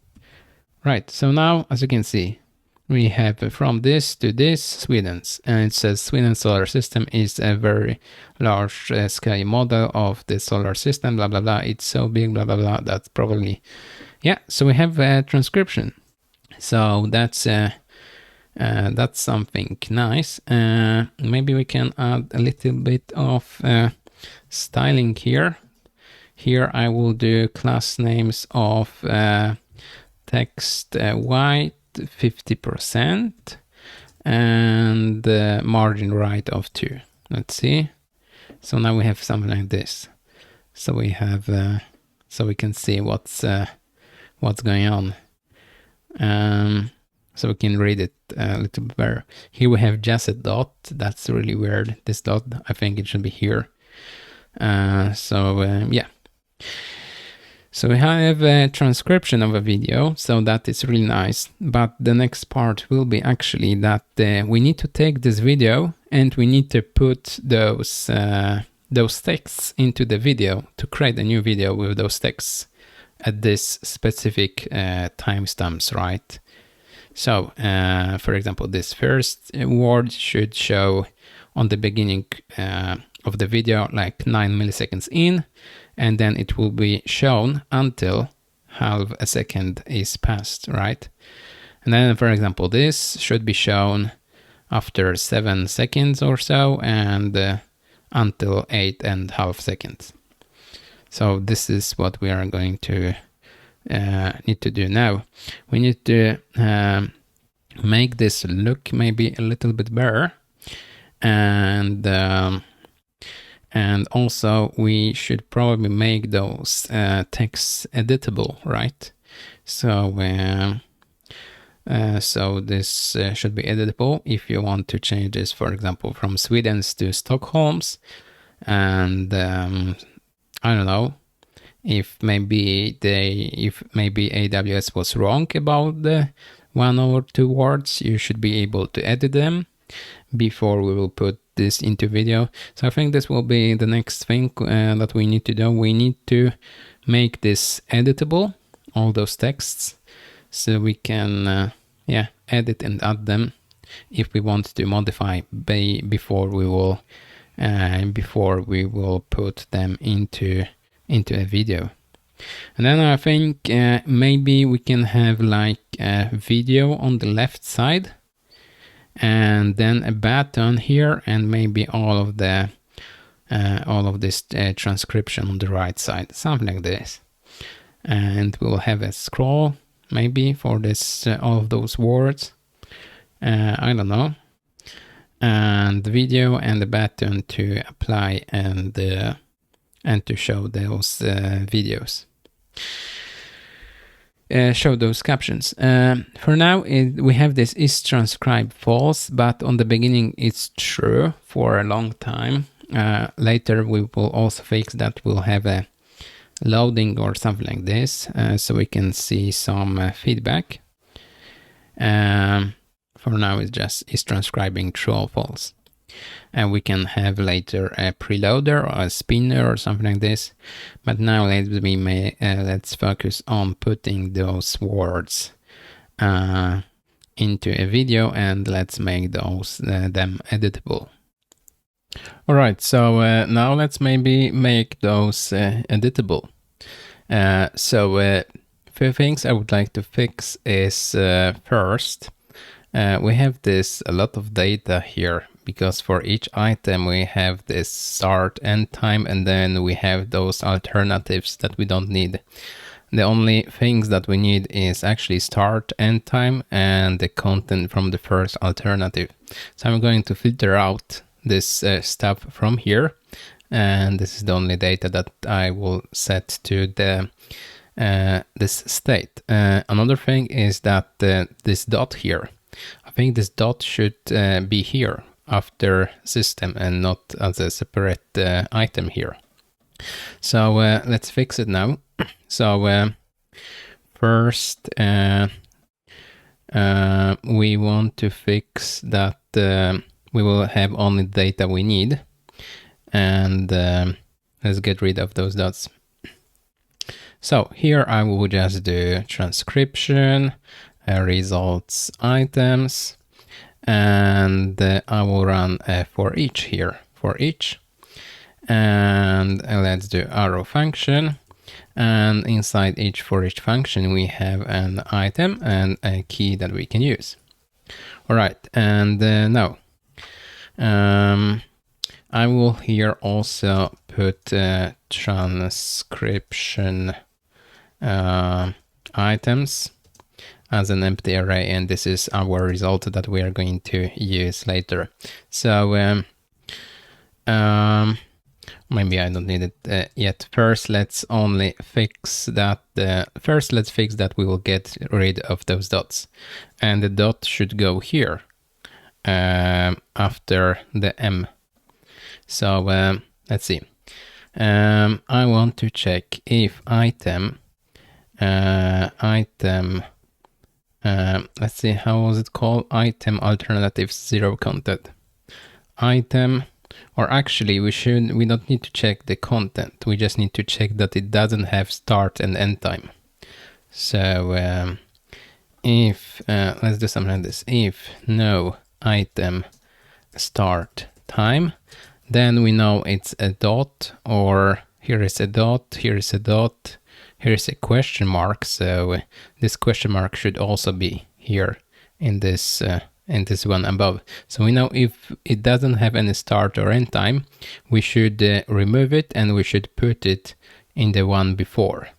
Right. So now, as you can see, we have from this to this Sweden's, and it says Sweden solar system is a very large scale model of the solar system, blah, blah, blah. It's so big, blah, blah, blah. That's probably, yeah. So we have transcription. So that's something nice. Maybe we can add a little bit of styling here. Here I will do class names of text white 50% and margin right of 2. Let's see. So now we have something like this. So we have so we can see what's going on. So we can read it a little bit better. Here we have just a dot. That's really weird. This dot, I think it should be here. Yeah. So we have a transcription of a video, so that is really nice. But the next part will be actually that we need to take this video and we need to put those texts into the video to create a new video with those texts at this specific timestamps, right? So, for example, this first word should show on the beginning of the video, like 9 milliseconds in, and then it will be shown until half a second is passed, right? And then, for example, this should be shown after 7 seconds or so, and until 8.5 seconds. So this is what we are going to need to do now. We need to make this look maybe a little bit better, and also we should probably make those texts editable, right? So so this should be editable if you want to change this, for example, from Sweden's to Stockholm's, and I don't know, if maybe AWS was wrong about the 1 or 2 words, you should be able to edit them before we will put this into video. So I think this will be the next thing that we need to do. We need to make this editable, all those texts, so we can edit and add them if we want to modify before we will put them into a video. And then I think maybe we can have like a video on the left side, and then a button here, and maybe all of this transcription on the right side, something like this. And we'll have a scroll maybe for this all of those words. I don't know. And the video and the button to apply and to show those videos. Show those captions. For now, we have this is transcribe false, but on the beginning it's true for a long time. Later we will also fix that. We'll have a loading or something like this, so we can see some feedback. For now it's just is transcribing true or false. And we can have later a preloader or a spinner or something like this. But now let's focus on putting those words into a video, and let's make them editable. All right, so now let's maybe make those editable. So few things I would like to fix is first, we have a lot of data here, because for each item we have this start end time, and then we have those alternatives that we don't need. The only things that we need is actually start end time and the content from the first alternative. So I'm going to filter out this stuff from here, and this is the only data that I will set to the this state. Another thing is that this dot here, I think this dot should be here after system and not as a separate item here. So let's fix it now. So first we want to fix that we will have only data we need, and let's get rid of those dots. So here I will just do transcription, results items, and I will run for each here, for each, and let's do arrow function, and inside each for each function we have an item and a key that we can use. All right, and now I will here also put transcription items as an empty array, and this is our result that we are going to use later. So maybe I don't need it yet. First, let's only fix that. First, let's fix that we will get rid of those dots, and the dot should go here after the M. So let's see. I want to check if item. Let's see, how was it called? Item alternative 0 content. Item, or actually we don't need to check the content. We just need to check that it doesn't have start and end time. So if let's do something like this. If no item start time, then we know it's a dot, or here is a dot, here is a dot, here is a question mark. So this question mark should also be here in this and this one above. So we know if it doesn't have any start or end time, we should remove it and we should put it in the one before.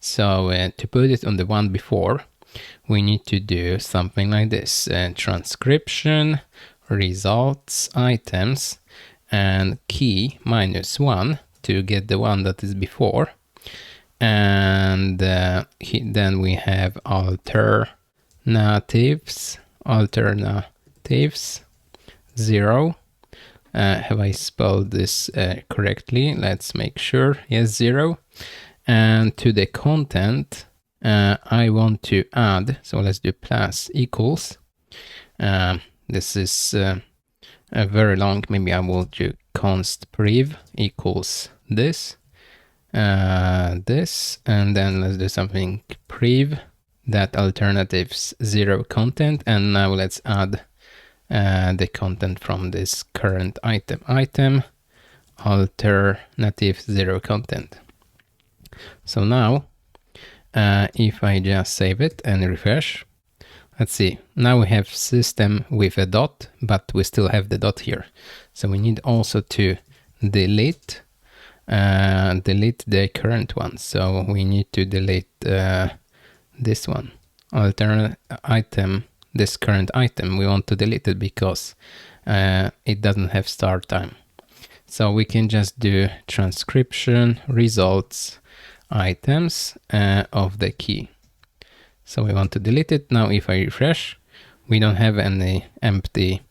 So to put it on the one before, we need to do something like this: transcription results items and key -1 to get the one that is before, and then we have alternatives 0. Have I spelled this correctly? Let's make sure. Yes, 0. And to the content, I want to add, so let's do plus equals. This is very long. Maybe I will do const priv equals this, this, and then let's do something priv that alternatives 0 content, and now let's add the content from this current item alternative 0 content. So now if I just save it and refresh, let's see, now we have system with a dot, but we still have the dot here. So we need also to delete the current one. So we need to delete this one, alternate item, this current item. We want to delete it because it doesn't have start time. So we can just do transcription results items of the key. So we want to delete it. Now if I refresh, we don't have any empty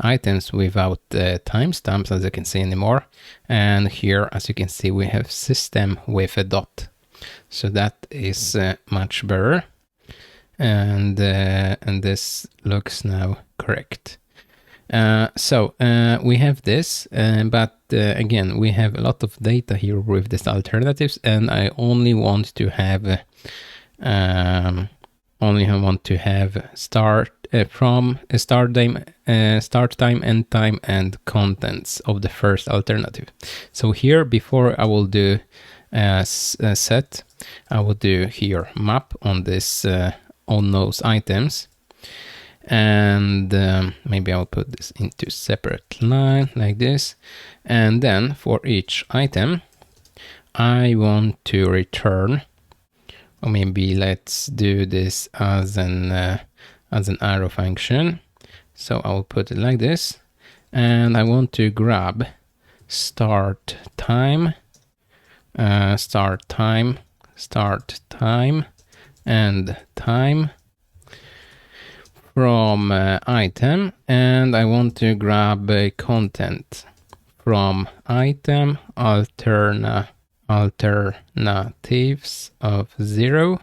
items without timestamps, as you can see, anymore. And here, as you can see, we have system with a dot. So that is much better. And this looks now correct. So we have this, but again, we have a lot of data here with these alternatives, and I only want to have start from a start time, end time, and contents of the first alternative. So here, before I will do set, I will do here map on this on those items. And maybe I'll put this into separate line like this. And then for each item, I want to return, or maybe let's do this as an arrow function. So I'll put it like this, and I want to grab start time, and time from item, and I want to grab content from item alternatives of 0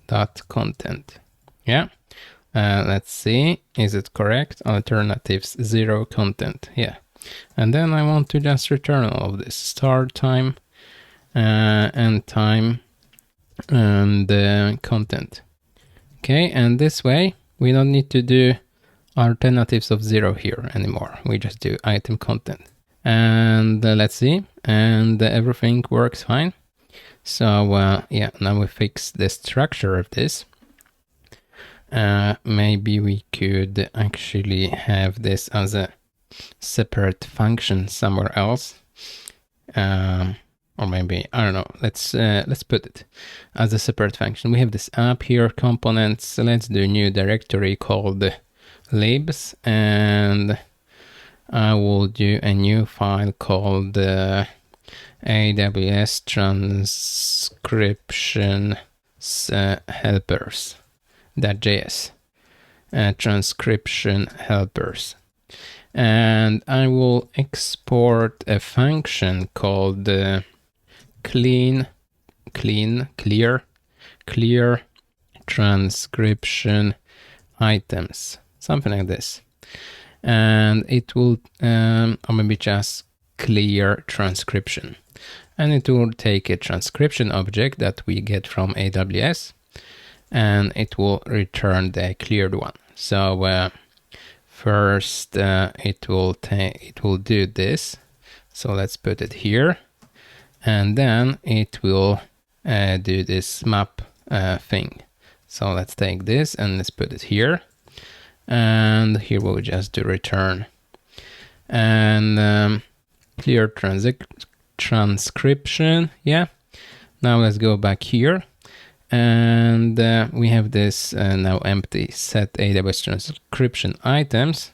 dot content. Yeah, let's see, is it correct? Alternatives 0 content. Yeah, and then I want to just return all of this: start time, end time, and content. Okay, and this way we don't need to do alternatives of 0 here anymore. We just do item content. And let's see, and everything works fine. So yeah, now we fix the structure of this. Maybe we could actually have this as a separate function somewhere else. Or maybe, I don't know, let's put it as a separate function. We have this app here, components. So let's do a new directory called libs, and I will do a new file called AWS transcription helpers.js, transcription helpers. And I will export a function called clear transcription items, something like this. And it will, or maybe just clear transcription. And it will take a transcription object that we get from AWS, and it will return the cleared one. So first it will do this. So let's put it here. And then it will do this map thing. So let's take this and let's put it here. And here we'll just do return. And clear transcription. Yeah. Now let's go back here. And we have this now empty set AWS transcription items.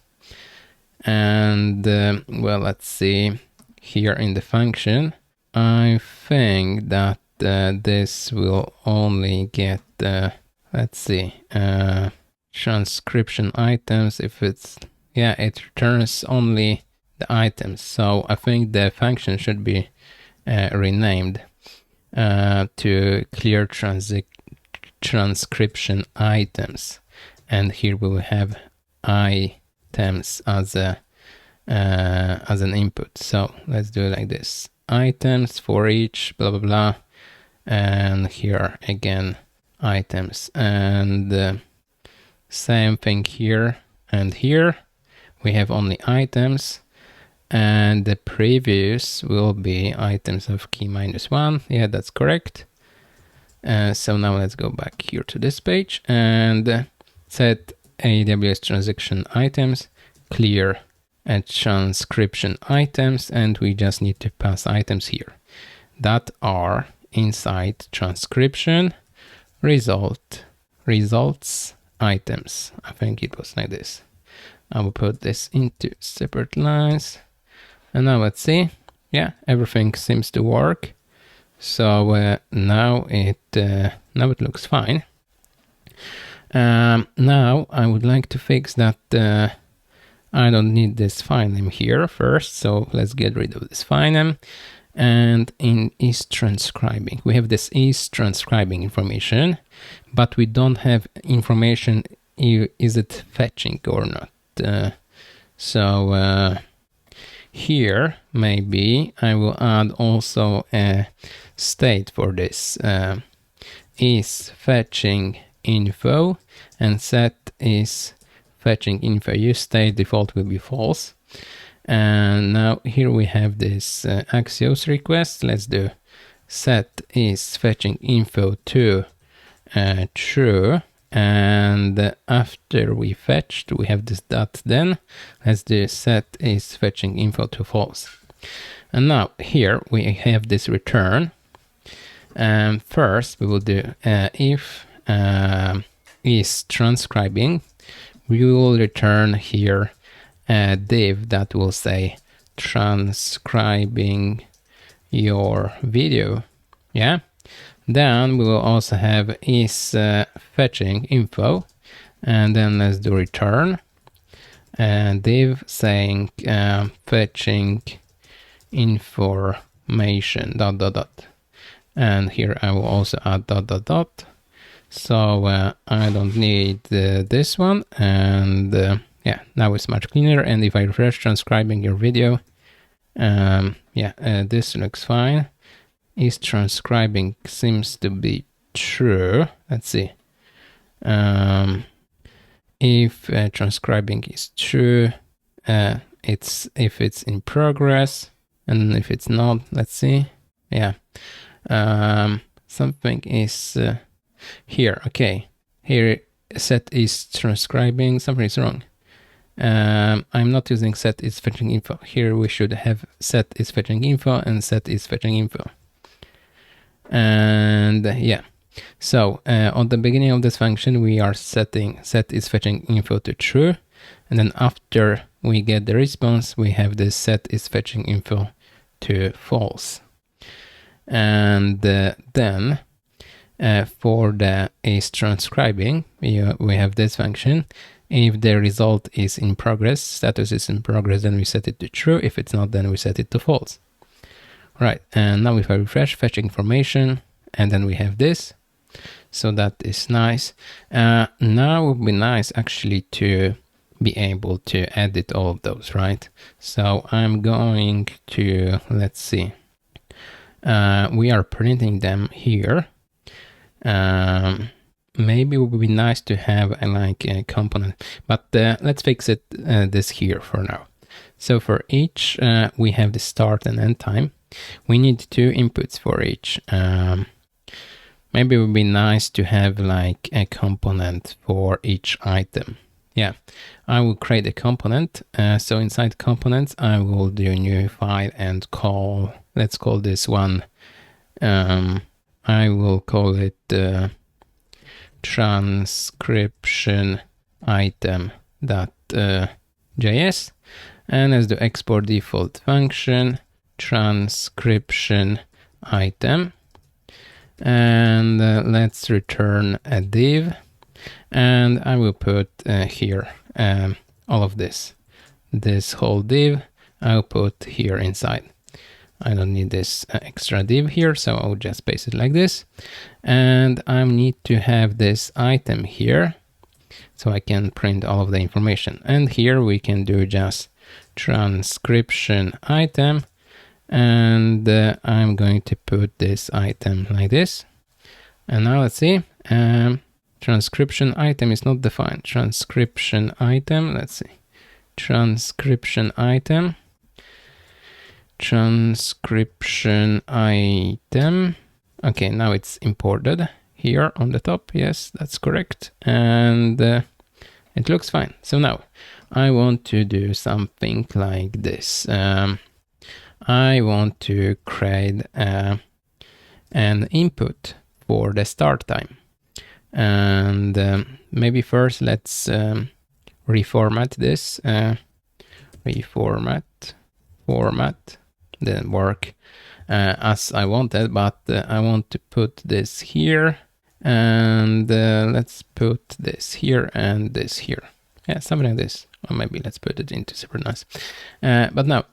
And well, let's see here in the function. I think that this will only get, let's see, transcription items. If it's, yeah, it returns only the items. So I think the function should be renamed to clear transcription items. And here we will have items as an input. So let's do it like this: items for each, blah blah blah, and here again items, and same thing here and here. We have only items, and the previous will be items of key -1. Yeah, that's correct. So now let's go back here to this page and set AWS transaction items, clear and transcription items, and we just need to pass items here that are inside transcription results items. I think it was like this. I will put this into separate lines, and now let's see. Yeah, everything seems to work. So now it looks fine. Now I would like to fix that. I don't need this file name here first, so let's get rid of this file name. And in is transcribing, we have this is transcribing information, but we don't have information is it fetching or not. So here maybe I will add also a state for this, is fetching info, and set is fetching info. Use state default will be false. And now here we have this Axios request. Let's do set is fetching info to true, and after we fetched we have this dot. Then let's do set is fetching info to false. And now here we have this return. And first we will do if is transcribing. We will return here a div that will say transcribing your video. Yeah. Then we will also have is fetching info, and then let's do return and div saying fetching information ... And here I will also add ... So I don't need this one, and yeah, now it's much cleaner. And if I refresh transcribing your video, yeah, this looks fine. Is transcribing seems to be true. Let's see. If transcribing is true, it's if it's in progress, and if it's not, let's see. Yeah, something is here. Okay, here set is transcribing. Something is wrong. I'm not using set is fetching info. Here we should have set is fetching info and set is fetching info. And yeah, so on the beginning of this function we are setting set is fetching info to true, and then after we get the response we have this set is fetching info to false. And then for the is transcribing we have this function. If the result is in progress, status is in progress, then we set it to true. If it's not, then we set it to false. Right, and now if I refresh, fetch information, and then we have this. So that is nice. Now it would be nice actually to be able to edit all of those, right? So I'm going to, let's see. We are printing them here. Maybe it would be nice to have a component, but let's fix it this here for now. So for each, we have the start and end time. We need 2 inputs for each. Maybe it would be nice to have like a component for each item. Yeah, I will create a component. So inside components, I will do new file and let's call this one, I will call it transcription item.js, and as the export default function, transcription item, and let's return a div, and I will put here all of this whole div I'll put here inside. I don't need this extra div here, so I'll just paste it like this. And I need to have this item here so I can print all of the information. And here we can do just transcription item, and I'm going to put this item like this. And now let's see, transcription item is not defined. Transcription item, let's see, transcription item, transcription item. Okay, now it's imported here on the top. Yes, that's correct. And it looks fine. So now I want to do something like this. I want to create an input for the start time. And maybe first let's reformat this. Format didn't work as I wanted, but I want to put this here, and let's put this here and this here. Yeah, something like this. Or maybe let's put it into super nice. But now,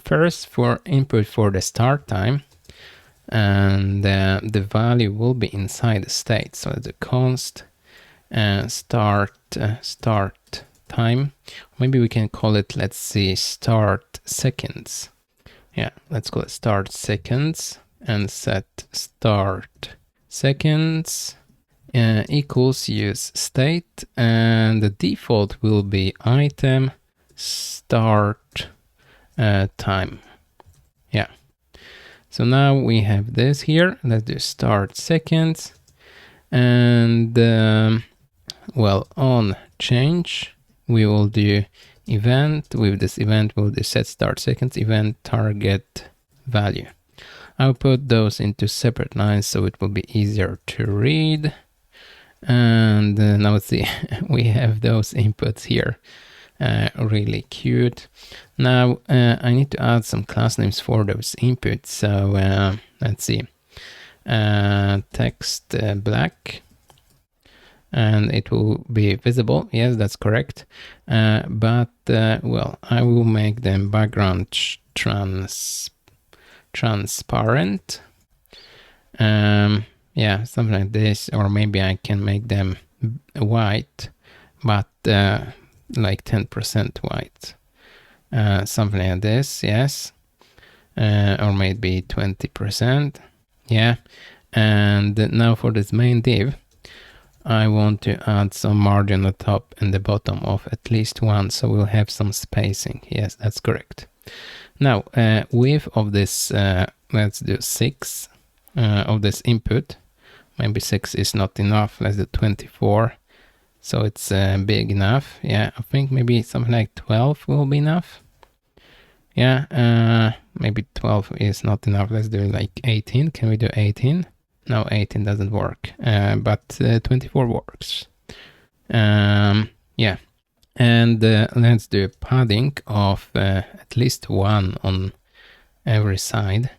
first for input for the start time, and the value will be inside the state. So the const start time. Maybe we can call it, let's see, start seconds. Yeah, let's call it start seconds and set start seconds equals use state, and the default will be item start time. Yeah. So now we have this here. Let's do start seconds, and well, on change we will do event. With this event we'll do set start seconds event target value. I'll put those into separate lines so it will be easier to read. And now let's see, we have those inputs here. Really cute. Now I need to add some class names for those inputs. So let's see, text black, and it will be visible. Yes, that's correct. But well, I will make them background transparent. Yeah, something like this, or maybe I can make them white, but like 10% white. Something like this, yes. Or maybe 20%. Yeah. And now for this main div, I want to add some margin on the top and the bottom of at least 1, so we'll have some spacing. Yes, that's correct. Now, width of this, let's do 6 of this input. Maybe 6 is not enough. Let's do 24. So it's big enough. Yeah, I think maybe something like 12 will be enough. Yeah, maybe 12 is not enough. Let's do like 18. Can we do 18? No, 18 doesn't work, but 24 works. Yeah, and let's do padding of at least 1 on every side.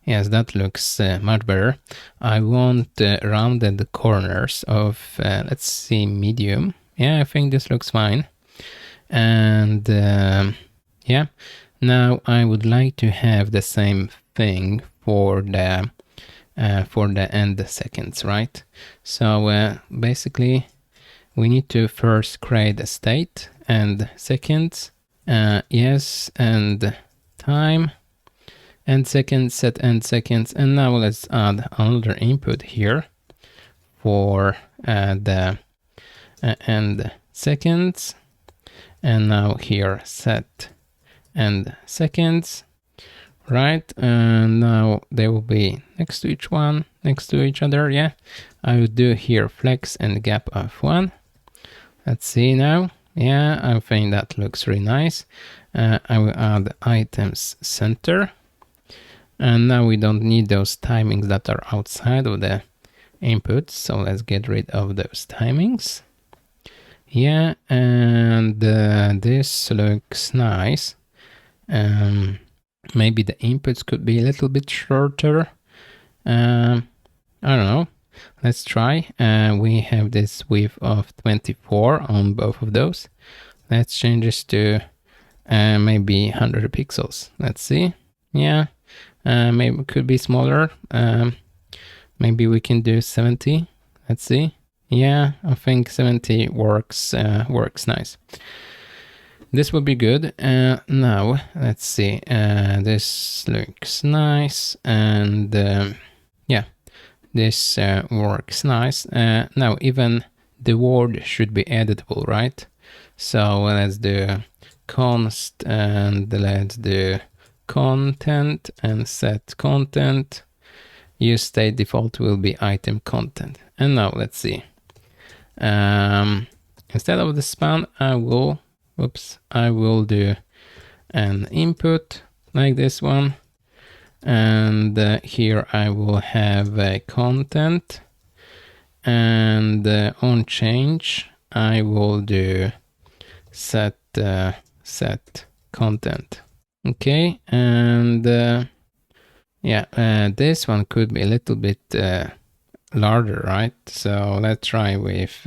Yes, that looks much better. I want rounded corners of, let's see, medium. Yeah, I think this looks fine. And yeah, now I would like to have the same thing for the end seconds, right? So basically, we need to first create a state and seconds, yes, and time, and seconds, set end seconds. And now let's add another input here for the end seconds. And now here set end seconds, right? And now they will be next to each one, next to each other. Yeah, I would do here flex and gap of 1. Let's see now. Yeah, I think that looks really nice. I will add items center. And now we don't need those timings that are outside of the inputs. So let's get rid of those timings. Yeah, and this looks nice. Maybe the inputs could be a little bit shorter. I don't know. Let's try. We have this width of 24 on both of those. Let's change this to maybe 100 pixels. Let's see. Yeah, maybe it could be smaller. Maybe we can do 70. Let's see. Yeah, I think 70 works nice. This will be good. Now, let's see. This looks nice. And yeah, this works nice. Now, even the word should be editable, right? So let's do const and let's do content and set content. Use state default will be item content. And now let's see. Instead of the span, I will do an input like this one. And here I will have a content. And on change, I will do set content. Okay, and yeah, this one could be a little bit larger, right? So let's try with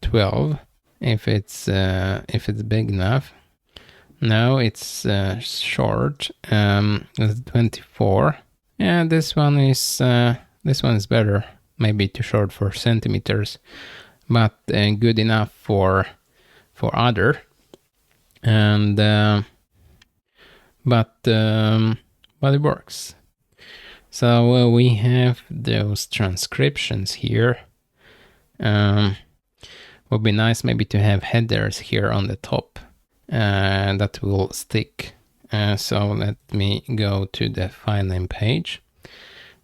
12 if it's big enough. No, it's short. It's 24. Yeah, this one is better. Maybe too short for centimeters, but good enough for other. And but it works. So we have those transcriptions here. Would be nice maybe to have headers here on the top that will stick. So let me go to the file name page.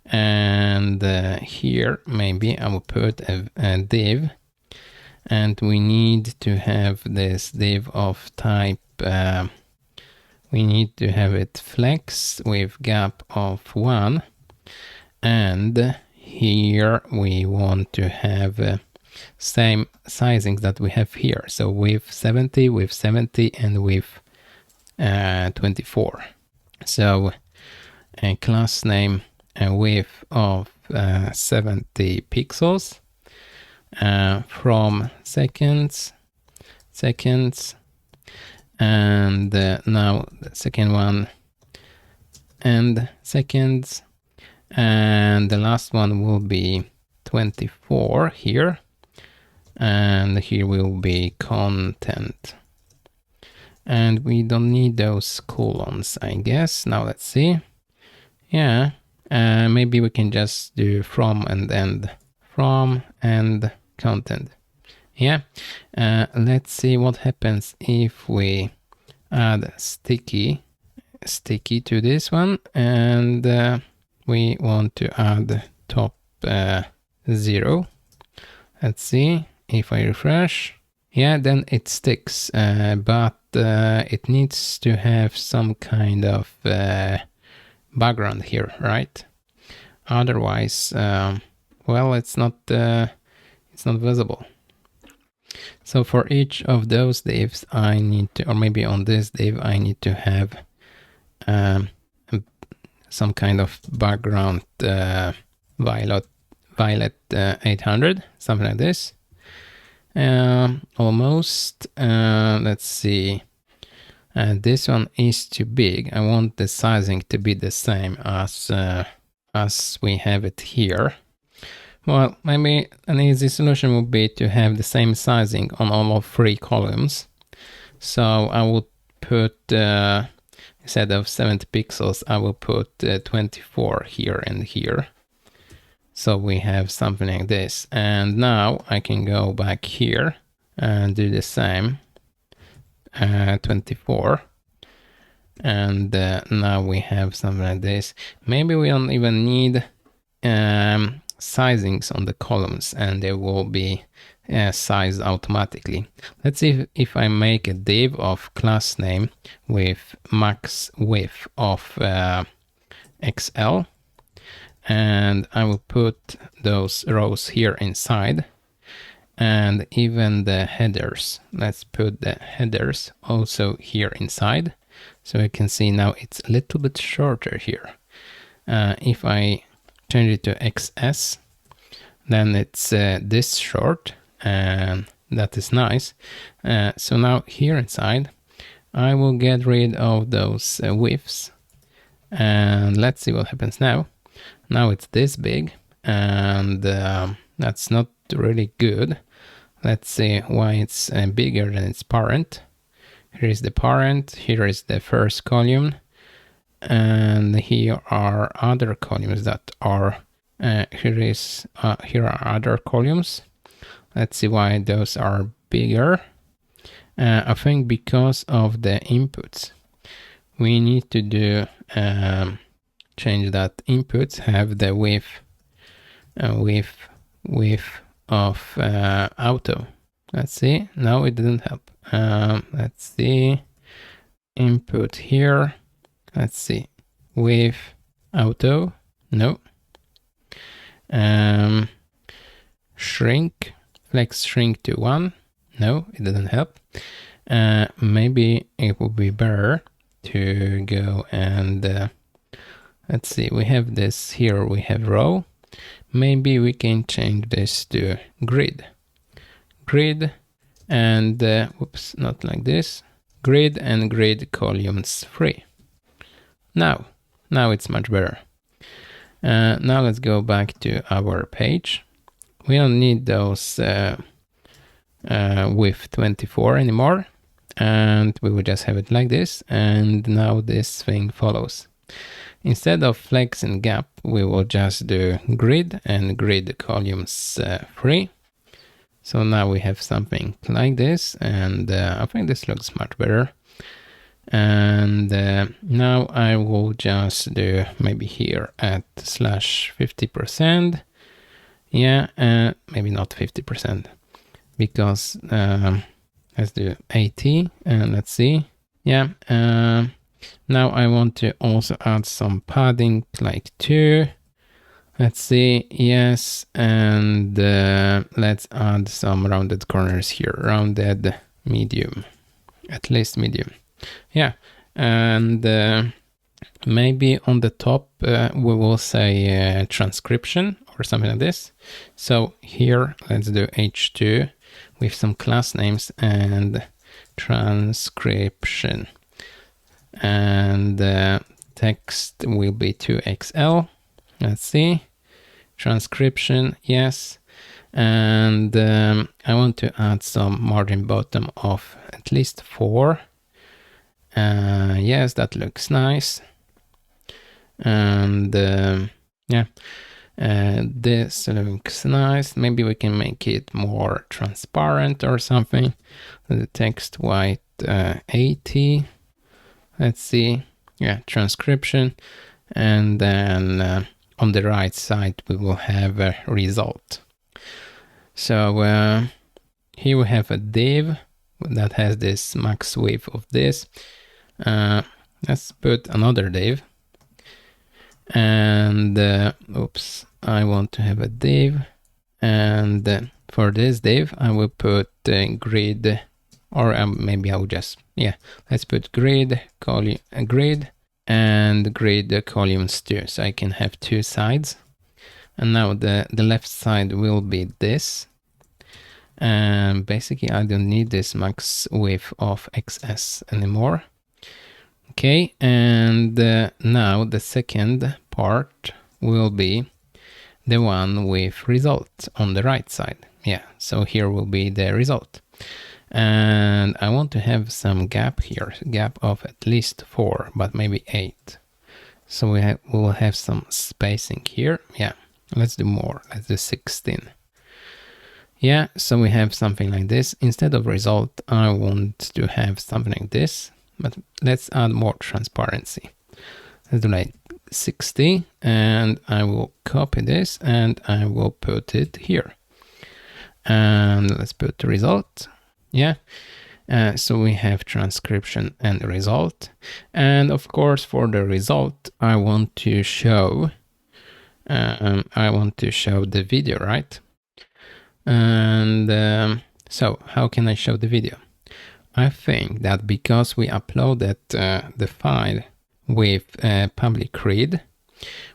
And here maybe I will put a div. And we need to have this div of type, we need to have it flex with gap of 1. And here we want to have same sizings that we have here. So with 70, and with 24. So a class name a width of 70 pixels. From seconds, and now the second one, and seconds, and the last one will be 24 here, and here will be content, and we don't need those colons, I guess. Now let's see. Yeah, maybe we can just do from and end, from and content. Yeah, let's see what happens if we add sticky to this one, and we want to add top 0. Let's see if I refresh. Yeah, then it sticks, but it needs to have some kind of background here, right? Otherwise, well, it's not visible. So for each of those divs, I need to, or maybe on this div, I need to have some kind of background violet 800, something like this. Almost. Let's see. This one is too big. I want the sizing to be the same as we have it here. Well, maybe an easy solution would be to have the same sizing on all of 3 columns. So I will put, instead of 70 pixels, I will put 24 here and here. So we have something like this. And now I can go back here and do the same, 24. And now we have something like this. Maybe we don't even need sizings on the columns, and they will be sized automatically. Let's see if I make a div of class name with max width of XL, and I will put those rows here inside, and even the headers. Let's put the headers also here inside, so you can see now it's a little bit shorter here. If I change it to XS, then it's this short, and that is nice. So now here inside, I will get rid of those widths, and let's see what happens now. Now it's this big, and that's not really good. Let's see why it's bigger than its parent. Here is the parent, here is the first column, and here are other columns that are here are other columns. Let's see why those are bigger. I think because of the inputs. We need to do change that inputs have the width of auto. Let's see. No, it didn't help. Let's see. Input here. Let's see. Width auto. No. Shrink. Flex shrink to 1. No, it didn't help. Maybe it would be better to go and let's see. We have this here. We have row. Maybe we can change this to grid. Grid and whoops, not like this. Grid and grid columns 3. Now it's much better. Now let's go back to our page. We don't need those width 24 anymore, and we will just have it like this. And now this thing follows. Instead of flex and gap, we will just do grid and grid columns 3. So now we have something like this, and I think this looks much better. And now I will just do maybe here at /50%. Yeah, maybe not 50%, because let's do 80, and let's see. Yeah, now I want to also add some padding, like 2. Let's see, yes, and let's add some rounded corners here, rounded medium, at least medium. Yeah, and maybe on the top we will say transcription or something like this. So here, let's do H2 with some class names and transcription. And text will be 2XL. Let's see. Transcription, yes. And I want to add some margin bottom of at least 4. Yes, that looks nice. And yeah, this looks nice. Maybe we can make it more transparent or something. The text white 80. Let's see. Yeah, transcription. And then on the right side, we will have a result. So here we have a div that has this max width of this. Let's put another div. And oops, I want to have a div. And for this div, I will put grid, or maybe I'll just, yeah, let's put grid, grid, and grid columns 2. So I can have 2 sides. And now the left side will be this. And basically I don't need this max width of XS anymore. Okay, and now the second part will be the one with result on the right side. Yeah, so here will be the result. And I want to have some gap here, gap of at least 4, but maybe 8. So we will have some spacing here. Yeah, let's do more. Let's do 16. Yeah, so we have something like this. Instead of result, I want to have something like this, but let's add more transparency. let's do like 60, and I will copy this and I will put it here. And let's put the result. Yeah. So we have transcription and result. And of course, for the result, I want to show the video, right? And so how can I show the video? I think that because we uploaded the file with public read,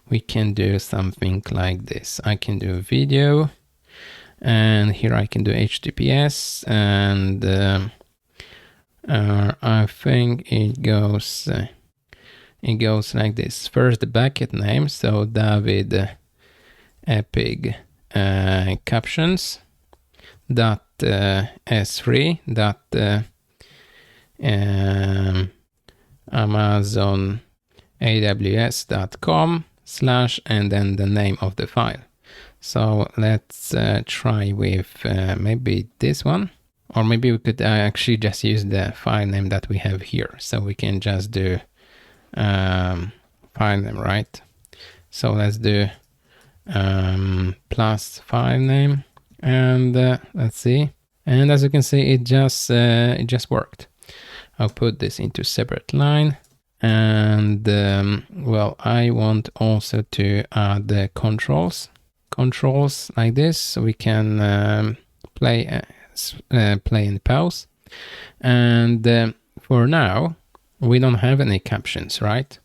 we can do something like this. I can do a video, and here I can do HTTPS, and I think it goes like this. First the bucket name, so David Epic captions dot s3 dot Amazon AWS.com / and then the name of the file. So let's try with maybe this one, or maybe we could actually just use the file name that we have here. So we can just do file name, right? So let's do plus file name, and let's see. And as you can see, it just worked. I'll put this into separate line, and well, I want also to add the controls like this, so we can play and pause. And for now, we don't have any captions, right?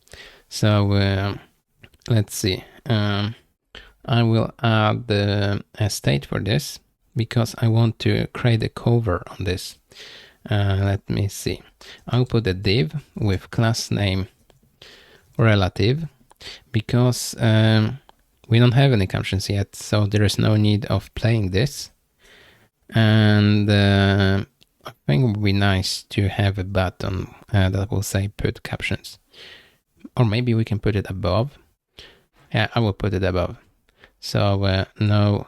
So let's see. I will add a state for this because I want to create a cover on this. Let me see. I'll put a div with class name relative because we don't have any captions yet, so there is no need of playing this. And I think it would be nice to have a button that will say put captions. Or maybe we can put it above. Yeah, I will put it above. So no,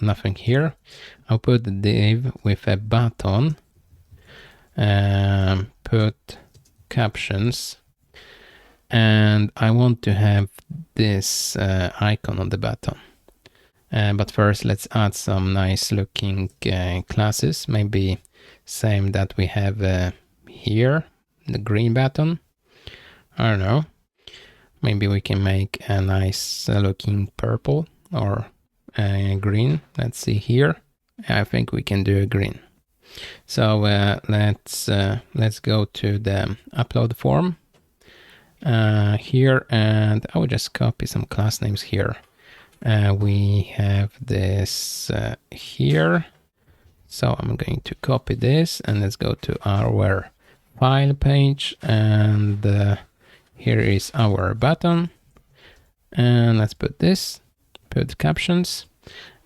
nothing here. I'll put the div with a button, put captions, and I want to have this icon on the button. But first, let's add some nice looking classes, maybe same that we have here, the green button. I don't know. Maybe we can make a nice looking purple or green. Let's see here. I think we can do a green. So let's go to the upload form here, and I will just copy some class names here. We have this here. So I'm going to copy this, and let's go to our file page, and here is our button. And let's put this, put captions.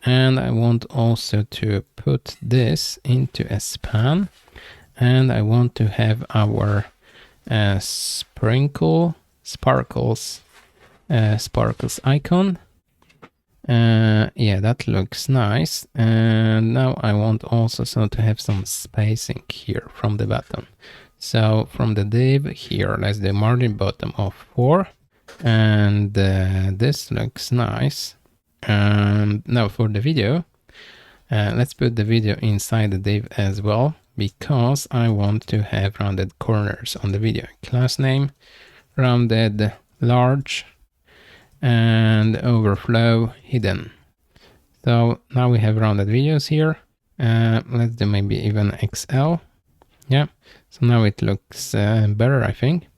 And I want also to put this into a span, and I want to have our sparkles icon. Yeah, that looks nice. And now I want also to have some spacing here from the button. So from the div here, let's do margin bottom of 4, and this looks nice. And now for the video, let's put the video inside the div as well, because I want to have rounded corners on the video. Class name, rounded large, and overflow hidden. So now we have rounded videos here. Let's do maybe even XL. Yeah, so now it looks better, I think.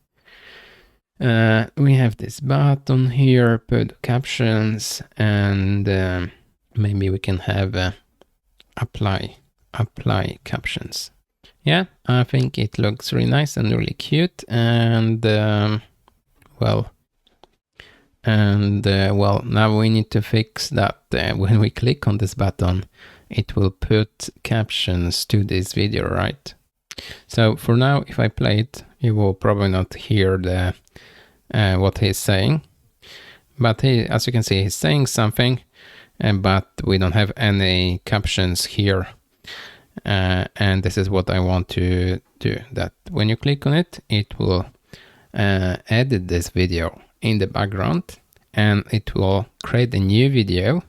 We have this button here, put captions, and maybe we can have apply captions. Yeah, I think it looks really nice and really cute. And well, now we need to fix that when we click on this button, it will put captions to this video, right? So for now, if I play it, you will probably not hear the what he's saying, but as you can see, he's saying something, but we don't have any captions here. And this is what I want to do, that when you click on it, it will edit this video in the background, and it will create a new video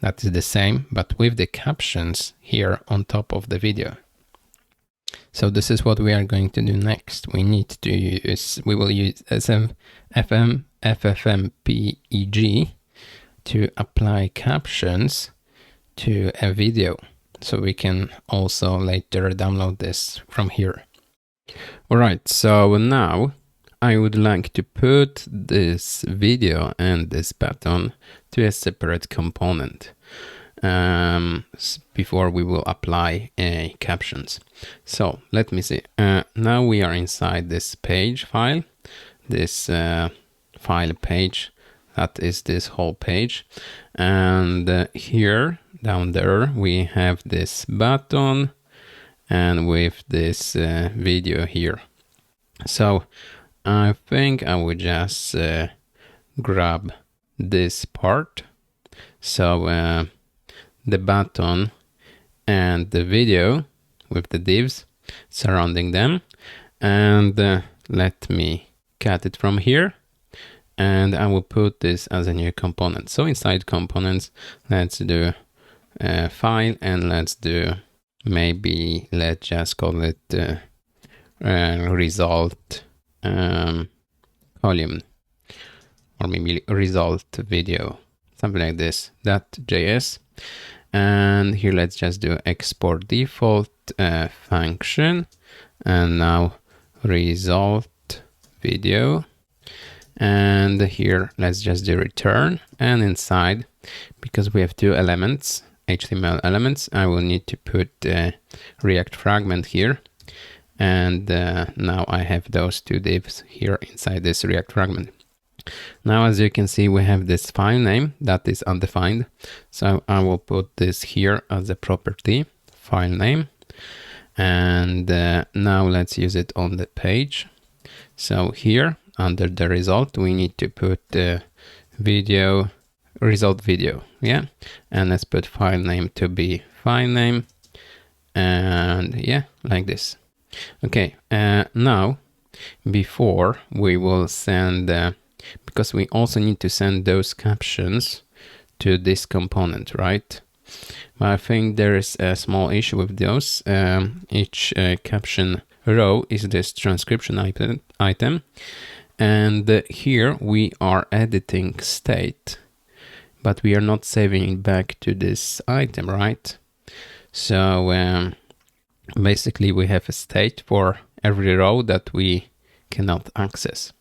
that is the same, but with the captions here on top of the video. So this is what we are going to do next. We will use FFmpeg to apply captions to a video. So we can also later download this from here. All right, so now I would like to put this video and this button to a separate component before we will apply captions. So let me see. Now we are inside this page file, this file page, that is this whole page. And here down there we have this button and with this video here. So I think I would just grab this part. So the button and the video with the divs surrounding them, and let me cut it from here, and I will put this as a new component. So inside components, let's do file, and let's do, maybe let's just call it result column, or maybe result video, something like this, .js. And here let's just do export default function, and now result video, and here let's just do return. And inside, because we have two elements, HTML elements, I will need to put React fragment here. And now I have those two divs here inside this React fragment. Now, as you can see, we have this file name that is undefined. So I will put this here as a property, file name. And now let's use it on the page. So here under the result, we need to put the video, result video. Yeah. And let's put file name to be file name. And yeah, like this. Okay. Now, before we will send because we also need to send those captions to this component, right? But I think there is a small issue with those. Each caption row is this transcription item. And here we are editing state, but we are not saving it back to this item, right? So basically we have a state for every row that we cannot access.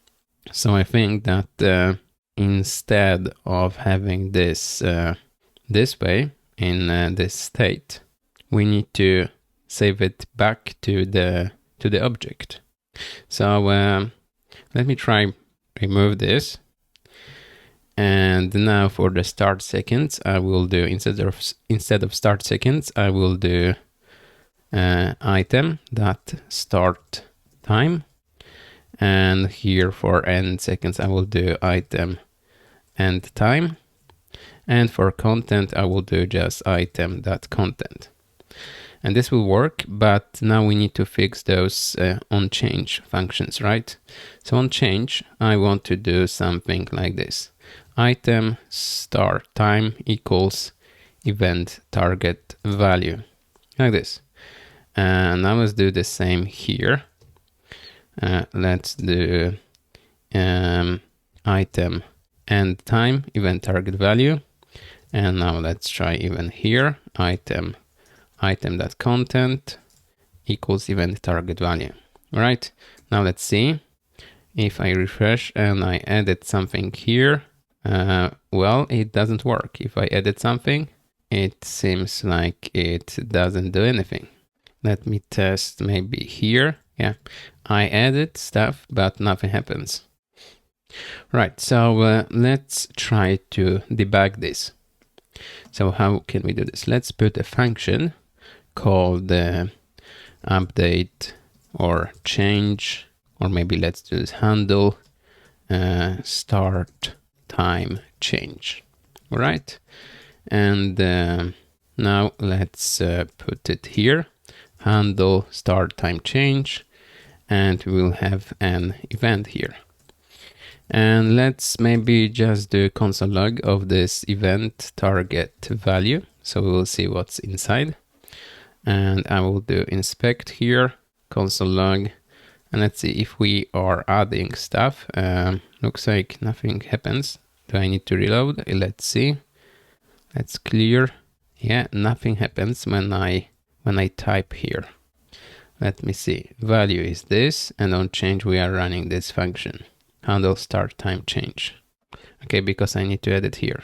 So I think that instead of having this this way in this state, we need to save it back to the object. So let me try remove this. And now for the start seconds, I will do instead of start seconds, I will do item that start time. And here for end seconds, I will do item end time. And for content, I will do just item.content. And this will work, but now we need to fix those onChange functions, right? So onChange, I want to do something like this. Item start time equals event target value, like this. And now let's do the same here. Let's do item end time event target value. And now let's try even here, item.content equals event target value. All right, now let's see if I refresh and I edit something here. Well, it doesn't work. If I edit something, it seems like it doesn't do anything. Let me test maybe here. Yeah, I edit stuff, but nothing happens. Right, so let's try to debug this. So how can we do this? Let's put a function called update or change, or maybe let's do this handle start time change. All right, and now let's put it here, handle start time change. and we'll have an event here. And let's maybe just do console log of this event target value. So we'll see what's inside. And I will do inspect here, console log. And let's see if we are adding stuff. Looks like nothing happens. Do I need to reload? Let's see. Let's clear. Yeah, nothing happens when I type here. Let me see. Value is this, and on change we are running this function. Handle start time change. Okay, because I need to add it here.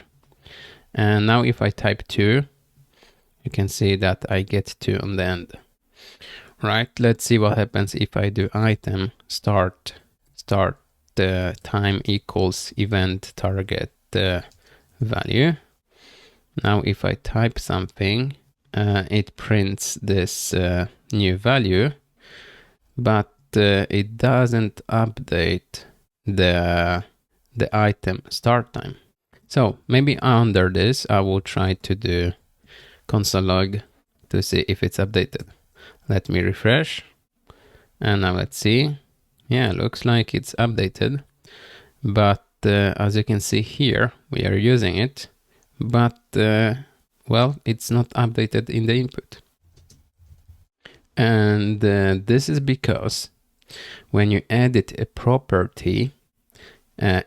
And now if I type 2, you can see that I get 2 on the end. Right, let's see what happens if I do item start time equals event target value. Now if I type something, it prints this new value, but it doesn't update the item start time. So maybe under this I will try to do console log to see if it's updated. Let me refresh, and now let's see. Yeah, looks like it's updated, but as you can see here, we are using it, but well, it's not updated in the input. And this is because when you edit a property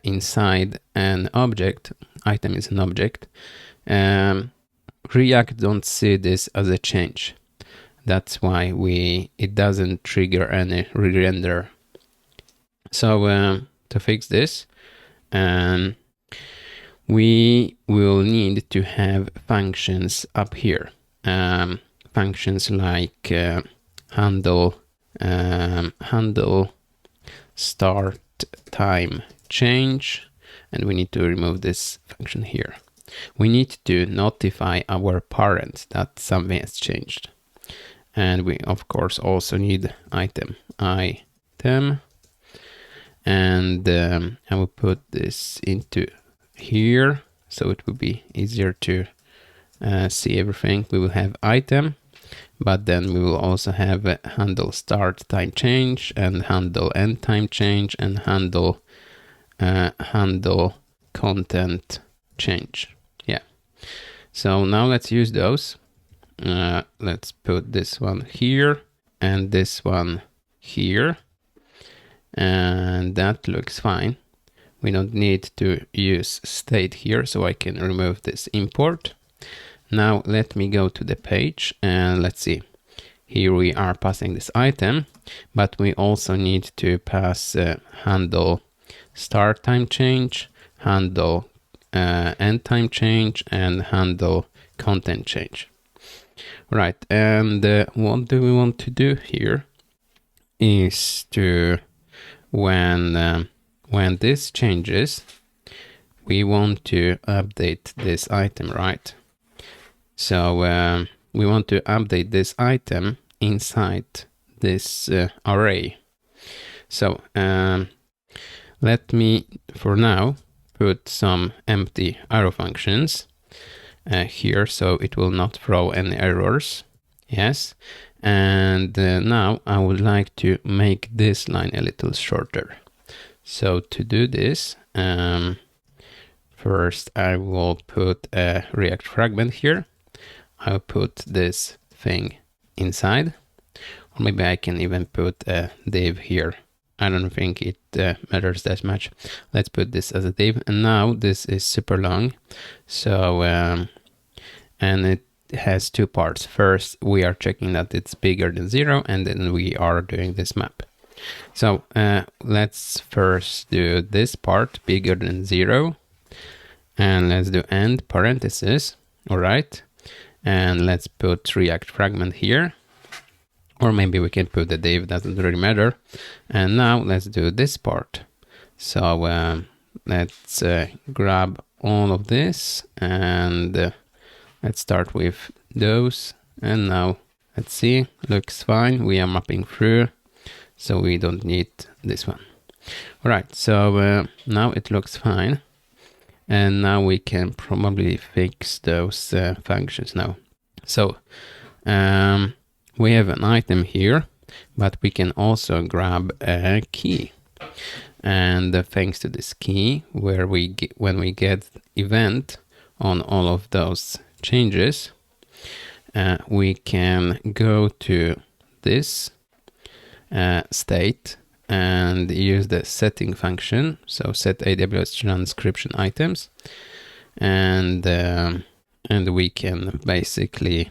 inside an object, item is an object, React don't see this as a change. That's why it doesn't trigger any re-render. So to fix this, we will need to have functions up here. Functions like handle start time change, and we need to remove this function here. We need to notify our parent that something has changed. And we of course also need item, and I will put this into here so it will be easier to see everything. We will have item, but then we will also have handle start time change and handle end time change and handle content change. Yeah. So now let's use those. Let's put this one here and this one here, and that looks fine. We don't need to use state here, so I can remove this import. Now let me go to the page and let's see. Here we are passing this item, but we also need to pass handle start time change, handle end time change, and handle content change. Right, and what do we want to do here is to, when this changes, we want to update this item, right? So we want to update this item inside this array. So let me, for now, put some empty arrow functions here, so it will not throw any errors. Yes, and now I would like to make this line a little shorter. So to do this, first I will put a React fragment here. I'll put this thing inside, or maybe I can even put a div here. I don't think it matters that much. Let's put this as a div, and now this is super long. So and it has two parts. First, we are checking that it's bigger than 0, and then we are doing this map. So let's first do this part, bigger than 0, and let's do end parenthesis. All right, and let's put React fragment here, or maybe we can put the div, doesn't really matter. And now let's do this part. So let's grab all of this, and let's start with those. And now let's see, looks fine. We are mapping through, so we don't need this one. All right, so now it looks fine. And now we can probably fix those functions now. So we have an item here, but we can also grab a key. And thanks to this key, when we get event on all of those changes, we can go to this state and use the setting function. So set AWS transcription items, and we can basically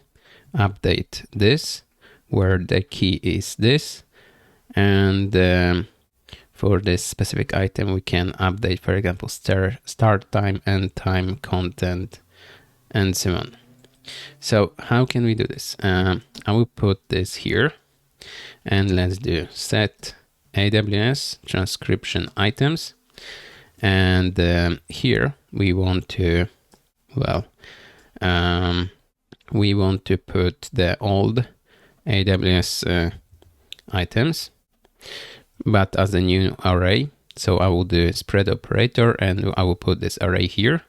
update this where the key is this, and for this specific item we can update, for example, start time, end time, content, and so on. So how can we do this? I will put this here, and let's do set AWS transcription items, and here we want to, well, we want to put the old AWS items, but as a new array. So I will do spread operator, and I will put this array here.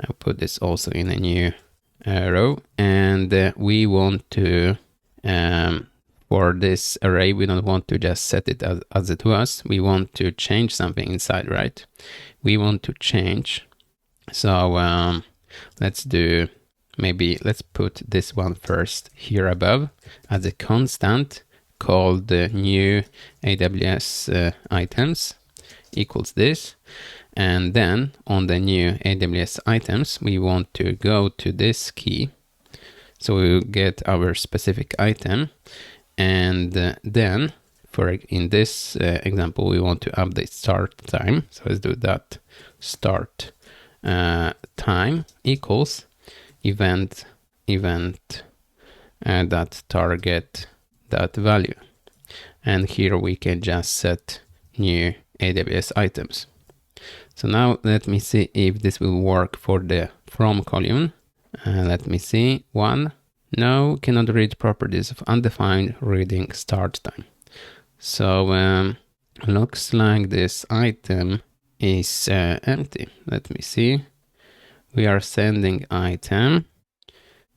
I'll put this also in a new row, and we want to, for this array, we don't want to just set it as it was. We want to change something inside, right? We want to change. So let's do, maybe let's put this one first here above as a constant called new AWS items equals this. And then on the new AWS items, we want to go to this key. So we will get our specific item. And then in this example, we want to update start time. So let's do that. Start time equals event that target that value. And here we can just set new AWS items. So now let me see if this will work for the from column. Let me see. One, no, cannot read properties of undefined reading start time. So looks like this item is empty. Let me see. We are sending item.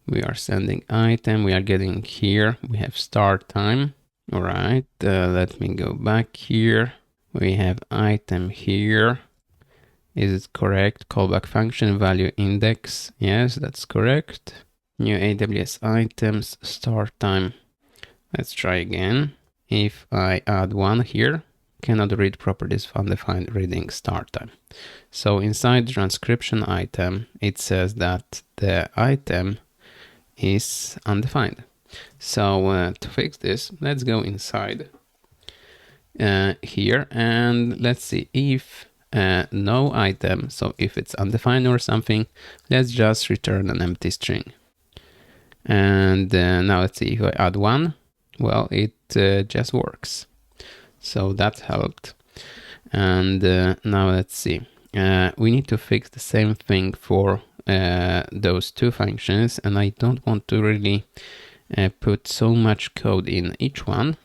We are getting here. We have start time. All right. Let me go back here. We have item here. Is it correct? Callback function value index. Yes, that's correct. New AWS items, start time. Let's try again. If I add one here, cannot read properties of undefined reading start time. So inside the transcription item, it says that the item is undefined. So to fix this, let's go inside here, and let's see if no item, so if it's undefined or something, let's just return an empty string. And now let's see if I add one. Well, it just works. So that helped. And now let's see. We need to fix the same thing for those two functions, and I don't want to really put so much code in each one.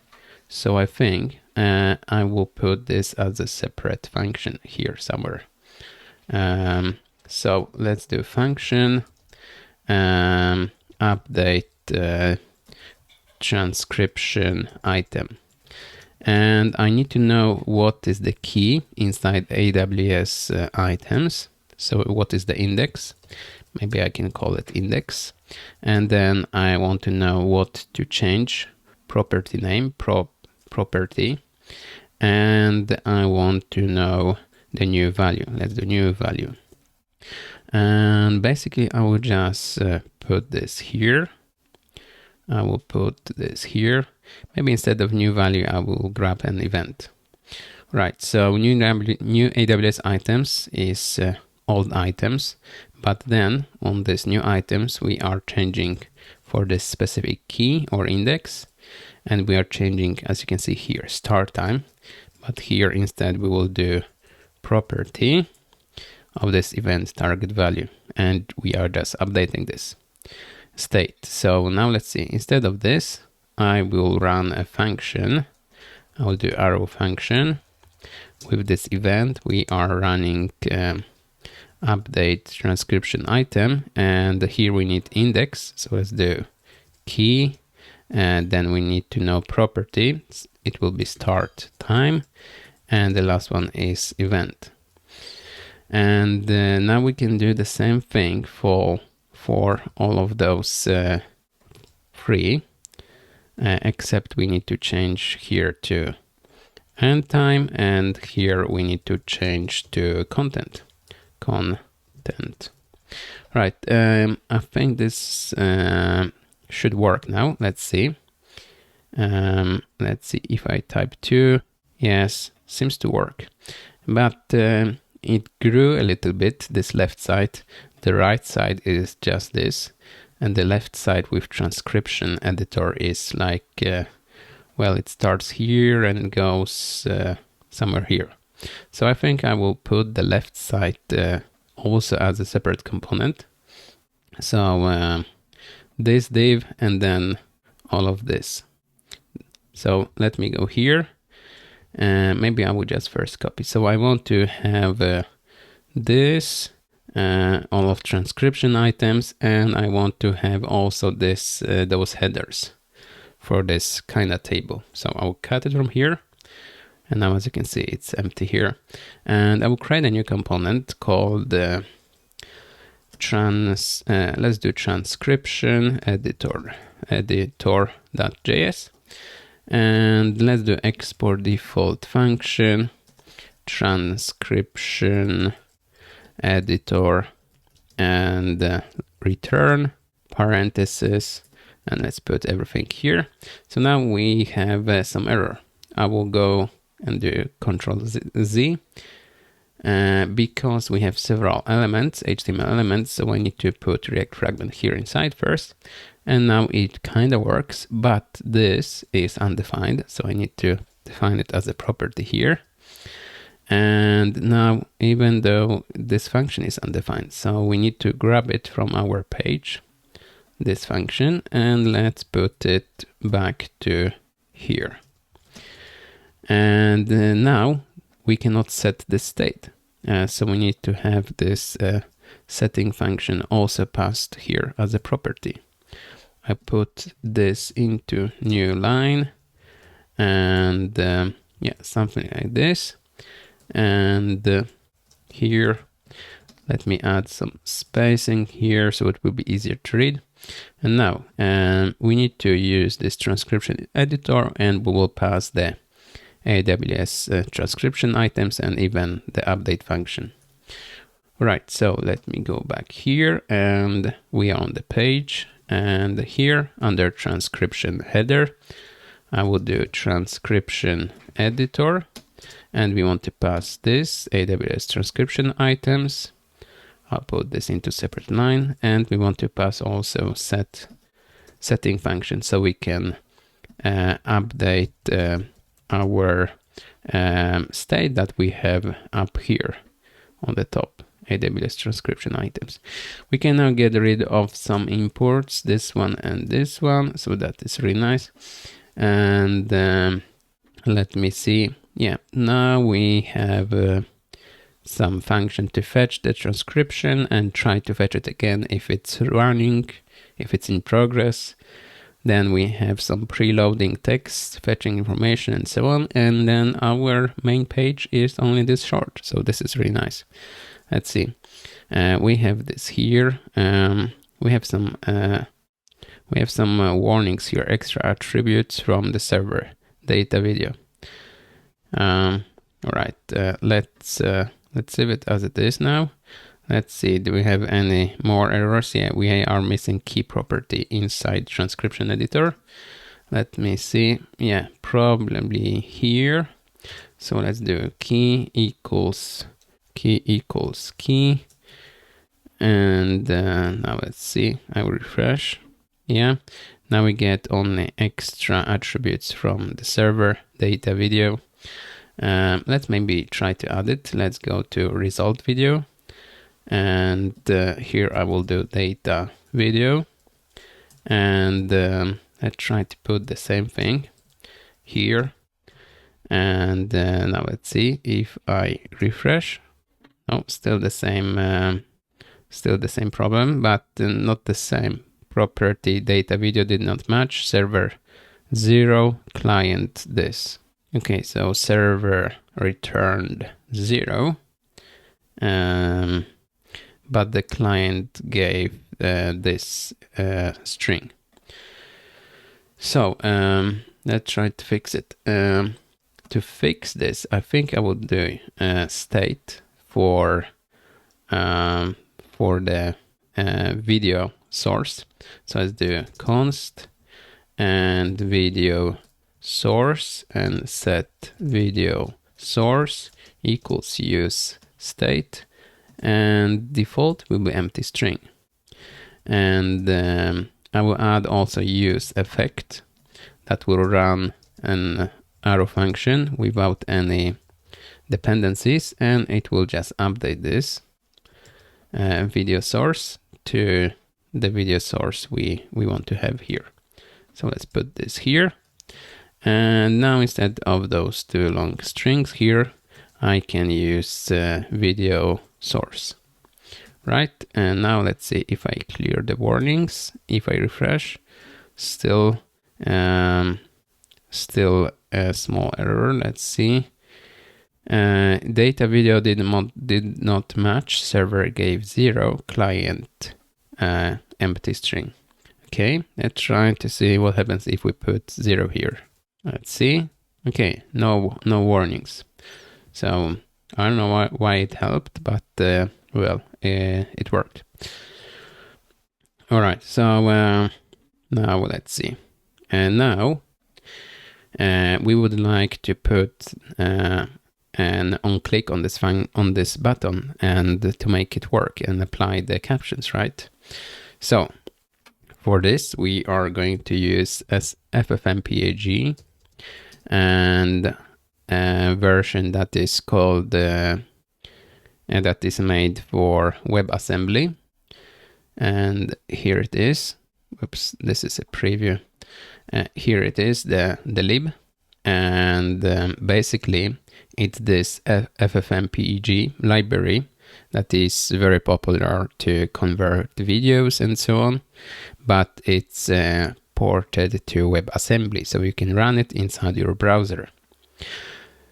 So I think I will put this as a separate function here somewhere. So let's do function update transcription item. And I need to know what is the key inside AWS items. So what is the index? Maybe I can call it index. And then I want to know what to change. Property name, property. And I want to know the new value. Let's do new value. And basically I will just put this here. I will put this here. Maybe instead of new value, I will grab an event. Right, so new AWS items is old items, but then on this new items, we are changing for this specific key or index, and we are changing, as you can see here, start time, but here instead we will do property of this event target value, and we are just updating this state. So now let's see, instead of this, I will run a function. I will do arrow function. With this event, we are running update transcription item, and here we need index. So let's do key And then we need to know property. It will be start time. And the last one is event. And now we can do the same thing for all of those three, except we need to change here to end time, and here we need to change to content. Right, I think this should work now. Let's see. Let's see if I type 2. Yes, seems to work. But it grew a little bit, this left side. The right side is just this. And the left side with transcription editor is like, well, it starts here and goes somewhere here. So I think I will put the left side also as a separate component. So this div and then all of this. So let me go here. Maybe I will just first copy. So I want to have this, all of transcription items, and I want to have also this, those headers for this kind of table. So I will cut it from here. And now, as you can see, it's empty here. And I will create a new component called let's do transcription editor.js. And let's do export default function, transcription editor, and return parentheses. And let's put everything here. So now we have some error. I will go and do Control Z because we have several elements, HTML elements. So I need to put React fragment here inside first. And now it kind of works, but this is undefined. So I need to define it as a property here. And now, even though this function is undefined, so we need to grab it from our page, this function, and let's put it back to here. And now we cannot set the state. So we need to have this setting function also passed here as a property. I put this into new line and yeah, something like this. And here, let me add some spacing here so it will be easier to read. And now we need to use this transcription editor, and we will pass the AWS transcription items and even the update function. Right, so let me go back here, and we are on the page, and here under transcription header, I will do transcription editor, and we want to pass this AWS transcription items. I'll put this into separate line, and we want to pass also setting function so we can update our state that we have up here on the top, AWS transcription items. We can now get rid of some imports, this one and this one, so that is really nice. And let me see. Yeah, now we have some function to fetch the transcription and try to fetch it again if it's running, if it's in progress. Then we have some preloading text, fetching information, and so on. And then our main page is only this short. So this is really nice. Let's see. We have this here. We have some warnings here, extra attributes from the server data video. All right. Let's leave it as it is now. Let's see, do we have any more errors? Yeah, we are missing key property inside transcription editor. Let me see. Yeah, probably here. So let's do key equals key. And now let's see, I will refresh. Yeah, now we get only extra attributes from the server data video. Let's maybe try to add it. Let's go to result video. And here I will do data video, and let's try to put the same thing here. And now let's see if I refresh. Oh, still the same problem, but not the same property. Data video did not match. Server 0 client this. Okay, so server returned 0, but the client gave this string. So let's try to fix it. To fix this, I think I will do state for the video source. So let's do const and video source and set video source equals use state, and default will be empty string. And I will add also use effect that will run an arrow function without any dependencies, and it will just update this video source to the video source we want to have here. So let's put this here. And now instead of those two long strings here, I can use video source. Right, and now let's see if I clear the warnings. If I refresh, still a small error. Let's see. Data video did not match. Server gave 0. Client empty string. Okay, let's try to see what happens if we put 0 here. Let's see. Okay, no warnings. So I don't know why it helped, but well, it worked. All right, so now let's see. And now we would like to put an on click on this button and to make it work and apply the captions, right? So for this, we are going to use as ffmpeg and a version that is called that is made for WebAssembly. And here it is. Oops, this is a preview. Here it is, the lib, and basically it's this ffmpeg library that is very popular to convert videos and so on, but it's ported to WebAssembly, so you can run it inside your browser.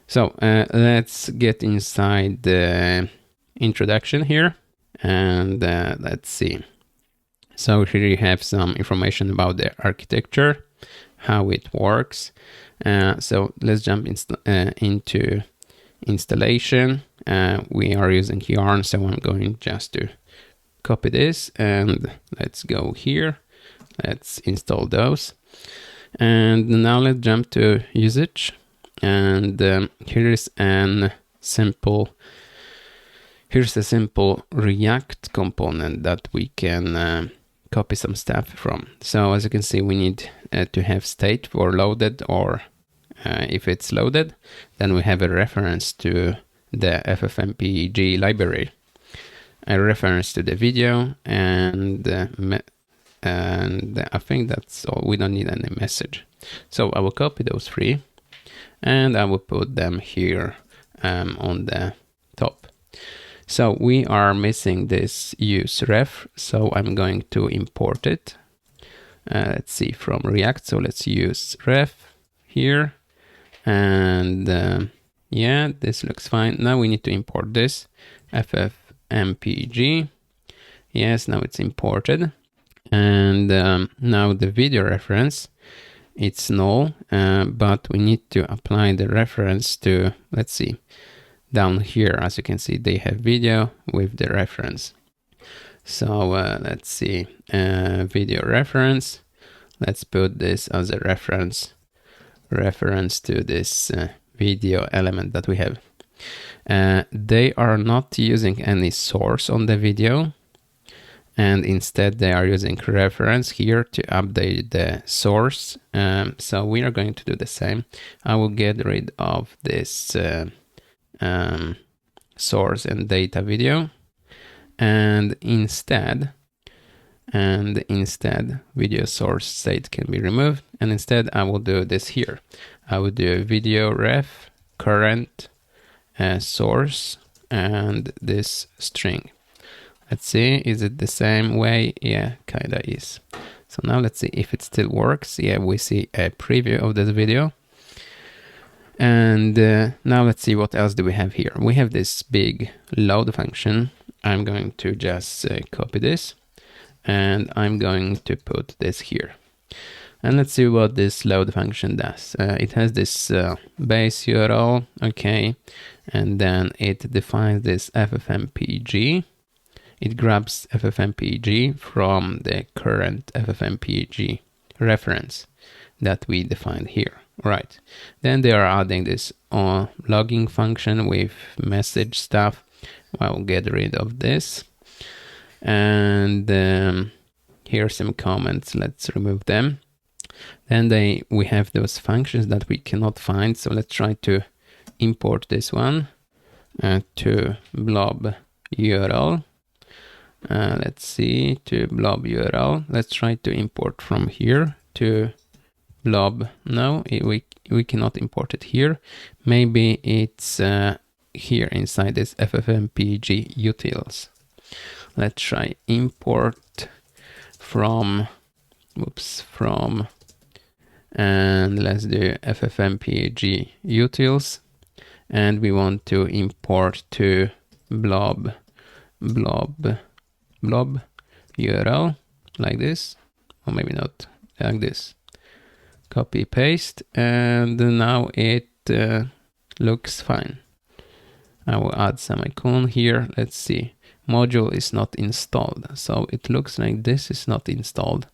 So let's get inside the introduction here, and let's see. So here you have some information about the architecture, how it works. So let's jump into installation. We are using Yarn, so I'm going just to copy this and let's go here. Let's install those. And now let's jump to usage. And here's a simple React component that we can copy some stuff from. So as you can see, we need to have state for loaded, or if it's loaded, then we have a reference to the ffmpeg library, a reference to the video, and I think that's all. We don't need any message. So I will copy those three and I will put them here on the top. So we are missing this use ref, so I'm going to import it. Let's see, from React. So let's use ref here, and yeah, this looks fine. Now we need to import this ffmpeg. Yes, now it's imported. And now the video reference, it's null, but we need to apply the reference to, let's see, down here. As you can see, they have video with the reference. So let's see, video reference. Let's put this as a reference to this video element that we have. They are not using any source on the video, and instead they are using reference here to update the source. So we are going to do the same. I will get rid of this source and data video, and instead video source state can be removed, and instead I will do this here. I will do video ref current source and this string. Let's see, is it the same way? Yeah, kinda is. So now let's see if it still works. Yeah, we see a preview of this video. And now let's see what else do we have here. We have this big load function. I'm going to just copy this and I'm going to put this here. And let's see what this load function does. It has this base URL, okay, and then it defines this FFmpeg. It grabs FFmpeg from the current FFmpeg reference that we defined here. Right. Then they are adding this logging function with message stuff. I'll get rid of this. And here are some comments. Let's remove them. Then we have those functions that we cannot find. So let's try to import this one to blob URL. Let's see, to blob URL. Let's try to import from here to blob. No, we cannot import it here. Maybe it's here inside this FFmpeg utils. Let's try import from, and let's do FFmpeg utils, and we want to import to blob URL like this, or maybe not, like this. Copy paste, and now it looks fine. I will add some icon here. Let's see, module is not installed, so it looks like this is not installed.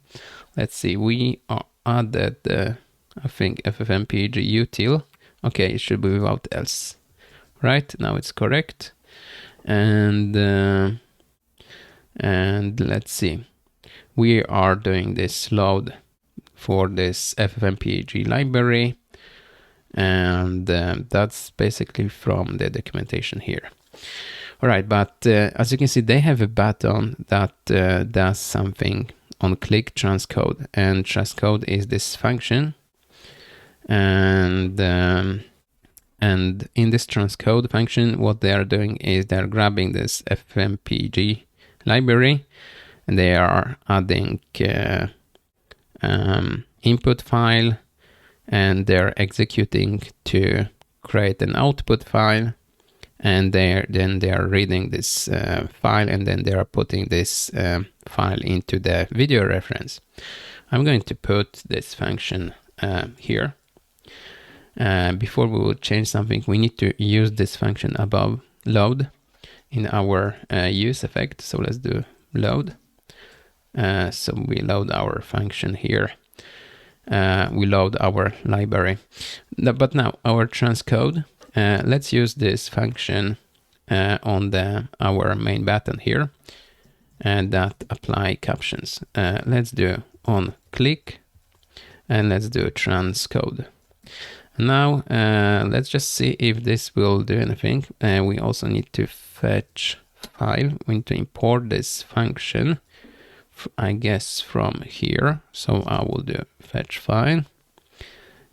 Let's see, we added I think FFmpeg util. Okay, it should be without else. Right, now it's correct. And let's see, we are doing this load for this FFmpeg library, and that's basically from the documentation here. All right, but as you can see, they have a button that does something on click transcode, and transcode is this function, and in this transcode function, what they are doing is they're grabbing this FFmpeg library, and they are adding input file, and they're executing to create an output file, and then they are reading this file, and then they are putting this file into the video reference. I'm going to put this function here. Before we will change something, we need to use this function above load in our use effect. So let's do load. So we load our function here. We load our library. But now our transcode, let's use this function on our main button here, and that apply captions. Let's do on click, and let's do transcode. Now let's just see if this will do anything. We also need to fetch file. We need to import this function, I guess, from here. So I will do fetch file,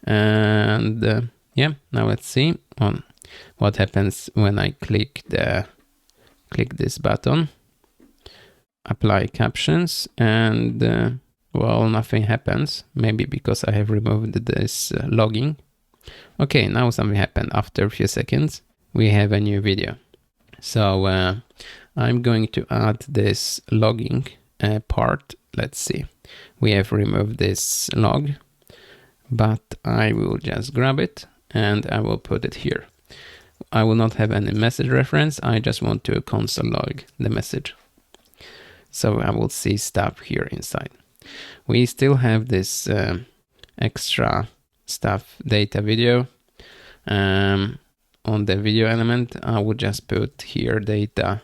and yeah, now let's see on what happens when I click this button, apply captions, and well, nothing happens. Maybe because I have removed this logging. Okay, now something happened. After a few seconds, we have a new video. So I'm going to add this logging part. Let's see. We have removed this log, but I will just grab it and I will put it here. I will not have any message reference. I just want to console log the message. So I will see stuff here inside. We still have this extra stuff, data video. On the video element, I will just put here data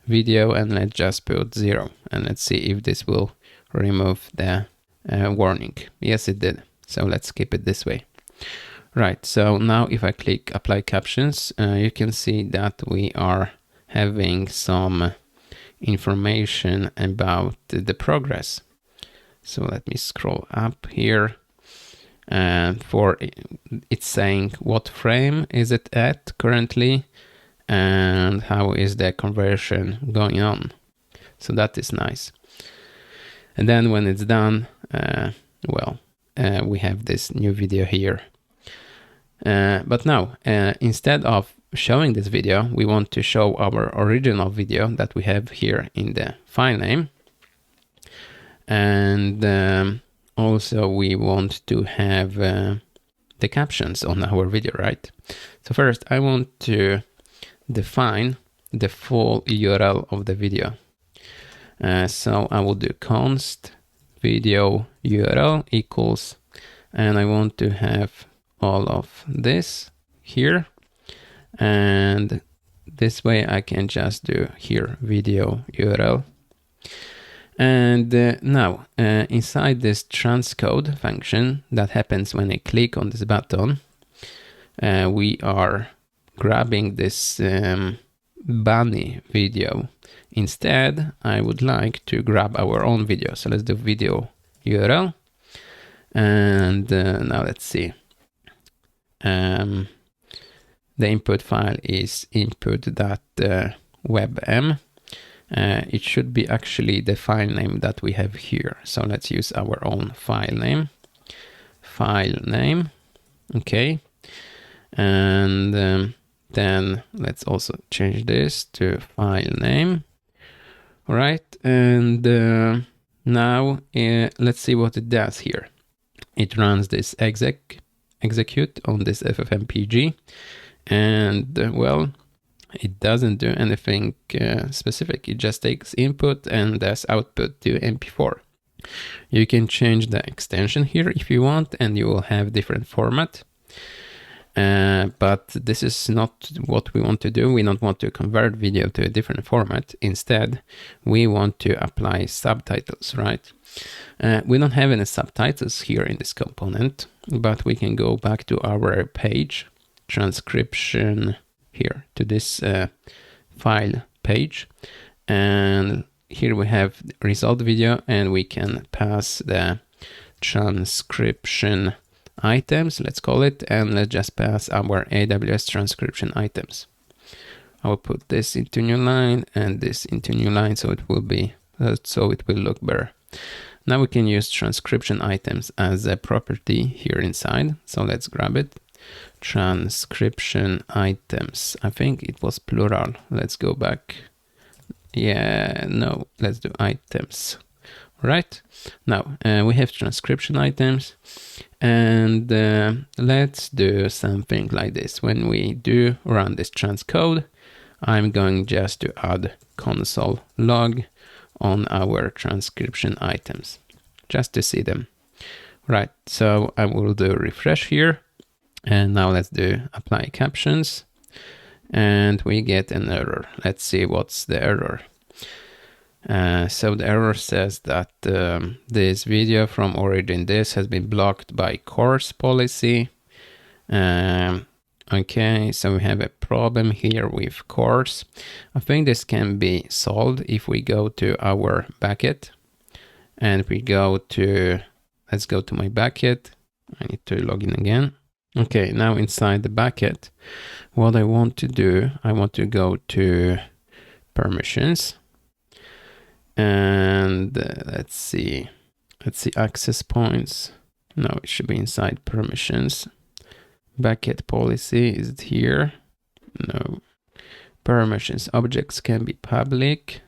video, and let's just put 0. And let's see if this will remove the warning. Yes, it did. So let's keep it this way. Right, so now if I click apply captions, you can see that we are having some information about the progress. So let me scroll up here, and it's saying what frame is it at currently, and how is the conversion going on. So that is nice. And then when it's done, we have this new video here. But now, instead of showing this video, we want to show our original video that we have here in the file name. And also we want to have the captions on our video, right? So first I want to define the full URL of the video. So I will do const video URL equals, and I want to have all of this here, and this way I can just do here video URL. And now inside this transcode function that happens when I click on this button, we are grabbing this bunny video. Instead, I would like to grab our own video. So let's do video URL. And now let's see. The input file is input.webm. It should be actually the file name that we have here. So let's use our own file name. Okay. And then let's also change this to file name. All right. And now let's see what it does here. It runs this execute on this FFmpeg, and well, it doesn't do anything specific. It just takes input and does output to MP4. You can change the extension here if you want, and you will have different format. But this is not what we want to do. We don't want to convert video to a different format. Instead, we want to apply subtitles, right? We don't have any subtitles here in this component, but we can go back to our page, transcription, here to this file page, and here we have result video, and we can pass the transcription items, let's call it, and let's just pass our AWS transcription items. I will put this into new line and this into new line, so it will look better. Now we can use transcription items as a property here inside. So let's grab it. Transcription items. I think it was plural. Let's go back. Yeah, no, let's do items. Right. Now we have transcription items, and let's do something like this. When we do run this transcode, I'm going just to add console log on our transcription items just to see them. Right. So I will do refresh here. And now let's do apply captions, and we get an error. Let's see what's the error. So the error says that this video from origin this has been blocked by course policy. Okay, so we have a problem here with course. I think this can be solved if we go to our bucket, and we go to, let's go to my bucket. I need to log in again. Okay, now inside the bucket, what I want to do, I want to go to permissions, and let's see access points. No, it should be inside permissions. Bucket policy, is it here? No. Permissions, objects can be public.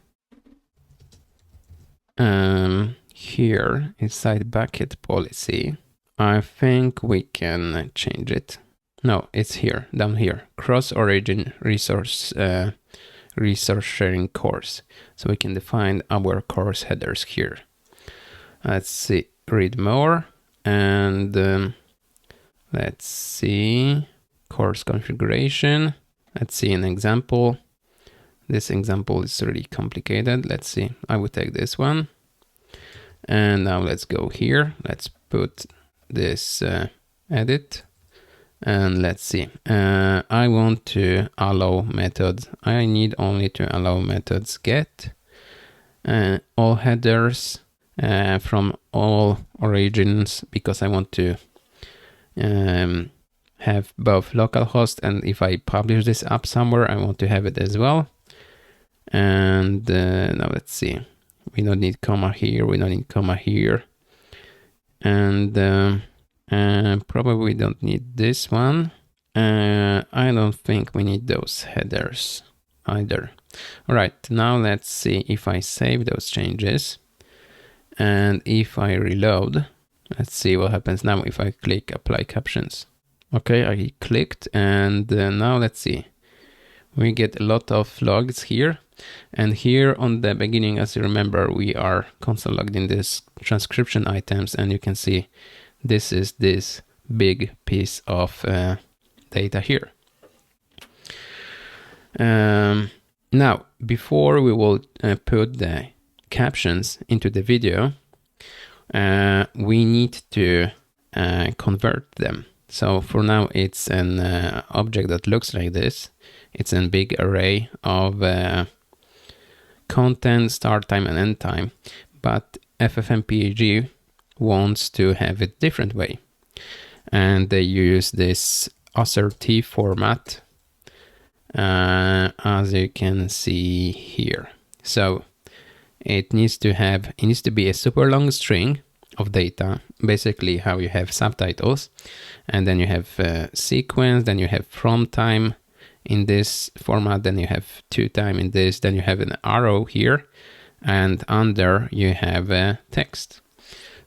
Here inside bucket policy, I think we can change it. No, it's here, down here. Cross origin resource sharing course. So we can define our course headers here. Let's see, read more, and let's see course configuration. Let's see an example. This example is really complicated. Let's see, I will take this one. And now let's go here. Let's put this edit, and let's see. I want to allow methods. I need only to allow methods get all headers from all origins, because I want to have both localhost, and if I publish this app somewhere, I want to have it as well. And now let's see. We don't need comma here. We don't need comma here. And probably we don't need this one. I don't think we need those headers either. All right, now let's see if I save those changes. And if I reload, let's see what happens now if I click apply captions. Okay, I clicked, and now let's see. We get a lot of logs here. And here on the beginning, as you remember, we are console logged in this transcription items, and you can see this is this big piece of data here. Now, before we will put the captions into the video, we need to convert them. So for now, it's an object that looks like this. It's a big array of content, start time and end time, but FFmpeg wants to have it different way. And they use this assert format, as you can see here. So it needs to be a super long string of data, basically how you have subtitles, and then you have sequence, then you have from time in this format, then you have to time in this, then you have an arrow here, and under you have text.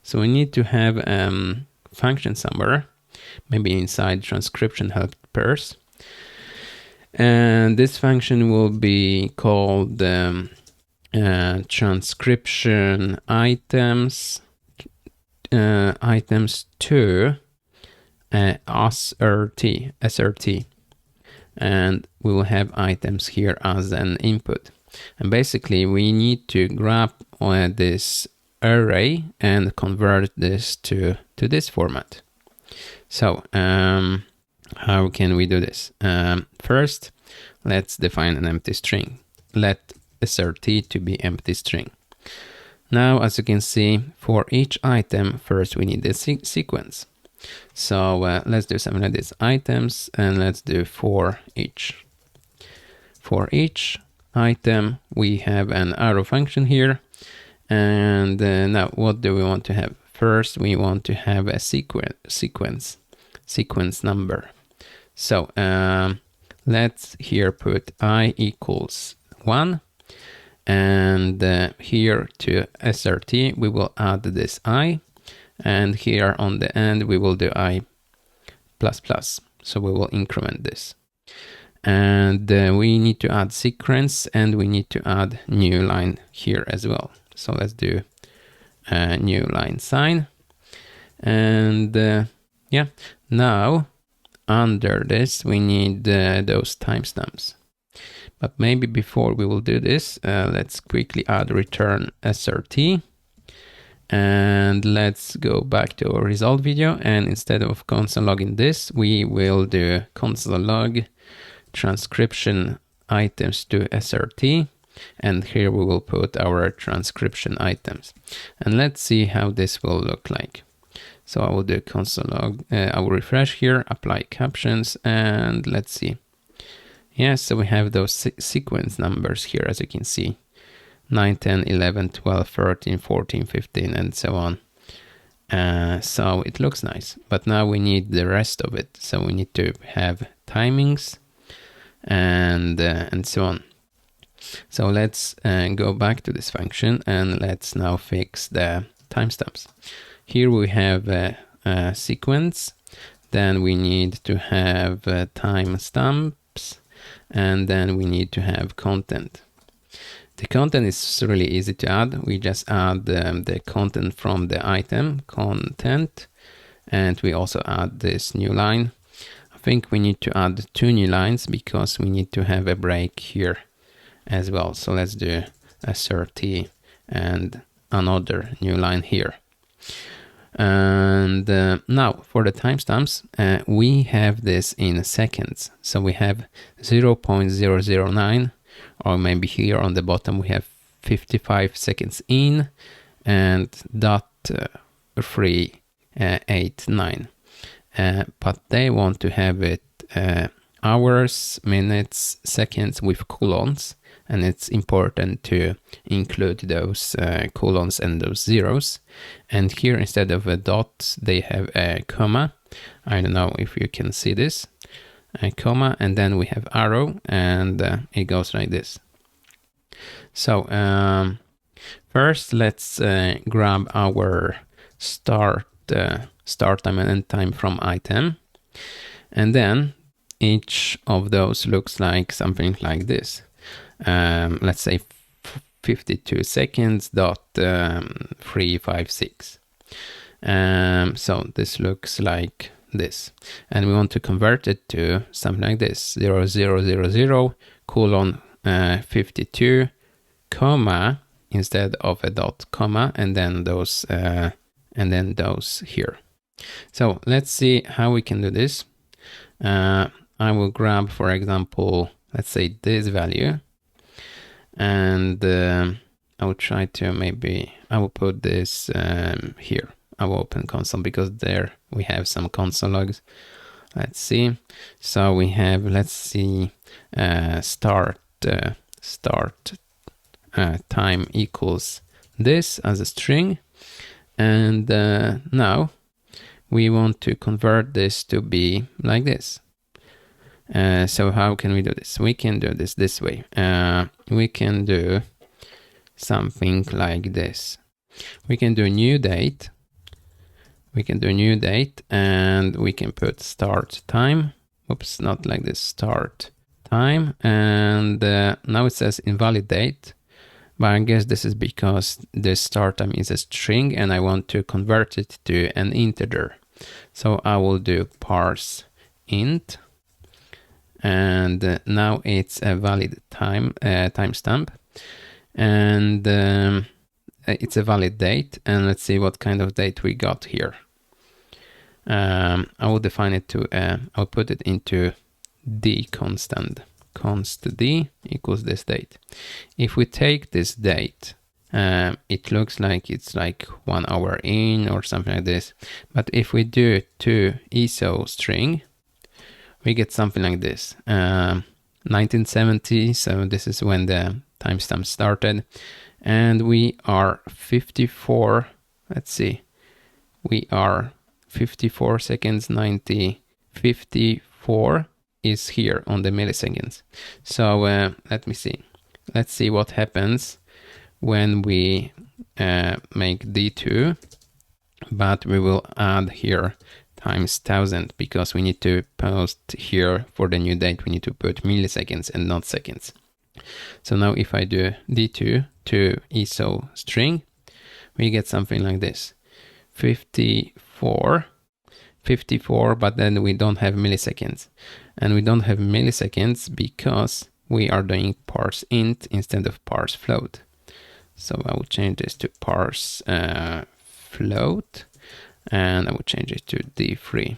So we need to have function somewhere, maybe inside transcription helpers. And this function will be called transcription items to SRT, and we will have items here as an input. And basically we need to grab this array and convert this to this format. So how can we do this? First, let's define an empty string. Let SRT to be empty string. Now, as you can see, for each item, first we need the sequence. So let's do something like this, items, and let's do for each. For each item, we have an arrow function here. And now what do we want to have? First, we want to have a sequence number. So let's here put I equals 1. And here to SRT, we will add this I. And here on the end, we will do I++. So we will increment this. And we need to add sequence, and we need to add new line here as well. So let's do a new line sign. And yeah, now under this, we need those timestamps. But maybe before we will do this, let's quickly add return SRT. And let's go back to our result video, and instead of console logging this, we will do console log transcription items to SRT, and here we will put our transcription items. And let's see how this will look like. So I will do console log, I will refresh here, apply captions, and let's see. Yeah, so we have those sequence numbers here, as you can see. 9, 10, 11, 12, 13, 14, 15, and so on. So it looks nice, but now we need the rest of it. So we need to have timings and so on. So let's go back to this function, and let's now fix the timestamps. Here we have a sequence, then we need to have timestamps, and then we need to have content. The content is really easy to add. We just add the content from the item, content, and we also add this new line. I think we need to add 2 new lines because we need to have a break here as well. So let's do SRT and another new line here. And now for the timestamps, we have this in seconds. So we have 0.009, or maybe here on the bottom we have 55 seconds in, and .389. But they want to have it hours, minutes, seconds with colons, and it's important to include those colons and those zeros. And here, instead of a dot, they have a comma. I don't know if you can see this, a comma, and then we have arrow, and it goes like this. So first, let's grab our start time and end time from item, and then each of those looks like something like this. Let's say 52 seconds dot 356. So this looks like this, and we want to convert it to something like this: 0000 colon 52 comma instead of a dot comma, and then those here. So let's see how we can do this. I will grab, for example, let's say this value, and I will try to I will put this here. I will open console because there we have some console logs. Let's see. So we have, let's see, start time equals this as a string, and now we want to convert this to be like this. So how can we do this? We can do this way. We can do something like this. We can do new date. And we can put start time. Oops, not like this, start time. And now it says invalid date, but I guess this is because the start time is a string and I want to convert it to an integer. So I will do parse int, and now it's a valid timestamp, and it's a valid date. And let's see what kind of date we got here. I will define it to I'll put it into d constant. Const d equals this date. If we take this date, it looks like it's like 1 hour in or something like this. But if we do to iso string, we get something like this. 1970, so this is when the timestamp started. And we are 54, let's see, we are 54 seconds, 54 is here on the milliseconds. So let me see. Let's see what happens when we make D2, but we will add here times 1000 because we need to post here for the new date. We need to put milliseconds and not seconds. So now if I do D2 to iso string, we get something like this. 54, but then we don't have milliseconds. And we don't have milliseconds because we are doing parse int instead of parse float. So I will change this to parse float, and I will change it to d3.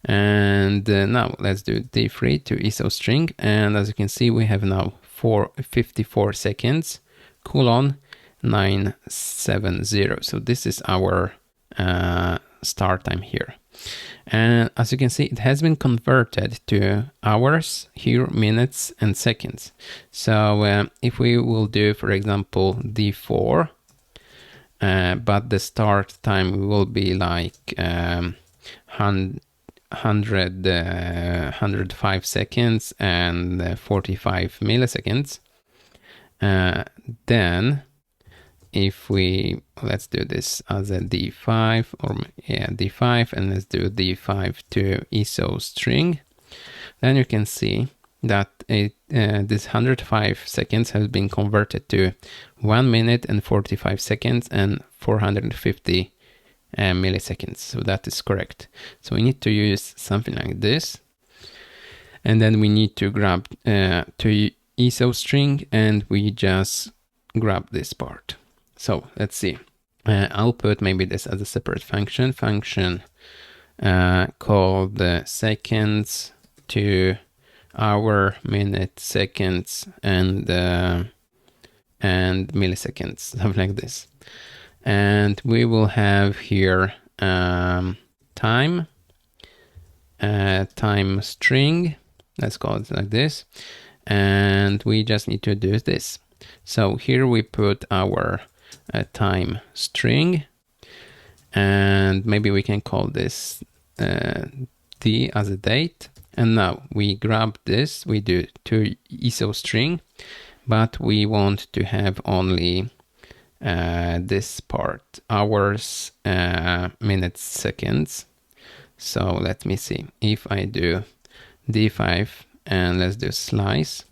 And now let's do d3 to iso string. And as you can see, we have now 54 seconds, colon 970. So this is our start time here. And as you can see, it has been converted to hours, here minutes and seconds. So if we will do, for example, D4, but the start time will be like 105 seconds and 45 milliseconds, then if we, let's do this as a D5, or D5, and let's do D5 to iso string, then you can see that this 105 seconds has been converted to 1 minute and 45 seconds and 450 milliseconds. So that is correct. So we need to use something like this, and then we need to grab to iso string, and we just grab this part. So let's see. I'll put maybe this as a separate function called seconds to hour, minute, seconds, and milliseconds, something like this. And we will have here time string. Let's call it like this. and we just need to do this. So here we put our time string, and maybe we can call this t as a date. And now we grab this, we do to ISO string, but we want to have only this part, hours, minutes, seconds. So let me see, if I do d5 and let's do slice,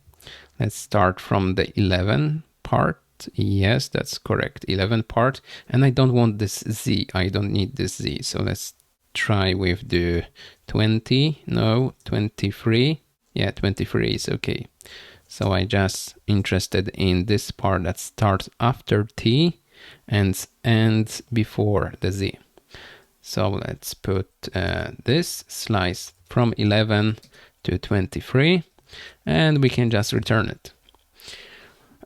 let's start from the 11 part. Yes, that's correct, 11 part. And I don't want this z, I don't need this z. So let's try with the 20, no, 23. Yeah, 23 is okay. So I just interested in this part that starts after t and ends before the z. So let's put this slice from 11 to 23, and we can just return it.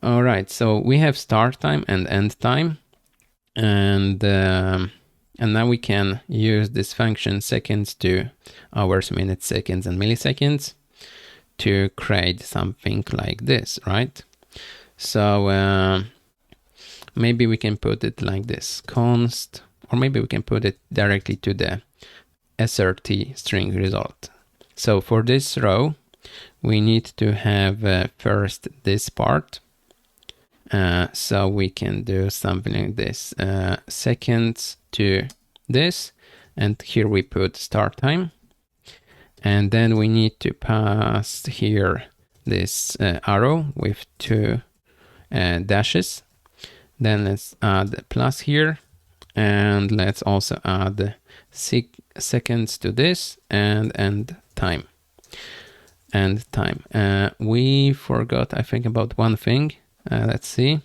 All right, so we have start time and end time, and now we can use this function seconds to hours, minutes, seconds, and milliseconds to create something like this, right? So maybe we can put it like this, const, or maybe we can put it directly to the srt string result. So for this row, we need to have first this part. So we can do something like this, seconds to this, and here we put start time. And then we need to pass here this arrow with 2 dashes. Then let's add a plus here, and let's also add 6 seconds to this, and end time. We forgot, I think, about one thing. Let's see.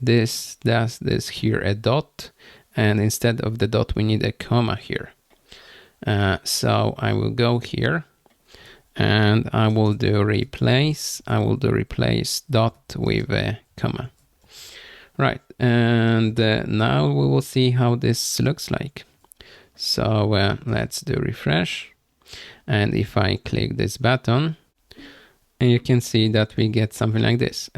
This does this here, a dot, and instead of the dot we need a comma here. So I will go here and I will do replace. I will do replace dot with a comma. Right, and now we will see how this looks like. So let's do refresh. And if I click this button, you can see that we get something like this.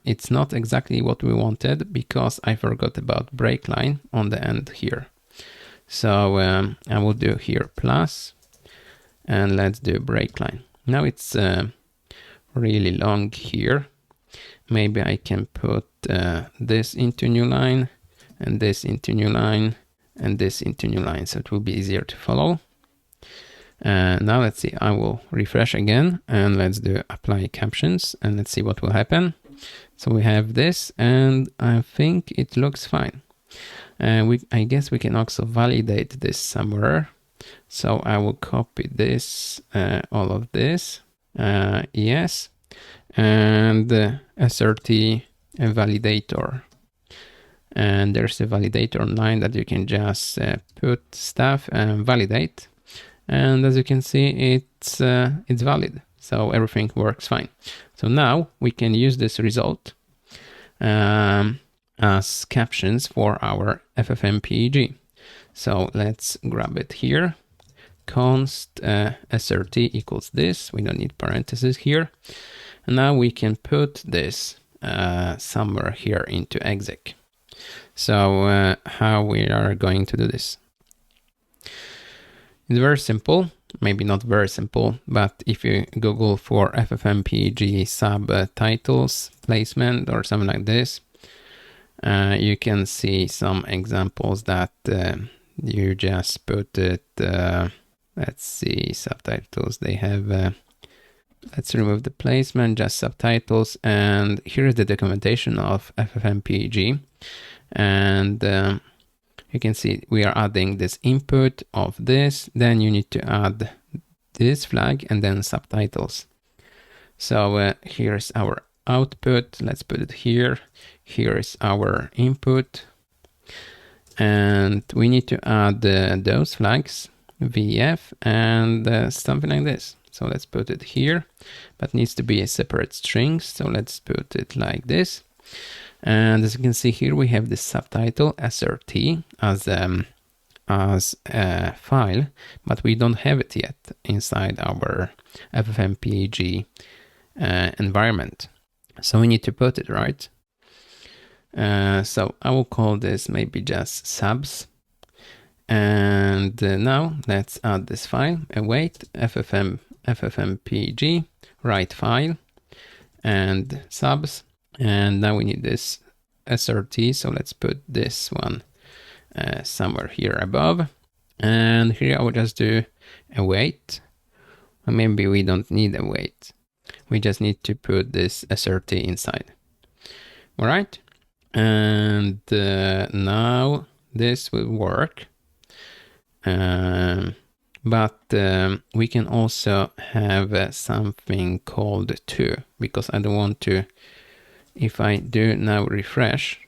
It's not exactly what we wanted because I forgot about break line on the end here. So I will do here plus, and let's do break line. Now it's really long here. Maybe I can put this into new line, and this into new line, and this into new line, so it will be easier to follow. Now let's see, I will refresh again, and let's do apply captions, and let's see what will happen. So we have this, and I think it looks fine. I guess we can also validate this somewhere. So I will copy this, all of this, yes, and srt validator. And there's a validator line that you can just put stuff and validate. And as you can see, it's valid. So everything works fine. So now we can use this result as captions for our FFmpeg. So let's grab it here. Const srt equals this. We don't need parentheses here. And now we can put this somewhere here into exec. So how we are going to do this? It's very simple, maybe not very simple, but if you Google for FFmpeg subtitles placement or something like this, you can see some examples that you just put it, let's see, subtitles, they have, let's remove the placement, just subtitles, and here is the documentation of FFmpeg, and you can see we are adding this input of this, then you need to add this flag and then subtitles. So here's our output, let's put it here. Here is our input, and we need to add those flags, VF, and something like this. So let's put it here, but needs to be a separate string. So let's put it like this. And as you can see here, we have this subtitle srt as a file, but we don't have it yet inside our FFmpeg environment. So we need to put it right. So I will call this maybe just subs. And now let's add this file, await ffmpeg, write file, and subs. And now we need this srt, so let's put this one somewhere here above. And here I will just do await. Or maybe we don't need await. We just need to put this srt inside. All right. And now this will work. But we can also have something called to, because I don't want to, if I do now refresh,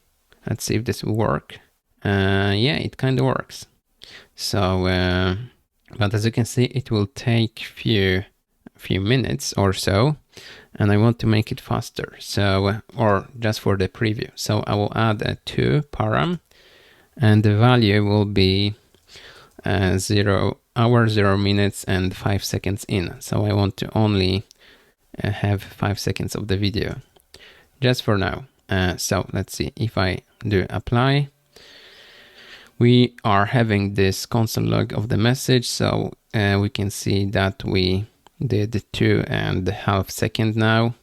let's see if this will work. Yeah, it kind of works. So, but as you can see, it will take few minutes or so, and I want to make it faster. So, or just for the preview. So I will add a to param, and the value will be 0 hour, 0 minutes, and 5 seconds in. So I want to only have 5 seconds of the video, just for now. So let's see if I do apply. We are having this console log of the message, so we can see that we did 2.5 seconds now.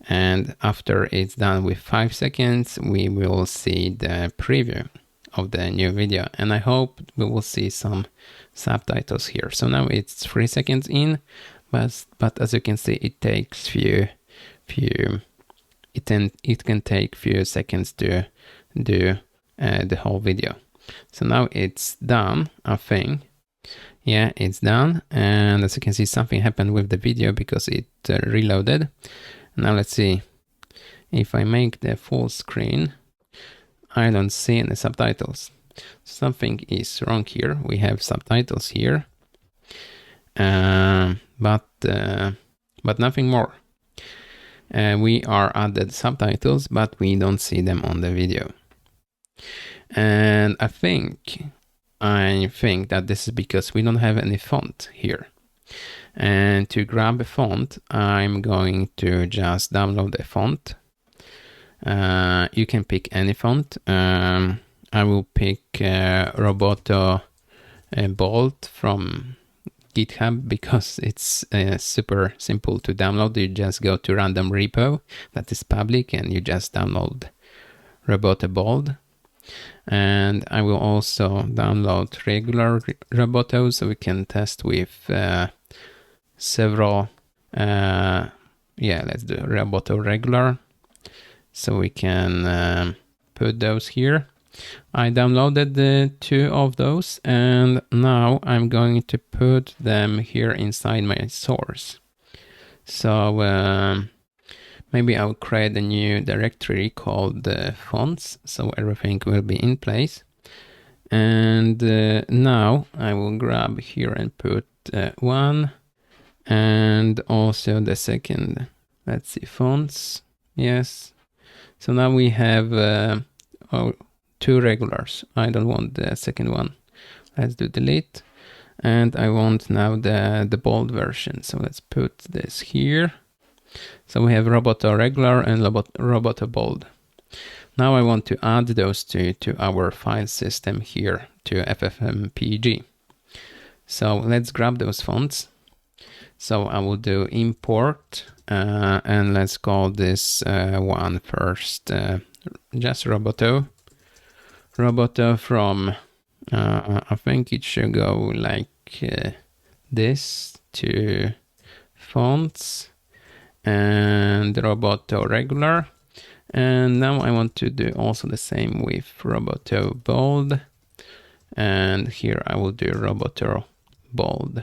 And after it's done with 5 seconds, we will see the preview of the new video, and I hope we will see some subtitles here. So now it's 3 seconds in, but as you can see, it takes it can take few seconds to do the whole video. So now it's done, I think. Yeah, it's done, and as you can see, something happened with the video because it reloaded. Now let's see if I make the full screen. I don't see any subtitles. Something is wrong here. We have subtitles here, but nothing more. We are added subtitles, but we don't see them on the video. And I think that this is because we don't have any font here. And to grab a font, I'm going to just download a font. You can pick any font. I will pick Roboto Bold from GitHub because it's super simple to download. You just go to random repo that is public and you just download Roboto Bold. And I will also download regular Roboto so we can test with several. Yeah, let's do Roboto regular. So we can put those here. I downloaded the 2 of those, and now I'm going to put them here inside my source. So maybe I'll create a new directory called fonts, so everything will be in place. And now I will grab here and put 1, and also the second. Let's see, fonts. Yes. So now we have 2 regulars. I don't want the second one. Let's do delete. And I want now the bold version. So let's put this here. So we have Roboto regular and Roboto bold. Now I want to add those 2 to our file system here to ffmpeg. So let's grab those fonts. So I will do import and let's call this one first just Roboto. Roboto from, I think it should go like this to fonts and Roboto regular. And now I want to do also the same with Roboto bold. And here I will do Roboto bold.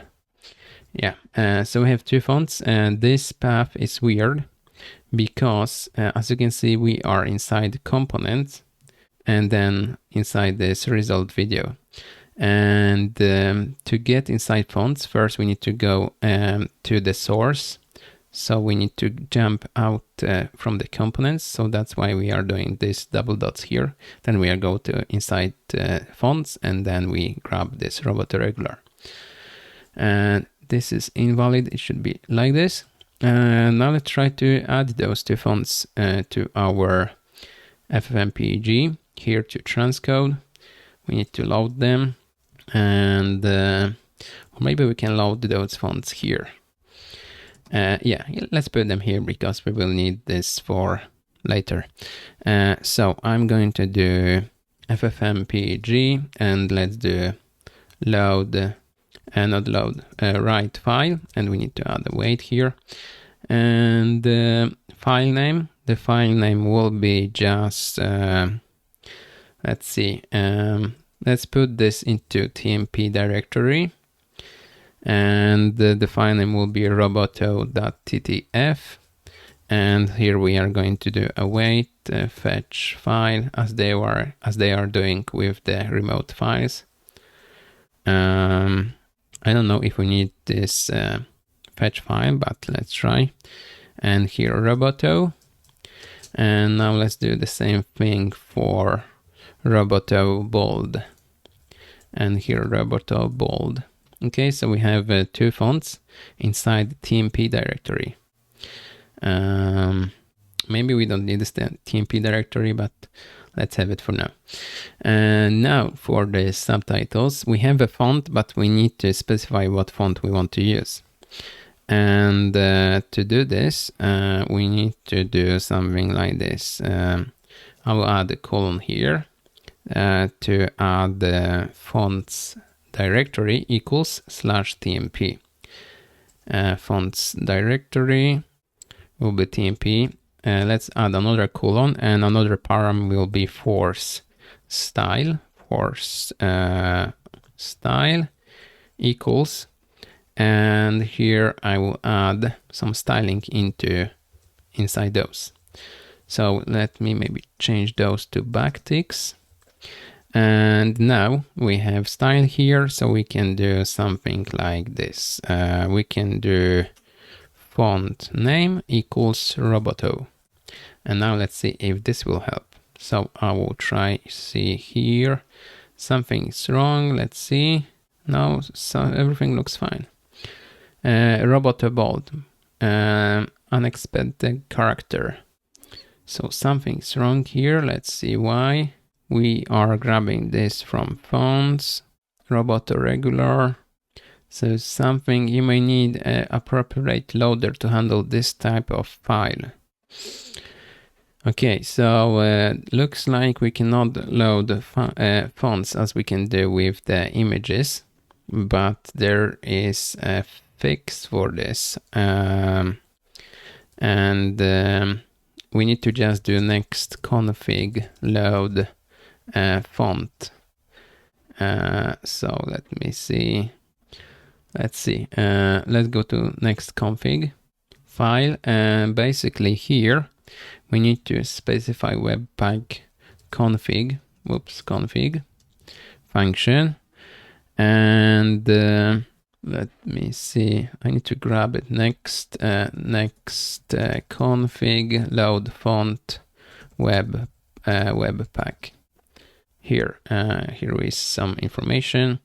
Yeah, so we have 2 fonts, and this path is weird because as you can see, we are inside components and then inside this result video. And to get inside fonts, first we need to go to the source. So we need to jump out from the components. So that's why we are doing this double dots here. Then we are go to inside fonts, and then we grab this Roboto regular. And this is invalid. It should be like this. Now let's try to add those two fonts to our FFmpeg. Here to transcode, we need to load them, and or maybe we can load those fonts here. Yeah, let's put them here because we will need this for later. So I'm going to do FFmpeg, and let's do load, not load, write file, and we need to add a wait here. And the file name will be just, let's see, let's put this into tmp directory, and the file name will be roboto.ttf, and here we are going to do await fetch file as they are doing with the remote files. I don't know if we need this fetch file, but let's try. And here roboto, and now let's do the same thing for roboto bold, and here roboto bold. Okay, so we have two fonts inside the tmp directory. Maybe we don't need this tmp directory, but let's have it for now. And now for the subtitles, we have a font, but we need to specify what font we want to use. And to do this, we need to do something like this. I will add a colon here to add the fonts directory equals /tmp. Fonts directory will be tmp. Let's add another colon, and another param will be force style equals, and here I will add some styling inside those. So let me maybe change those to backticks. And now we have style here, so we can do something like this. We can do font name equals roboto. And now let's see if this will help. So I will try, see here, something's wrong. Let's see. No, so everything looks fine. Roboto bold, unexpected character. So something's wrong here. Let's see why. We are grabbing this from fonts, roboto regular. So something, you may need an appropriate loader to handle this type of file. Okay, so looks like we cannot load fonts as we can do with the images, but there is a fix for this. We need to just do next config load font. So let me see. Let's go to next config file, and basically here we need to specify webpack config function, and let me see, I need to grab it. Next config load font webpack. Here is some information,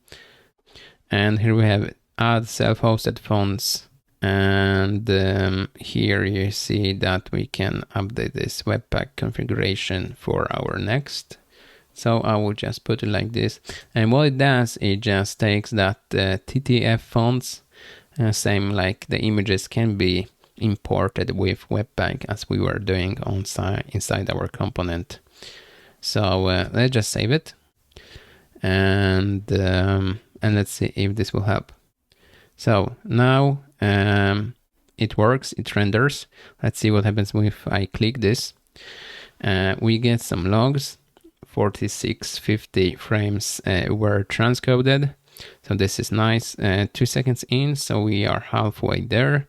and here we have add self-hosted fonts, and here you see that we can update this webpack configuration for our next. So I will just put it like this, and what it does, it just takes that TTF fonts, same like the images can be imported with webpack as we were doing inside our component. So let's just save it, and let's see if this will help. So now it works, it renders. Let's see what happens if I click this. We get some logs. 4650 frames were transcoded, so this is nice. 2 seconds in, so we are halfway there,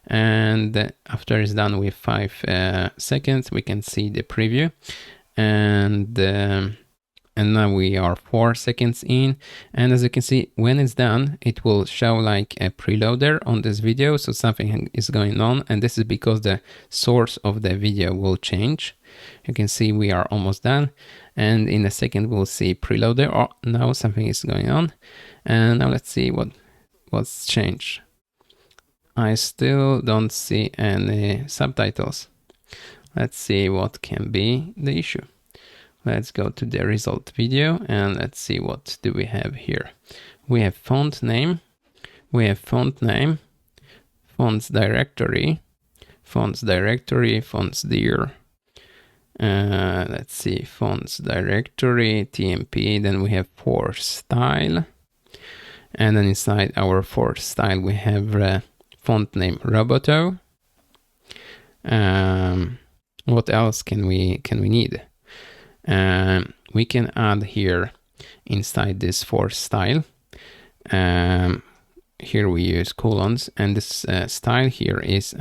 and after it's done with 5 seconds, we can see the preview, and now we are 4 seconds in, and as you can see, when it's done, it will show like a preloader on this video, so something is going on, and this is because the source of the video will change. You can see we are almost done, and in a second we'll see preloader. Oh, now something is going on, and now let's see what's changed. I still don't see any subtitles. Let's see what can be the issue. Let's go to the result video and let's see what do we have here. We have font name, fonts directory, fonts dir. Let's see, fonts directory, TMP, then we have for style. And then inside our for style, we have font name Roboto. What else can we need? We can add here inside this for style. Here we use colons, and this style here is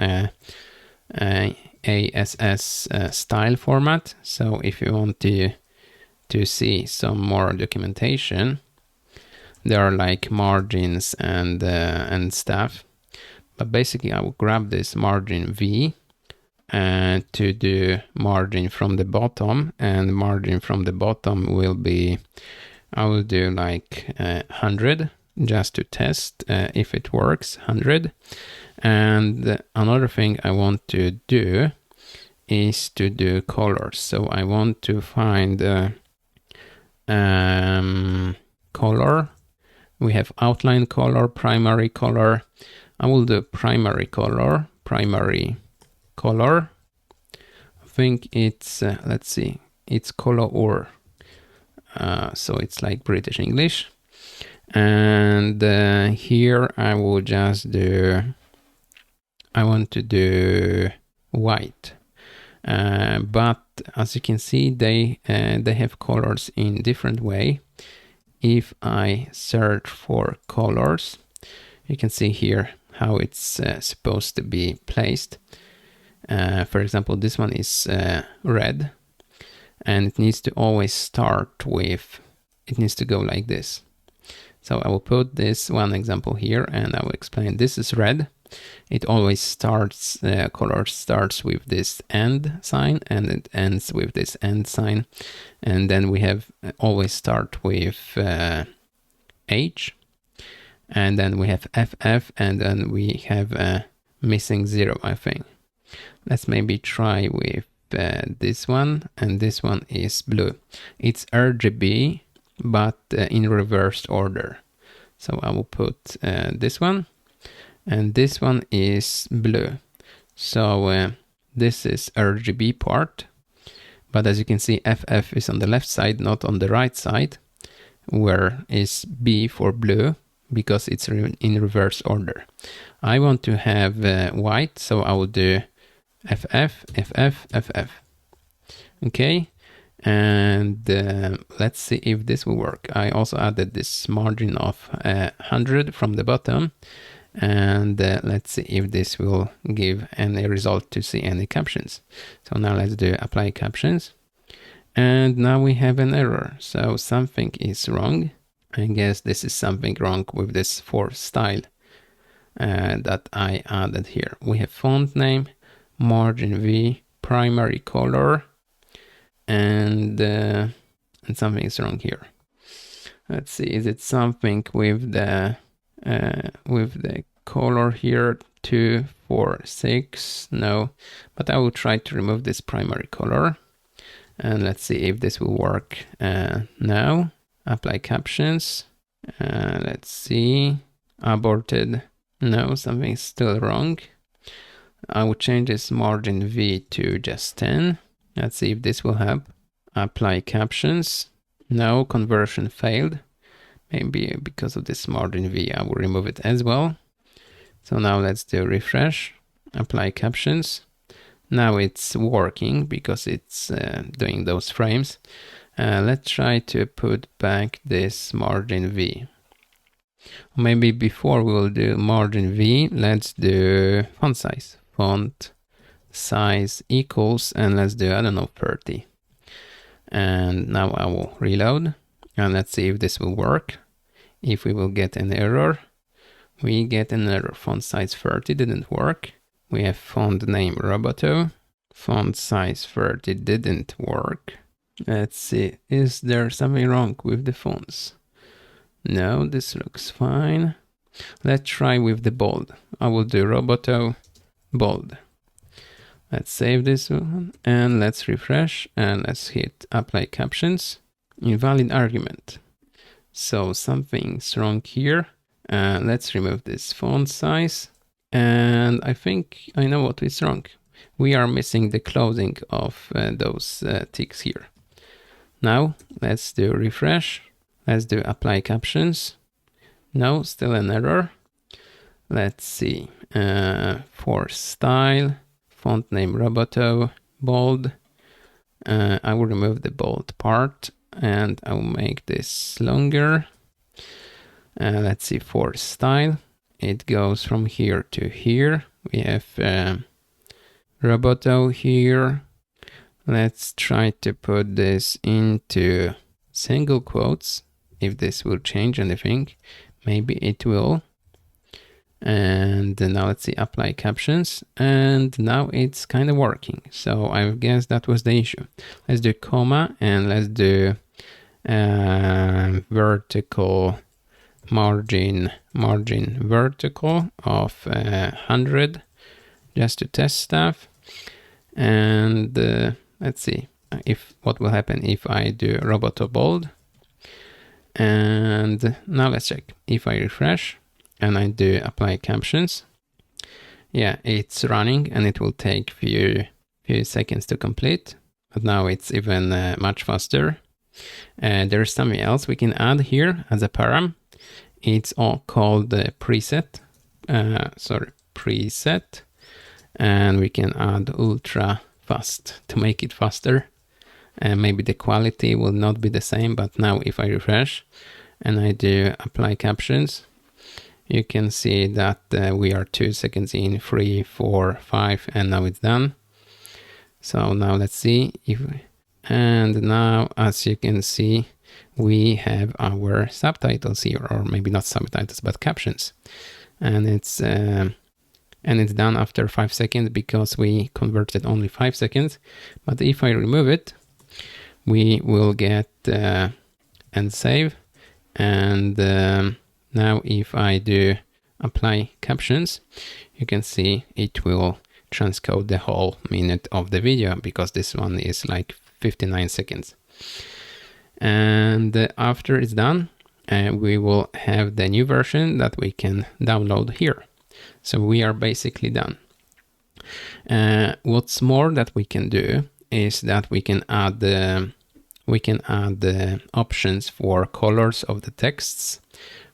ASS style format. So if you want to see some more documentation, there are like margins and stuff. But basically, I will grab this margin V to do margin from the bottom, and margin from the bottom will be, I will do like 100 just to test if it works, 100. And another thing I want to do is to do colors. So I want to find color. We have outline color, primary color. I will do primary color. I think it's, let's see, it's color. So it's like British English. And here I will just do, I want to do white. But as you can see, they have colors in different way. If I search for colors, you can see here how it's supposed to be placed. For example, this one is red, and it needs to always start with, it needs to go like this. So I will put this one example here and I will explain. This is red. It always starts, color starts with this and sign and it ends with this and sign. And then we have always start with H, and then we have FF, and then we have missing 0, I think. Let's maybe try with this one, and this one is blue. It's RGB, but in reversed order. So I will put this one, and this one is blue. So this is RGB part, but as you can see, FF is on the left side, not on the right side, where is B for blue, because it's in reverse order. I want to have white, so I will do FF, FF, FF. Okay, and let's see if this will work. I also added this margin of 100 from the bottom, and let's see if this will give any result to see any captions. So now let's do apply captions, and now we have an error. So something is wrong. I guess this is something wrong with this for style that I added here. We have font name, margin V, primary color, and something is wrong here. Let's see, is it something with the color here, 2, 4, 6? No, but I will try to remove this primary color, and let's see if this will work now. Apply captions. Let's see, aborted. No, something's still wrong. I will change this margin V to just 10. Let's see if this will help. Apply captions. No, conversion failed. Maybe because of this margin V, I will remove it as well. So now let's do refresh. Apply captions. Now it's working because it's doing those frames. Let's try to put back this margin V. Maybe before we will do margin V, let's do font size. Font size equals, and let's do, I don't know, 30. And now I will reload, and let's see if this will work. If we will get an error, we get an error. Font size 30 didn't work. We have font name Roboto. Font size 30 didn't work. Let's see, is there something wrong with the fonts? No, this looks fine. Let's try with the bold. I will do roboto bold. Let's save this one and let's refresh and let's hit apply captions. Invalid argument. So something's wrong here. Let's remove this font size. And I think I know what is wrong. We are missing the closing of those ticks here. Now let's do refresh. Let's do apply captions. No, still an error. Let's see. For style, font name roboto, bold. I will remove the bold part and I will make this longer. Let's see, for style, it goes from here to here. We have roboto here. Let's try to put this into single quotes. If this will change anything, maybe it will. And now let's see, apply captions. And now it's kind of working. So I guess that was the issue. Let's do comma and let's do vertical margin vertical of 100 just to test stuff. And let's see if what will happen if I do roboto bold. And now let's check if I refresh and I do apply captions. Yeah, it's running and it will take few seconds to complete, but now it's even much faster. There's something else we can add here as a param. It's all called the preset. Preset, and we can add ultra fast to make it faster. And maybe the quality will not be the same, but now if I refresh and I do apply captions, you can see that we are 2 seconds in, 3, 4, 5, and now it's done. So now let's see and now as you can see, we have our subtitles here, or maybe not subtitles, but captions. And it's done after 5 seconds because we converted only 5 seconds. But if I remove it, we will get and save. And now if I do apply captions, you can see it will transcode the whole minute of the video because this one is like 59 seconds. And after it's done, we will have the new version that we can download here. So we are basically done. What's more that we can do is that we can add the options for colors of the texts.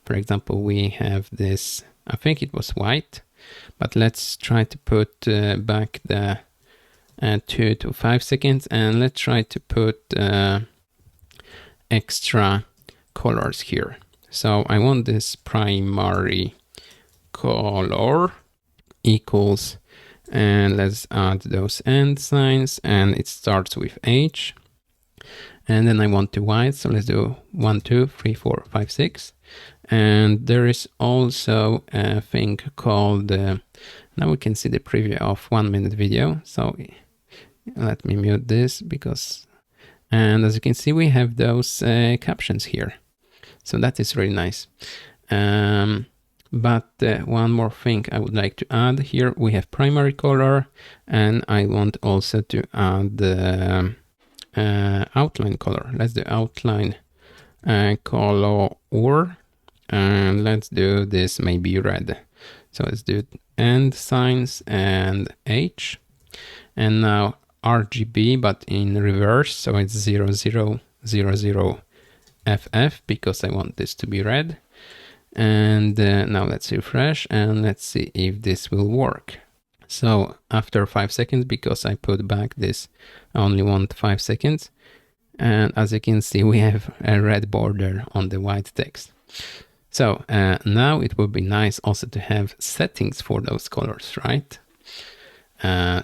For example, we have this, I think it was white, but let's try to put back the 2 to 5 seconds, and let's try to put extra colors here. So I want this primary color equals, and let's add those end signs, and it starts with H. And then I want the white, so let's do 1, 2, 3, 4, 5, 6. And there is also a thing called, now we can see the preview of 1 minute video. So let me mute this because, and as you can see, we have those captions here. So that is really nice. But one more thing I would like to add here, we have primary color, and I want also to add the outline color. Let's do outline color, and let's do this maybe red. So let's do end signs and H, and now RGB, but in reverse, so it's 0000 FF because I want this to be red. And now let's refresh and let's see if this will work. So after 5 seconds, because I put back this, I only want 5 seconds. And as you can see, we have a red border on the white text. So now it would be nice also to have settings for those colors, right?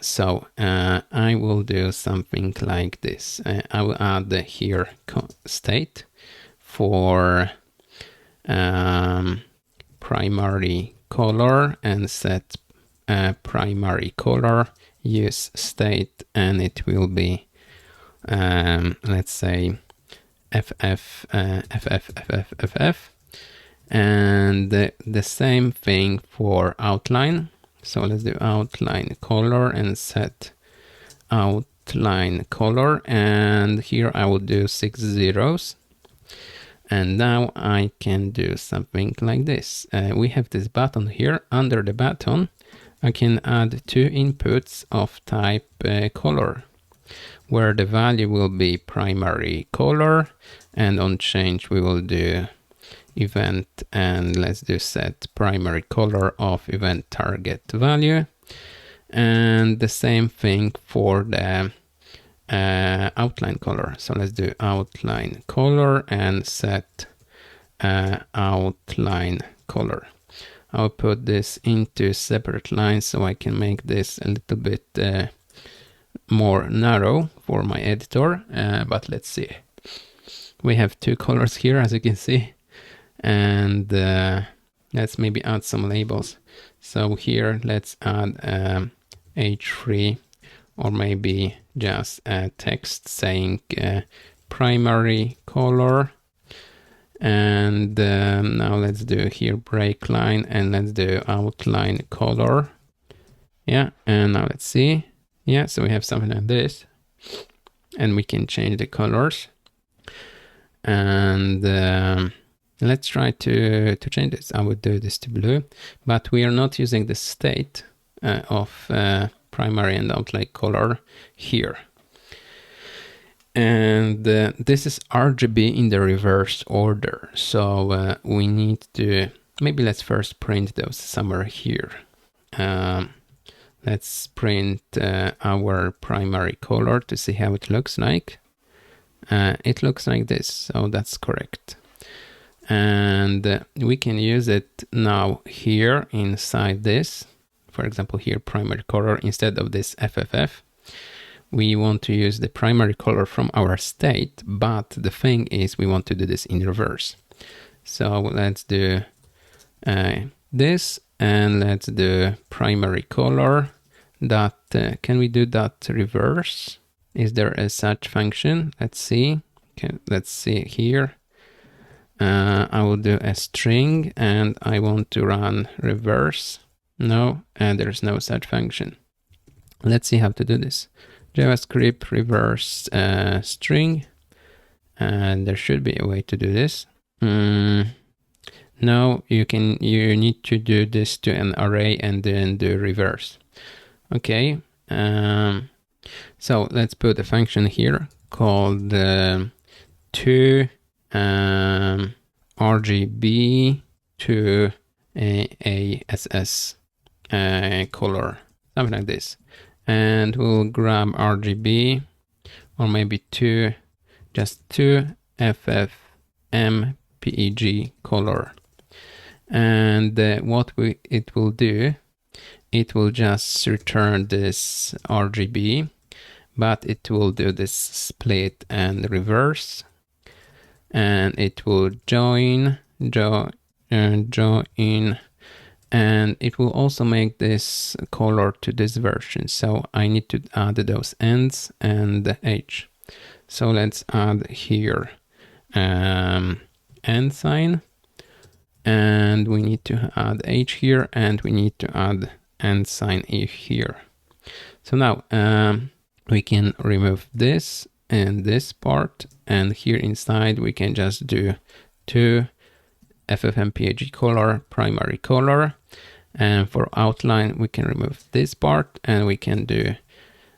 So I will do something like this. I will add here state for primary color and set primary color, use state, and it will be let's say FF. And the same thing for outline. So let's do outline color and set outline color. And here I will do 6 zeros. And now I can do something like this. We have this button here. Under the button, I can add 2 inputs of type color, where the value will be primary color, and on change we will do event, and let's do set primary color of event target value. And the same thing for the outline color. So let's do outline color and set outline color. I'll put this into separate lines so I can make this a little bit more narrow for my editor, but let's see. We have 2 colors here, as you can see, and let's maybe add some labels. So here let's add h3, or maybe just a text saying primary color. And now let's do here break line, and let's do outline color. Yeah, and now let's see. Yeah, so we have something like this, and we can change the colors. And let's try to change this. I would do this to blue, but we are not using the state of primary and outline color here. And this is RGB in the reverse order. So we need to, maybe let's first print those somewhere here. Let's print our primary color to see how it looks like. It looks like this, so that's correct. And we can use it now here inside this. For example, here primary color instead of this FFF. We want to use the primary color from our state, but the thing is we want to do this in reverse. So let's do this, and let's do primary color dot, can we do that reverse? Is there a such function? Let's see. Okay, let's see here. I will do a string and I want to run reverse. No, and there's no such function. Let's see how to do this. JavaScript reverse string, and there should be a way to do this. No, you need to do this to an array and then do reverse. Okay, so let's put a function here called to RGB to ASS color, something like this. And we'll grab RGB, or maybe just two FFmpeg color. And what it will do, it will just return this RGB, but it will do this split and reverse, and it will join, and it will also make this color to this version. So I need to add those ends and the H. So let's add here end sign, and we need to add H here, and we need to add end sign here. So now we can remove this and this part, and here inside we can just do to FFmpeg color primary color, and for outline we can remove this part, and we can do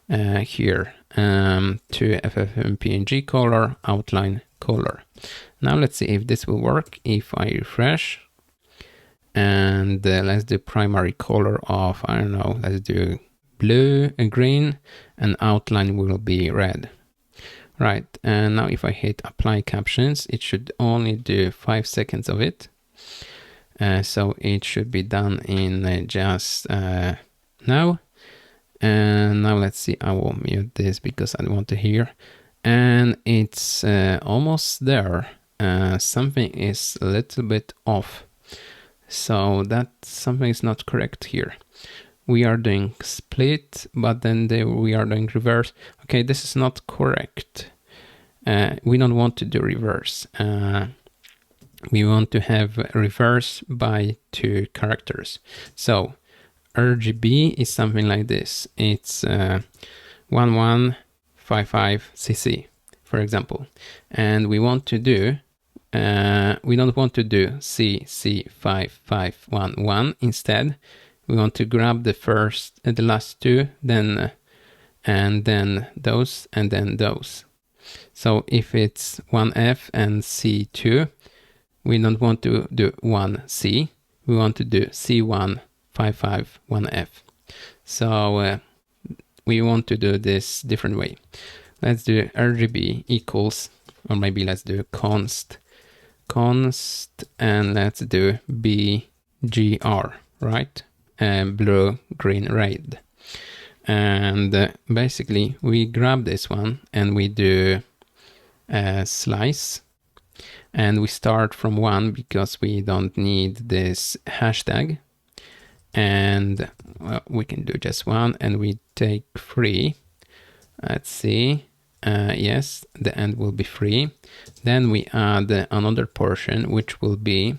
here to FFmpeg color outline color. Now let's see if this will work. If I refresh, and let's do primary color of, I don't know, let's do blue and green, and outline will be red. Right, and now if I hit apply captions, it should only do 5 seconds of it. So it should be done in just now. And now let's see, I will mute this because I don't want to hear. And it's almost there. Something is a little bit off. So that something is not correct here. We are doing split, but then we are doing reverse. Okay, this is not correct. We don't want to do reverse. we want to have reverse by 2 characters. So RGB is something like this. It's 1155cc, for example. And we want to do, we don't want to do CC5511. Instead, we want to grab the first, the last 2, then and then those, and then those. So if it's 1F and C2, we don't want to do 1C, we want to do C1551F. So we want to do this different way. Let's do RGB equals, or maybe let's do const, and let's do BGR, right? Blue, green, red. And basically we grab this one and we do a slice, and we start from 1 because we don't need this hashtag, and we can do just 1, and we take 3. Let's see, yes, the end will be 3. Then we add another portion which will be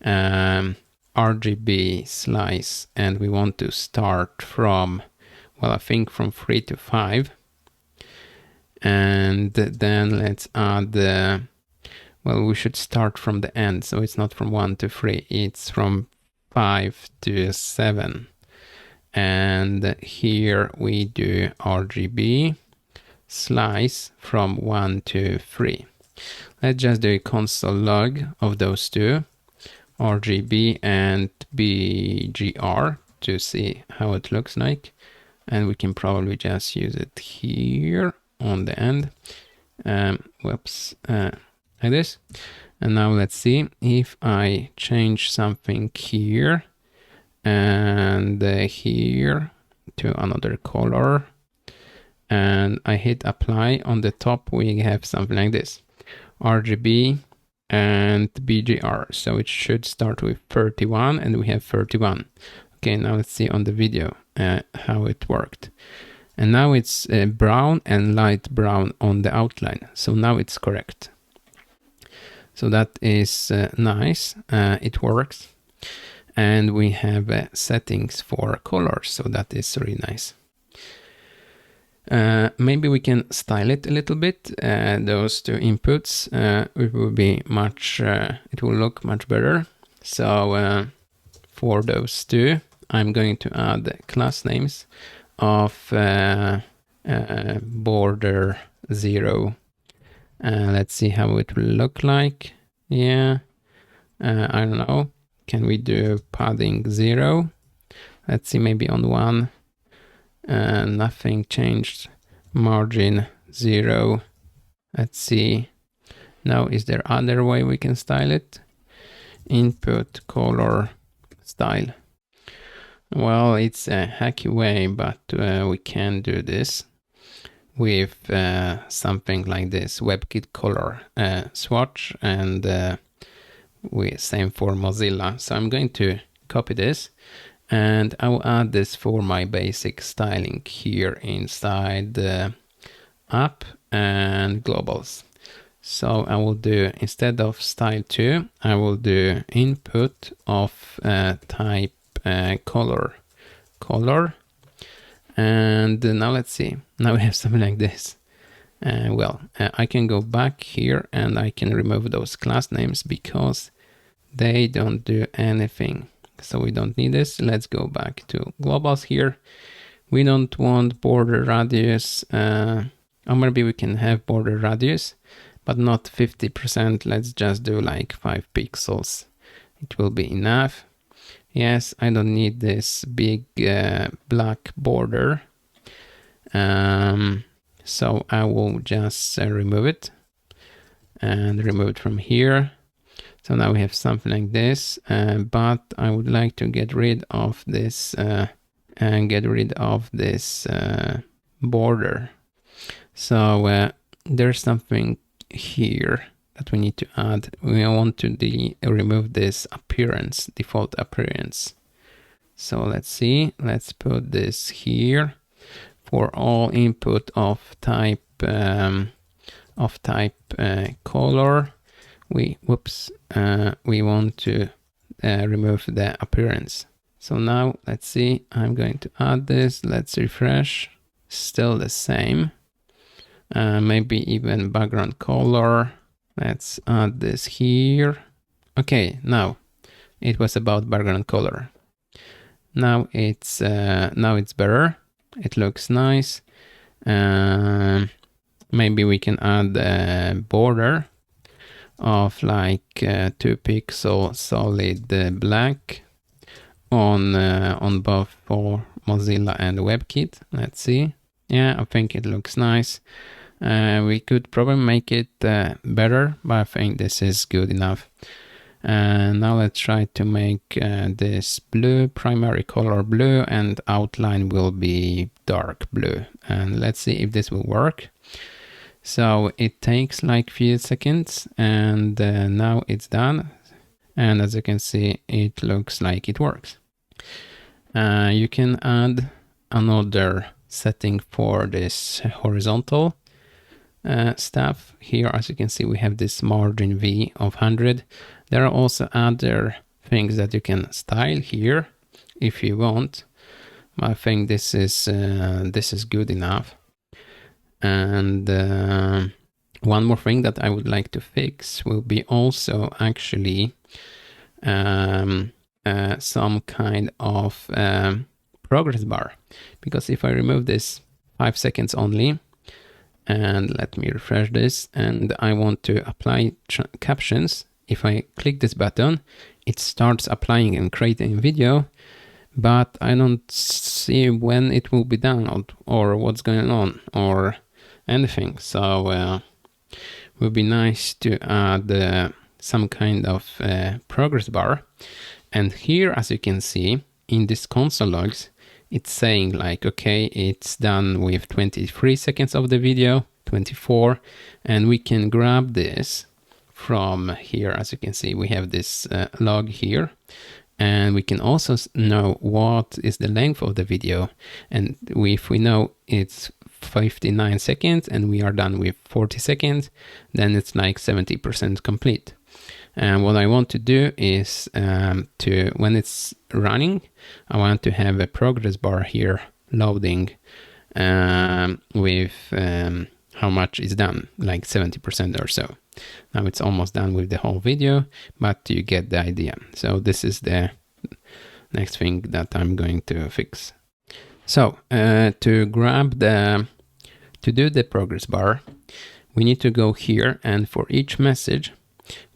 RGB slice, and we want to start from, well, I think from 3 to 5. And then let's add, well, we should start from the end. So it's not from 1 to 3, it's from 5 to 7. And here we do RGB slice from 1 to 3. Let's just do a console log of those 2, RGB and BGR, to see how it looks like. And we can probably just use it here on the end. Whoops, like this. And now let's see if I change something here and here to another color, and I hit apply. On the top we have something like this, RGB and BGR. So it should start with 31, and we have 31. Okay, now let's see on the video how it worked. And now it's brown and light brown on the outline. So now it's correct. So that is nice. It works. And we have settings for colors. So that is really nice. Maybe we can style it a little bit. Those 2 inputs, it will be much, it will look much better. So for those 2, I'm going to add class names of border 0. Let's see how it will look like. Yeah, I don't know. Can we do padding 0? Let's see, maybe on 1. Nothing changed. Margin 0. Let's see. Now, is there other way we can style it? Input color style. Well, it's a hacky way, but we can do this with something like this, WebKit color swatch, and same for Mozilla. So I'm going to copy this, and I will add this for my basic styling here inside the app and globals. So I will do, instead of style 2, I will do input of type color. And now let's see. Now we have something like this. I can go back here and I can remove those class names because they don't do anything. So we don't need this. Let's go back to globals here. We don't want border radius, or maybe we can have border radius, but not 50%. Let's just do like 5 pixels. It will be enough. Yes, I don't need this big black border. So I will just remove it and remove it from here. So now we have something like this, but I would like to get rid of this border. So there's something here that we need to add. We want to remove this appearance, default appearance. So let's see, let's put this here for all input of type color. we want to remove the appearance. So now let's see, I'm going to add this. Let's refresh. Still the same. Maybe even background color. Let's add this here. Okay, now it was about background color. Now it's better. It looks nice. Maybe we can add a border of like 2 pixel solid black on both for Mozilla and WebKit. Let's see. Yeah, I think it looks nice. We could probably make it better, but I think this is good enough. Now let's try to make this blue, primary color blue, and outline will be dark blue. And let's see if this will work. So it takes like few seconds, and now it's done. And as you can see, it looks like it works. You can add another setting for this horizontal stuff. Here, as you can see, we have this margin V of 100. There are also other things that you can style here if you want. I think this is good enough. And one more thing that I would like to fix will be also actually some kind of progress bar, because if I remove this 5 seconds only, and let me refresh this, and I want to apply captions, if I click this button, it starts applying and creating video, but I don't see when it will be done or what's going on or anything. So it would be nice to add some kind of progress bar. And here, as you can see, in this console logs, it's saying like, okay, it's done with 23 seconds of the video, 24, and we can grab this from here. As you can see, we have this log here, and we can also know what is the length of the video. And if we know it's 59 seconds and we are done with 40 seconds, then it's like 70% complete. And what I want to do is when it's running, I want to have a progress bar here loading with how much is done, like 70% or so. Now it's almost done with the whole video, but you get the idea. So this is the next thing that I'm going to fix. So to do the progress bar, we need to go here, and for each message,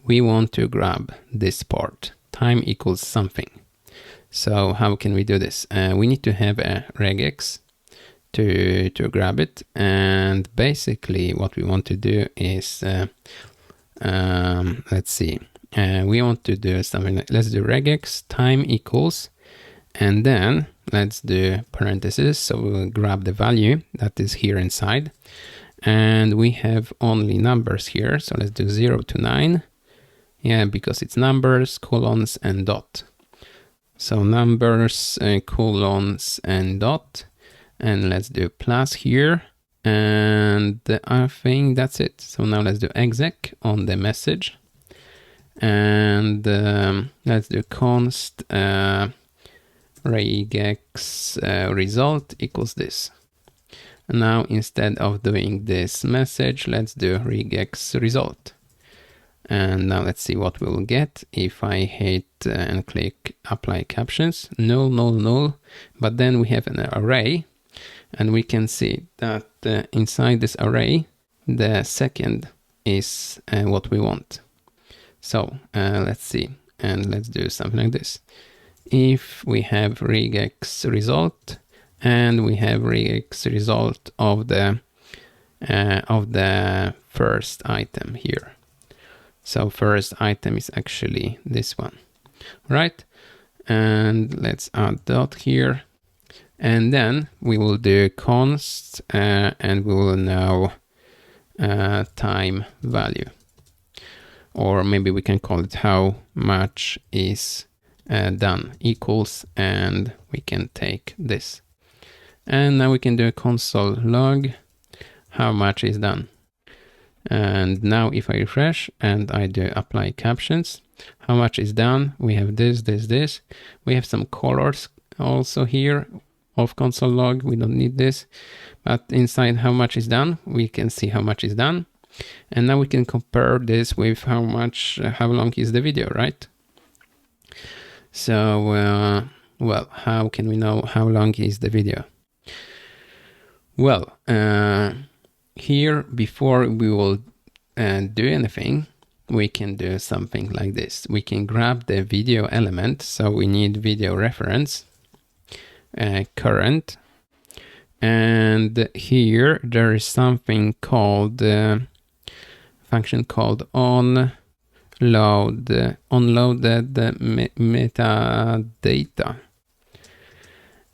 we want to grab this part, time equals something. So how can we do this? We need to have a regex to grab it. And basically what we want to do is, let's see, we want to do something like, let's do regex time equals, and then let's do parentheses. So we'll grab the value that is here inside. And we have only numbers here. So let's do 0 to 9. Yeah, because it's numbers, colons, and dot. So numbers, colons, and dot. And let's do plus here. And I think that's it. So now let's do exec on the message. And let's do const regex result equals this. And now instead of doing this message, let's do regex result. And now let's see what we'll get if I hit and click apply captions. Null, null, null. But then we have an array, and we can see that inside this array, the second is what we want. So let's see, and let's do something like this. If we have regex result, and we have regex result of the first item here. So first item is actually this one, right? And let's add dot here. And then we will do const and we will know time value. Or maybe we can call it how much is done equals, and we can take this. And now we can do a console log, how much is done. And now if I refresh and I do apply captions, how much is done? We have this. We have some colors also here of console log. We don't need this, but inside how much is done, we can see how much is done. And now we can compare this with how long is the video, right? So, well, how can we know how long is the video? Well, here, before we will do anything, we can do something like this. We can grab the video element. So we need video reference, current. And here there is something called function called onloaded metadata.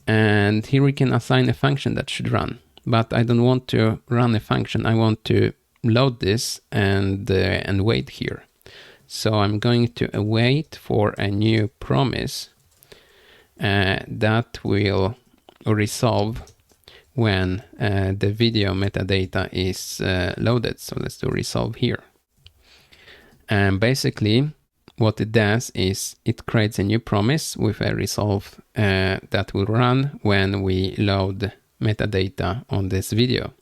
And here we can assign a function that should run. But I don't want to run a function. I want to load this and wait here. So I'm going to wait for a new promise that will resolve when the video metadata is loaded. So let's do resolve here. And basically what it does is it creates a new promise with a resolve that will run when we load metadata on this video.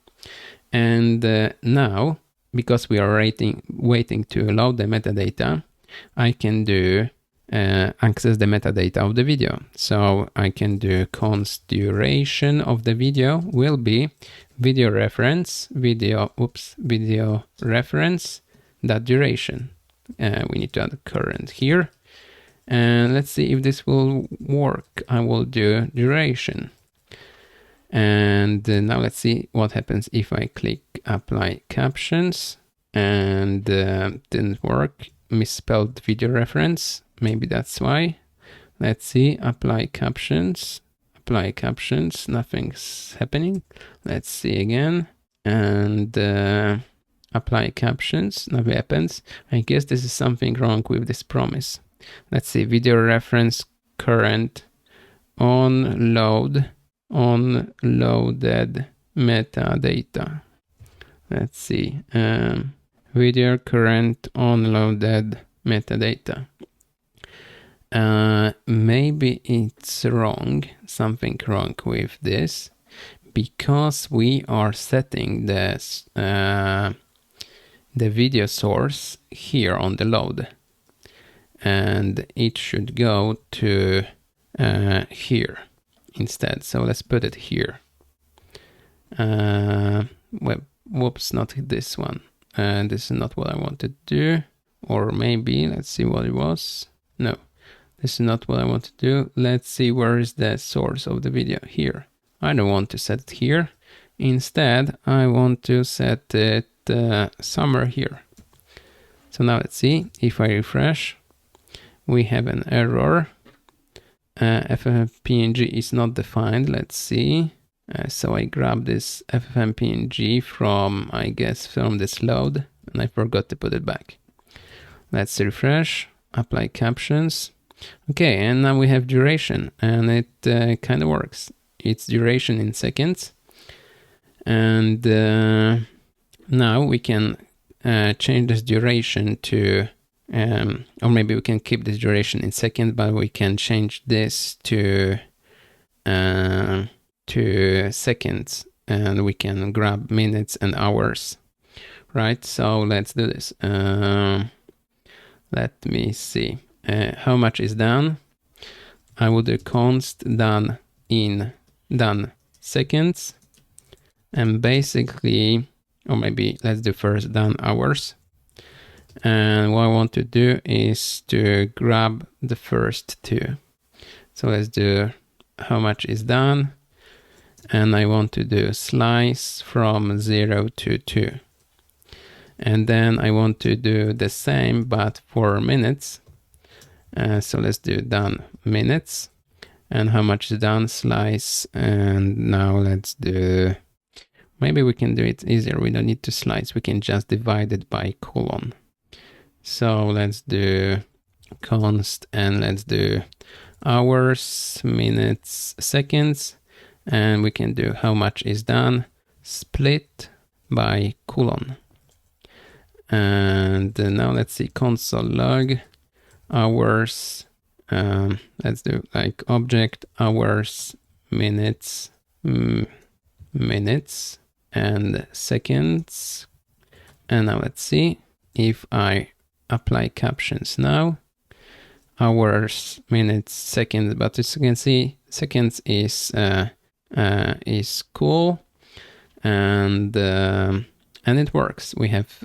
And now, because we are waiting to load the metadata, I can do access the metadata of the video. So I can do const duration of the video will be video reference reference that duration. We need to add current here. And let's see if this will work. I will do duration. And now let's see what happens if I click apply captions and didn't work. Misspelled video reference. Maybe that's why. Let's see, apply captions, nothing's happening. Let's see again. And apply captions, nothing happens. I guess this is something wrong with this promise. Let's see, video reference current onloaded metadata. Let's see, video current onloaded metadata. Maybe it's wrong, something wrong with this, because we are setting this the video source here on the load, and it should go to here instead. So let's put it here. Whoops, not this one. This is not what I wanted to do. Or maybe, let's see what it was. No, this is not what I want to do. Let's see, where is the source of the video? Here. I don't want to set it here. Instead, I want to set it somewhere here. So now let's see, if I refresh, we have an error. FFmpeg is not defined. Let's see. So I grabbed this FFmpeg from, I guess, from this load, and I forgot to put it back. Let's refresh, apply captions. Okay, and now we have duration, and it kind of works. It's duration in seconds. And now we can change this duration to, or maybe we can keep this duration in seconds, but we can change this to seconds, and we can grab minutes and hours, right? So let's do this. Let me see how much is done. I will do const done in done seconds, and basically, or maybe let's do first done hours. And what I want to do is to grab the first two. So let's do how much is done. And I want to do slice from 0 to 2. And then I want to do the same, but for minutes. So let's do done minutes. And how much is done? Slice. And now let's do, maybe we can do it easier. We don't need to slice. We can just divide it by colon. So let's do const, and let's do hours, minutes, seconds. And we can do how much is done split by colon. And now let's see, console log, hours. Let's do like object, hours, minutes, minutes, and seconds. And now let's see if I apply captions now. Hours, minutes, seconds, but as you can see, seconds is cool, and it works. We have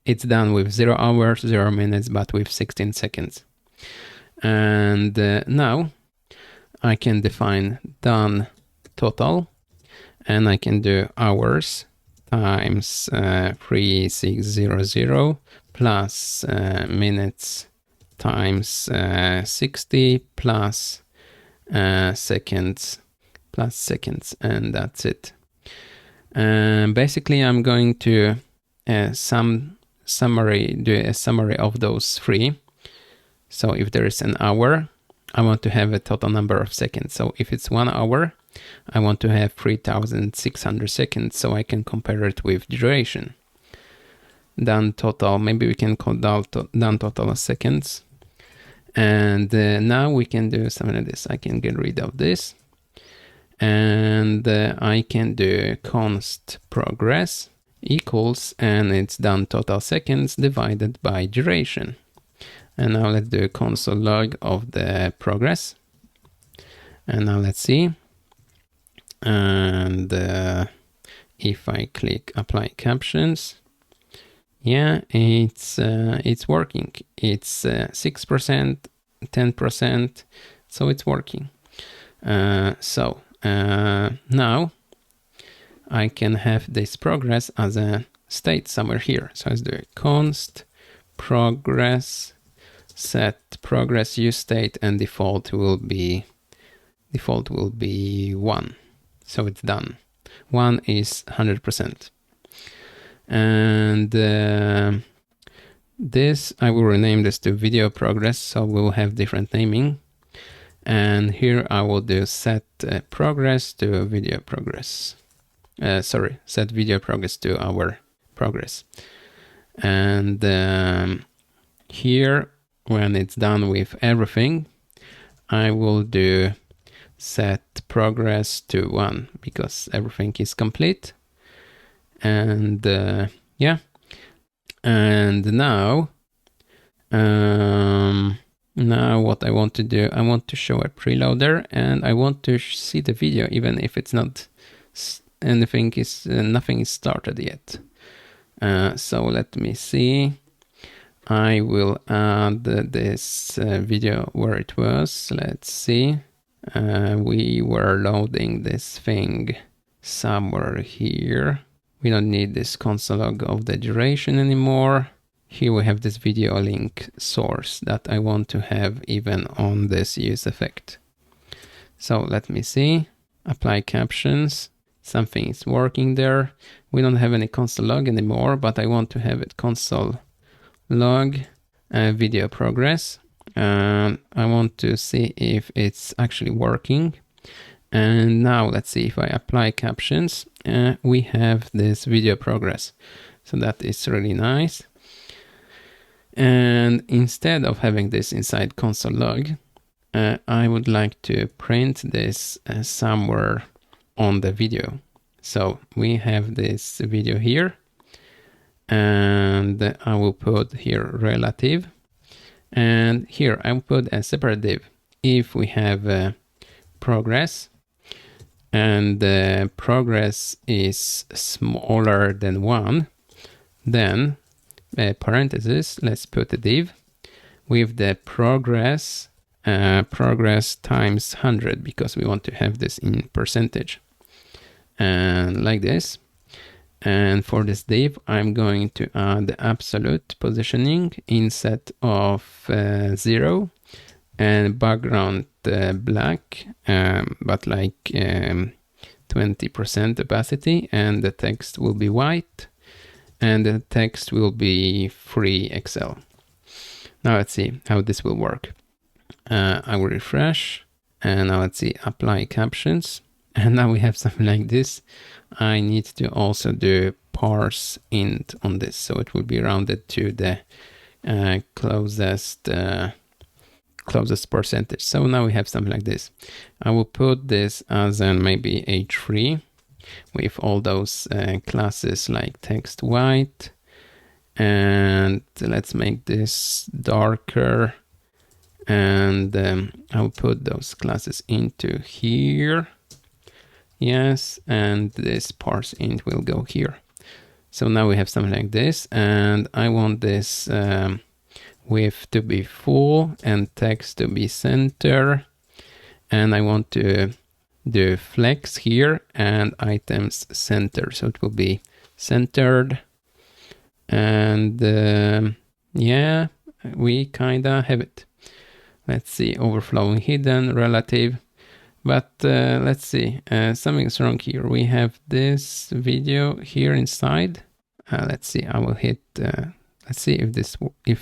it's done with 0 hours, 0 minutes, but with 16 seconds. And now I can define done total, and I can do hours times 3600 plus minutes times 60 plus seconds plus seconds, and that's it. Basically, I'm going to do a summary of those three. So if there is an hour, I want to have a total number of seconds. So if it's 1 hour, I want to have 3600 seconds, so I can compare it with duration. Done total, maybe we can call done total seconds. And now we can do something like this. I can get rid of this, and I can do const progress equals, and it's done total seconds divided by duration. And now let's do console log of the progress. And now let's see. And if I click apply captions, yeah, it's working. It's 6%, 10%, so it's working. Now I can have this progress as a state somewhere here. So let's do const progress, set progress use state, and default will be 1. So it's done. 1 is 100%. And this, I will rename this to video progress, so we'll have different naming. And here I will do set progress to video progress. Set video progress to our progress. And here, when it's done with everything, I will do set progress to 1 because everything is complete. And yeah, and now what I want to do, I want to show a preloader, and I want to see the video even if it's not nothing is started yet. So let me see. I will add this video where it was. Let's see. We were loading this thing somewhere here. We don't need this console log of the duration anymore. Here we have this video link source that I want to have even on this use effect. So let me see. Apply captions. Something is working there. We don't have any console log anymore, but I want to have it console log video progress. I want to see if it's actually working. And now let's see if I apply captions. We have this video progress. So that is really nice. And instead of having this inside console log, I would like to print this somewhere on the video. So we have this video here, and I will put here relative. And here I will put a separate div. If we have progress, and the progress is smaller than 1, then parentheses, let's put a div with the progress times 100, because we want to have this in percentage, and like this. And for this div, I'm going to add the absolute positioning inset of 0 and background black, but like 20% opacity, and the text will be white, and the text will be free Excel. Now let's see how this will work. I will refresh, and now let's see, apply captions. And now we have something like this. I need to also do parse int on this, so it will be rounded to the closest percentage. So now we have something like this. I will put this as maybe h3 with all those classes like text white, and let's make this darker, and I'll put those classes into here. Yes, and this parse int will go here. So now we have something like this, and I want this width to be full and text to be center, and I want to do flex here and items center, so it will be centered. And yeah, we kinda have it. Let's see, overflowing hidden, relative. But let's see, something's wrong here. We have this video here inside. Let's see, I will hit, let's see if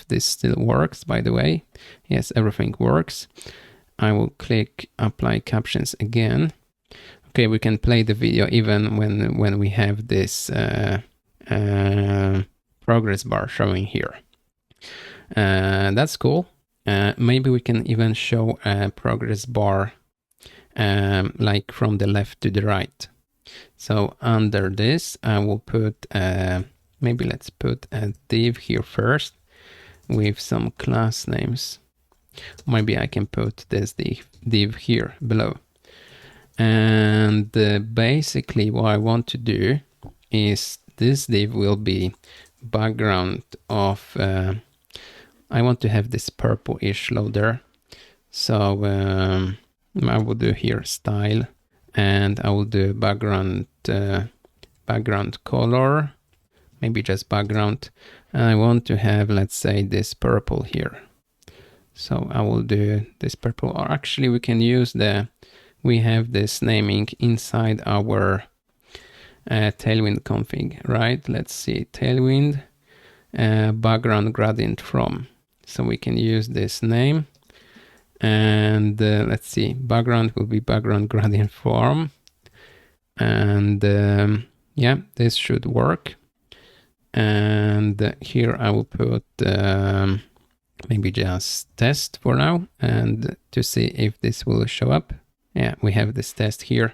this still works, by the way. Yes, everything works. I will click apply captions again. Okay, we can play the video even when we have this progress bar showing here. That's cool. Maybe we can even show a progress bar like from the left to the right. So under this, I will put, maybe let's put a div here first with some class names. Maybe I can put this div here below. And basically what I want to do is this div will be background of, I want to have this purple-ish loader. So I will do here style, and I will do background color, maybe just background. And I want to have, let's say, this purple here. So I will do this purple, or actually we can use we have this naming inside our tailwind config, right? Let's see, tailwind background gradient from. So we can use this name, and let's see, background will be background gradient from, and yeah, this should work. And here I will put maybe just test for now, and to see if this will show up. Yeah, we have this test here.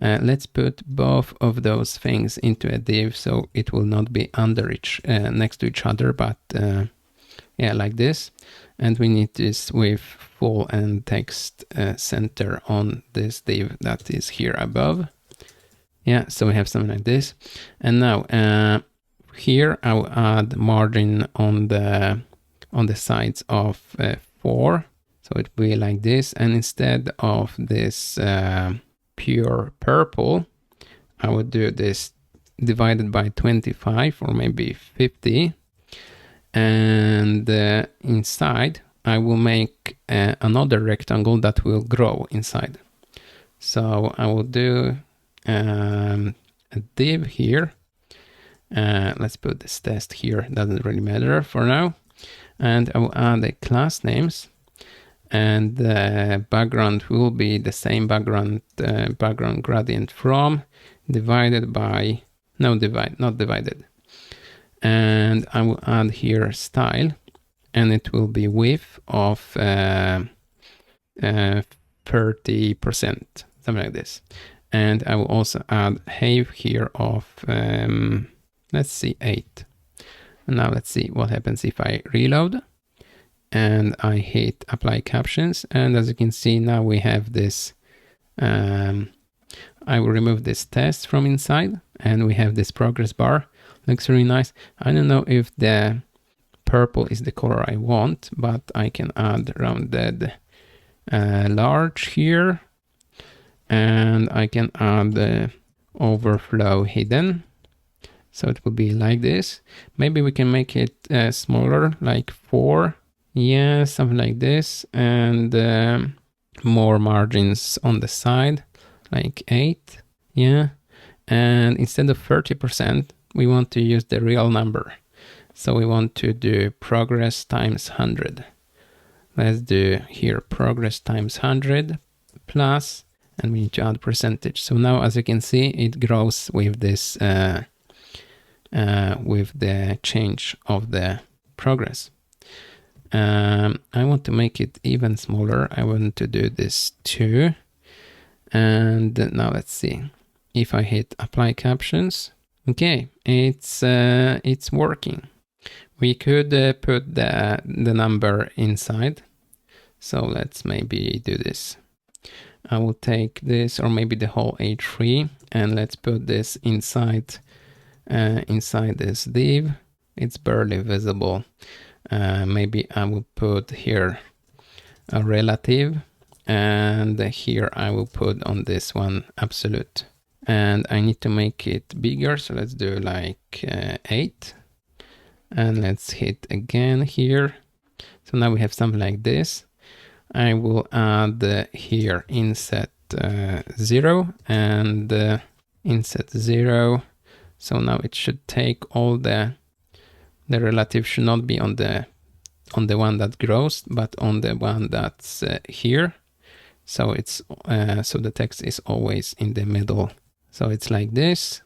Let's put both of those things into a div, so it will not be under next to each other, but yeah, like this. And we need this with full and text center on this div that is here above. Yeah, so we have something like this. And now here I will add margin on the sides of 4. So it will be like this, and instead of this pure purple, I would do this divided by 25 or maybe 50. And inside, I will make another rectangle that will grow inside. So I will do a div here. Let's put this test here, doesn't really matter for now. And I will add the class names. And the background will be the same background gradient from divided by, not divided. And I will add here style, and it will be width of 30%, something like this. And I will also add height here of, let's see, 8. And now let's see what happens if I reload. And I hit apply captions, and as you can see now we have this, I will remove this test from inside, and we have this progress bar. Looks really nice. I don't know if the purple is the color I want, but I can add rounded large here, and I can add the overflow hidden. So it will be like this. Maybe we can make it smaller, like 4. Yeah, something like this, and more margins on the side, like 8. Yeah, and instead of 30%, we want to use the real number. So we want to do progress times 100. Let's do here progress times 100 plus, and we need to add percentage. So now, as you can see, it grows with this with the change of the progress. I want to make it even smaller. I want to do this too. And now let's see if I hit apply captions. Okay, it's working. We could put the number inside. So let's maybe do this. I will take this, or maybe the whole h3, and let's put this inside this div. It's barely visible. Maybe I will put here a relative, and here I will put on this one absolute. And I need to make it bigger, so let's do like 8. And let's hit again here. So now we have something like this. I will add here inset 0 and inset 0. So now it should take all the relative should not be on the one that grows, but on the one that's here. So it's so the text is always in the middle. So it's like this.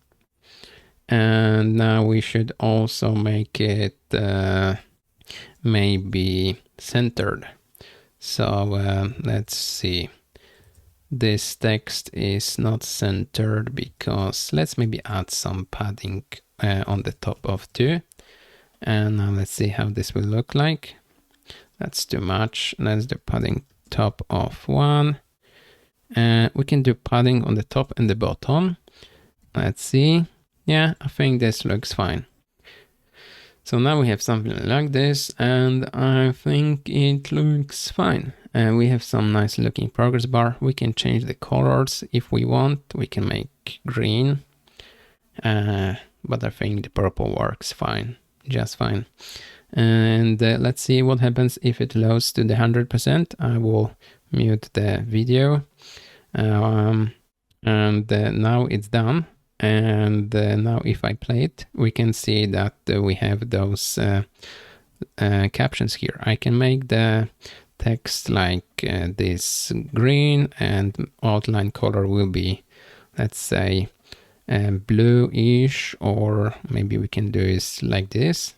And now we should also make it maybe centered. So let's see. This text is not centered because let's maybe add some padding on the top of 2. And now let's see how this will look like. That's too much. Let's do padding top of 1. We can do padding on the top and the bottom. Let's see. Yeah, I think this looks fine. So now we have something like this, and I think it looks fine. And we have some nice looking progress bar. We can change the colors if we want. We can make green, but I think the purple works fine, just fine. And let's see what happens if it loads to the 100%. I will mute the video. And now it's done. And now if I play it, we can see that we have those captions here. I can make the text like this green, and outline color will be, let's say, bluish, or maybe we can do it like this.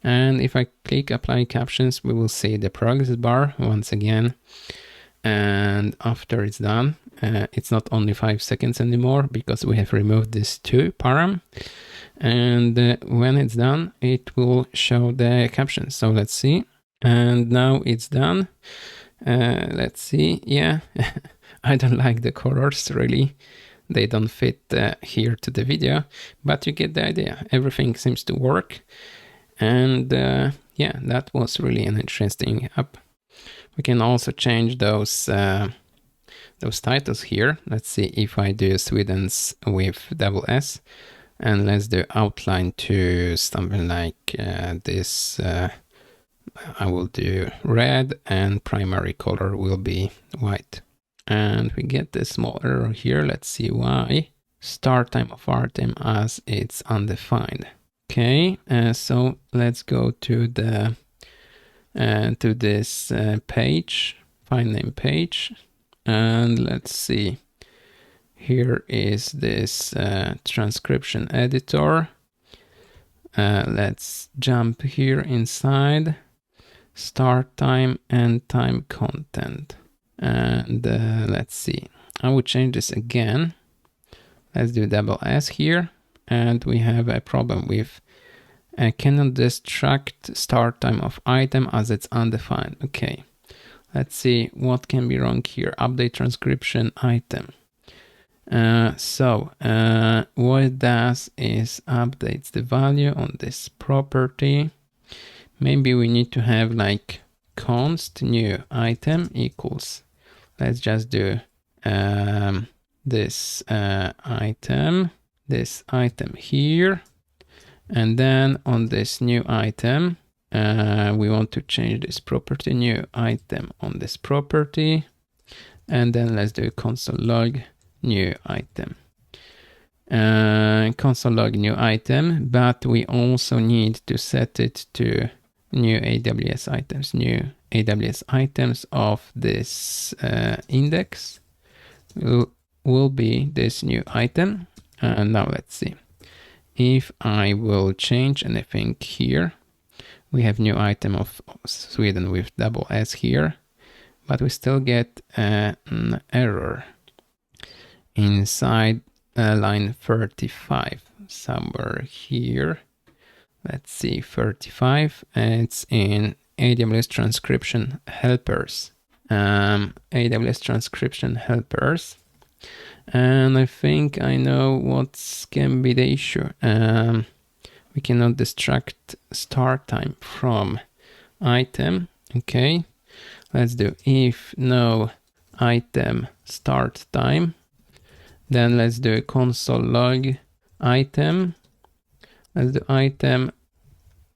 And if I click apply captions, we will see the progress bar once again. And after it's done, it's not only 5 seconds anymore because we have removed this 2 param. And when it's done, it will show the captions. So let's see. And now it's done. Let's see. Yeah, I don't like the colors really. They don't fit here to the video, but you get the idea. Everything seems to work. And yeah, that was really an interesting app. We can also change those titles here. Let's see if I do Sweden's with double S, and let's do outline to something like this. I will do red, and primary color will be white. And we get this small error here. Let's see why. Start time of item as it's undefined. Okay, so let's go to the to this page, file name page, and let's see. Here is this transcription editor. Let's jump here inside start time and time content, and let's see. I will change this again. Let's do double S here, and we have a problem with cannot destruct start time of item as it's undefined. Okay, let's see what can be wrong here. Update transcription item. So what it does is updates the value on this property. Maybe we need to have like const new item equals, let's just do this item here. And then on this new item, we want to change this property new item on this property. And then let's do console log new item. Console log new item, but we also need to set it to new AWS items, new AWS items of this index. will be this new item. And now let's see. If I will change anything here, we have new item of Sweden with double S here, but we still get an error inside line 35, somewhere here. Let's see, 35, and it's in AWS transcription helpers. AWS transcription helpers. And I think I know what can be the issue. We cannot distract start time from item. Okay, let's do if no item start time. Then let's do console log item. Let's do item,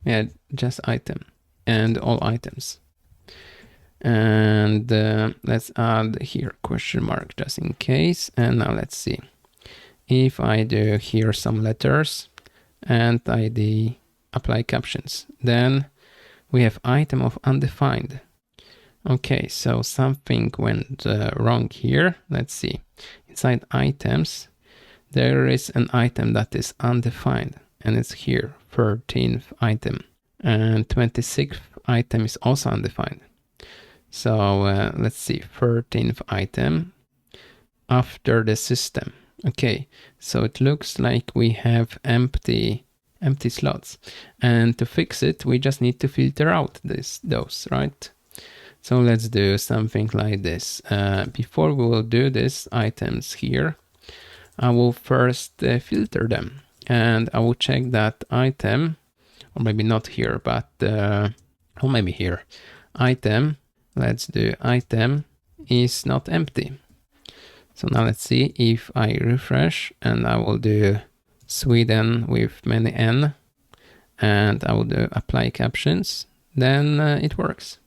yeah, just item and all items. And let's add here question mark just in case. And now let's see. If I do here some letters and ID apply captions, then we have item of undefined. Okay, so something went wrong here. Let's see. Inside items, there is an item that is undefined, and it's here, 13th item. And 26th item is also undefined. So let's see, 13th item after the system. Okay, so it looks like we have empty slots, and to fix it, we just need to filter out those, right? So let's do something like this. Before we will do this items here, I will first filter them, and I will check that item, or maybe not here, but or maybe here, item. Let's do item is not empty. So now let's see if I refresh, and I will do Sweden with many N, and I will do apply captions, then it works.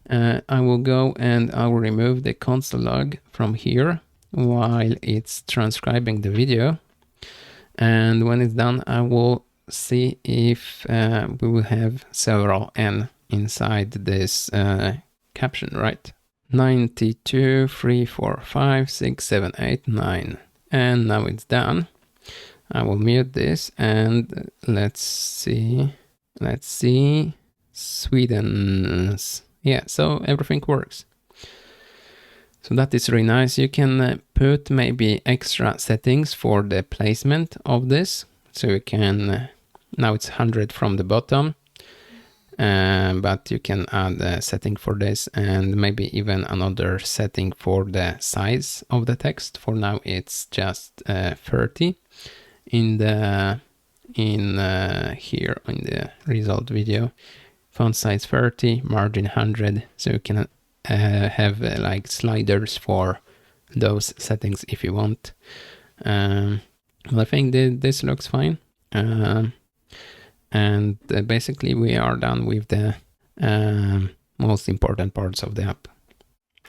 I will go and I will remove the console log from here while it's transcribing the video. And when it's done, I will see if we will have several N inside this caption, right? 92, 3, 4, 5, 6, 7, 8, 9. And now it's done. I will mute this and let's see. Sweden's. Yeah, so everything works. So that is really nice. You can put maybe extra settings for the placement of this. So you can, now it's 100 from the bottom. But you can add a setting for this and maybe even another setting for the size of the text. For now it's just 30 in the here in the result video. Font size 30, margin 100, so you can have like sliders for those settings if you want. Well, I think this looks fine. And basically we are done with the most important parts of the app,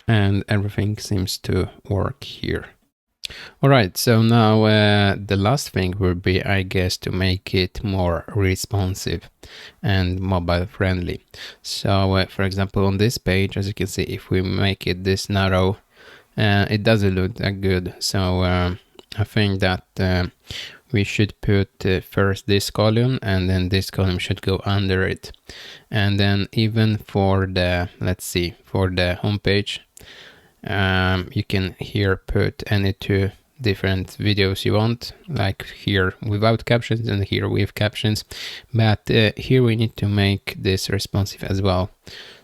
and everything seems to work here. All right, so now the last thing will be, I guess, to make it more responsive and mobile friendly. So for example, on this page, as you can see, if we make it this narrow, it doesn't look that good. So I think that we should put first this column, and then this column should go under it. And then even for the, let's see, for the home page, you can here put any two different videos you want, like here without captions and here with captions. But here we need to make this responsive as well.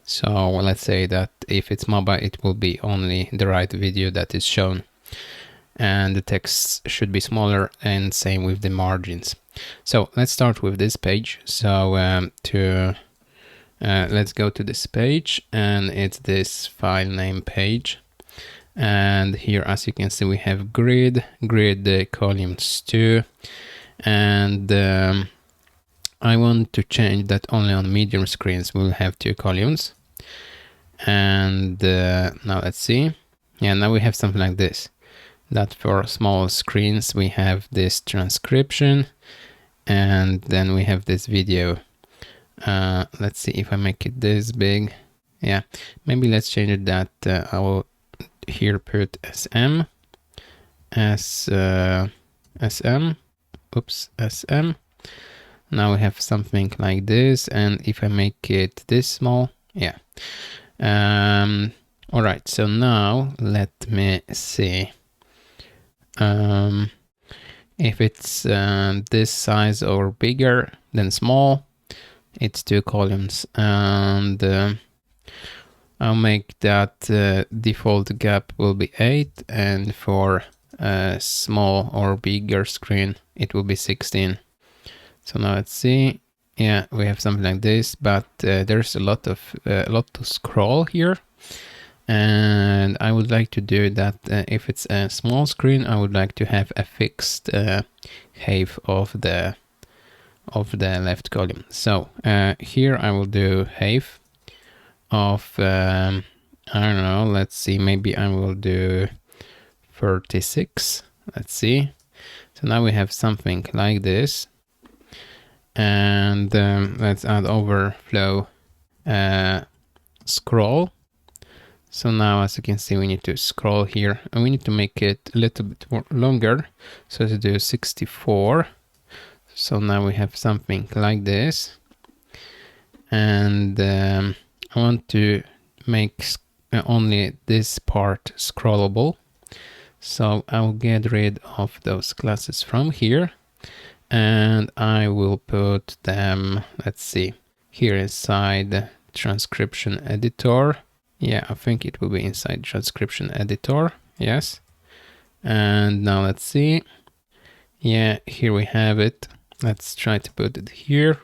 So let's say that if it's mobile, it will be only the right video that is shown, and the text should be smaller, and same with the margins. So let's start with this page. So let's go to this page, and it's this file name page. And here, as you can see, we have grid columns 2, and I want to change that only on medium screens we'll have 2 columns. And now let's see. Yeah, now we have something like this, that for small screens we have this transcription, and then we have this video. Let's see if I make it this big. Yeah, maybe let's change it that I will here put SM, SM. Now we have something like this, and if I make it this small, yeah. All right, so now let me see. If it's this size or bigger than small, it's 2 columns, and I'll make that default gap will be 8, and for small or bigger screen, it will be 16. So now let's see. Yeah, we have something like this, but there's a lot to scroll here. And I would like to do that if it's a small screen, I would like to have a fixed height of the left column. So here I will do height of I don't know, let's see, maybe I will do 36. Let's see. So now we have something like this, and let's add overflow scroll. So now, as you can see, we need to scroll here, and we need to make it a little bit more longer. So to do 64. So now we have something like this, and I want to make only this part scrollable. So I'll get rid of those classes from here, and I will put them, let's see, here inside the transcription editor. Yeah, I think it will be inside transcription editor. Yes. And now let's see. Yeah, here we have it. Let's try to put it here.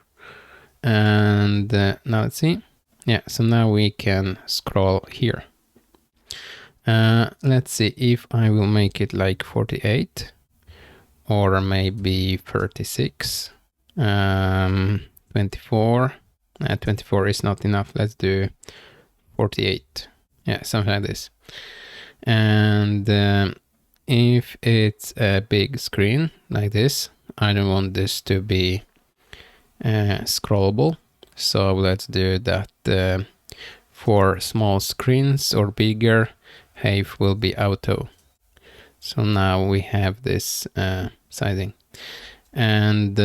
And now let's see. Yeah, so now we can scroll here. Let's see if I will make it like 48 or maybe 36. 24. 24 is not enough. Let's do 48. Yeah, something like this. And if it's a big screen like this, I don't want this to be scrollable. So let's do that for small screens or bigger, height will be auto. So now we have this sizing. And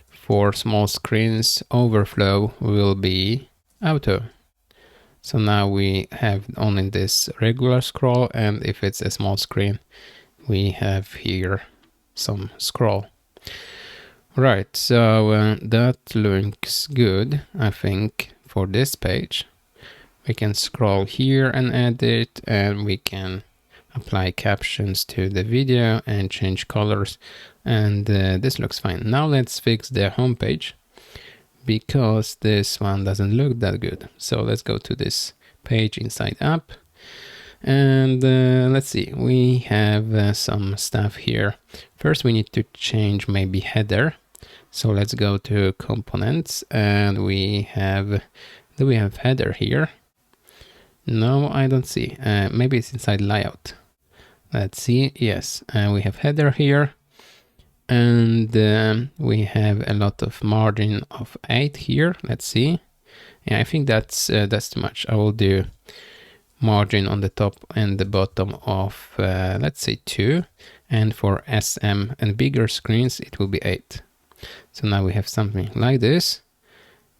for small screens, overflow will be auto. So now we have only this regular scroll, and if it's a small screen, we have here some scroll. Right, so that looks good, I think, for this page. We can scroll here and edit, and we can apply captions to the video and change colors, and this looks fine. Now let's fix the home page, because this one doesn't look that good. So let's go to this page inside app, and let's see, we have some stuff here. First we need to change maybe header. So let's go to components, and we have, do we have header here? No, I don't see. Maybe it's inside layout. Let's see. Yes, we have header here, and we have a lot of margin of 8 here. Let's see. Yeah, I think that's too much. I will do margin on the top and the bottom of let's say 2, and for SM and bigger screens it will be 8. So now we have something like this,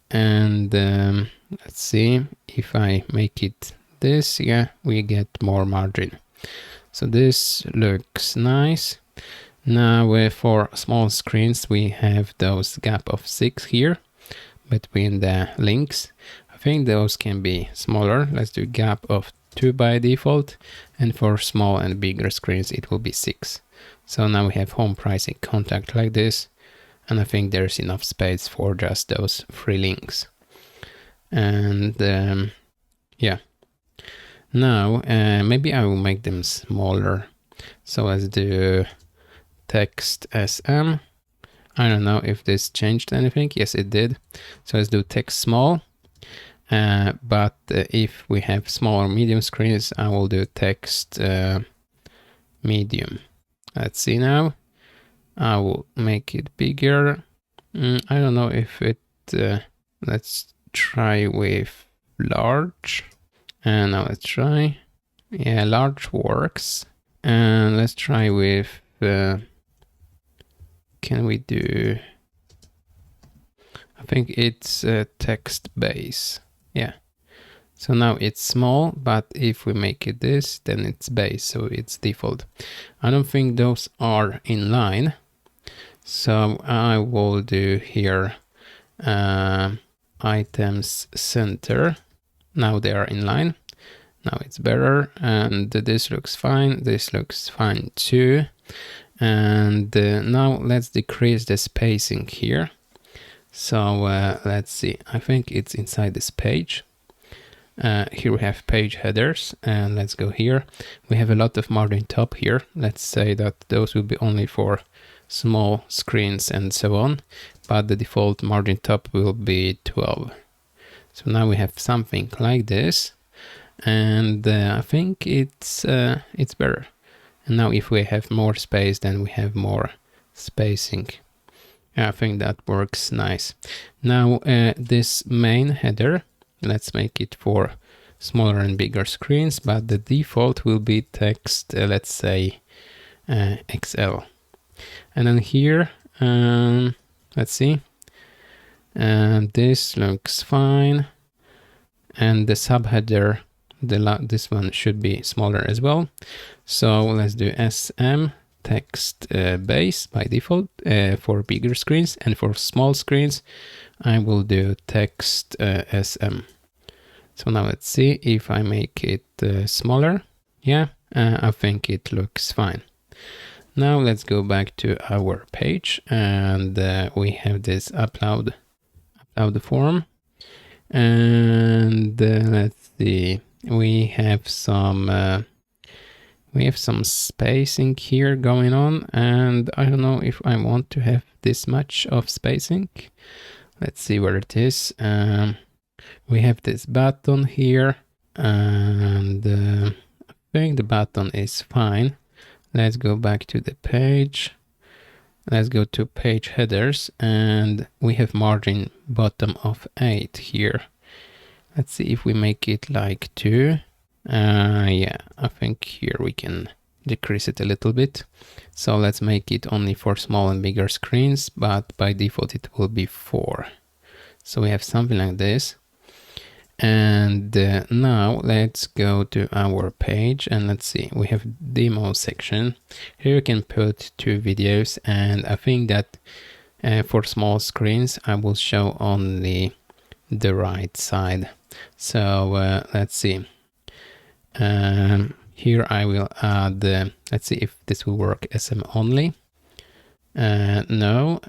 and let's see if I make it this. Yeah, we get more margin. So this looks nice. Now for small screens we have those gap of 6 here between the links. I think those can be smaller. Let's do gap of 2 by default, and for small and bigger screens it will be 6. So now we have home pricing contact like this, and I think there's enough space for just those 3 links. And yeah, now maybe I will make them smaller. So let's do text SM. I don't know if this changed anything. Yes, it did. So let's do text small. But if we have small or medium screens, I will do text medium. Let's see now. I will make it bigger. I don't know if it, let's try with large. And now let's try. Yeah, large works. And let's try with, can we do, I think it's text base. Yeah. So now it's small, but if we make it this, then it's base, so it's default. I don't think those are in line. So I will do here items center. Now they are in line. Now it's better, and this looks fine. This looks fine too. And now let's decrease the spacing here. So let's see, I think it's inside this page. Here we have page headers, and let's go here. We have a lot of margin top here. Let's say that those will be only for small screens and so on, but the default margin top will be 12. So now we have something like this, and I think it's better. And now if we have more space, then we have more spacing. I think that works nice. Now this main header, let's make it for smaller and bigger screens, but the default will be text, let's say XL. And then here, let's see, and this looks fine. And the subheader, this one should be smaller as well. So let's do SM text base by default for bigger screens, and for small screens I will do text SM. So now let's see if I make it smaller. Yeah, I think it looks fine. Now let's go back to our page, and we have this upload form, and let's see, we have some spacing here going on, and I don't know if I want to have this much of spacing. Let's see where it is. We have this button here, and I think the button is fine. Let's go back to the page. Let's go to page headers, and we have margin bottom of 8 here. Let's see if we make it like 2. Yeah, I think here we can decrease it a little bit. So let's make it only for small and bigger screens, but by default it will be 4. So we have something like this. And now let's go to our page, and let's see, we have demo section. Here you can put 2 videos, and I think that for small screens I will show only the right side. So let's see. Here I will add, let's see if this will work, SM only. No.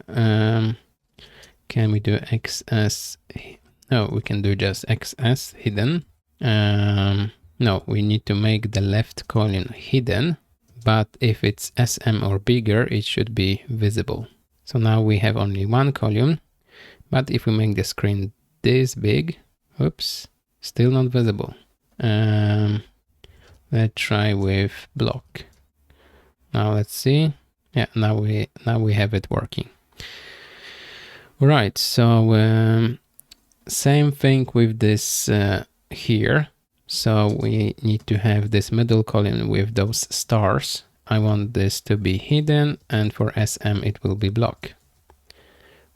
Can we do XS? No, we can do just XS hidden. No, we need to make the left column hidden, but if it's SM or bigger, it should be visible. So now we have only 1 column, but if we make the screen this big, oops, still not visible. Let's try with block. Now let's see. Yeah, now we have it working. All right, so same thing with this here. So we need to have this middle column with those stars. I want this to be hidden, and for SM it will be block.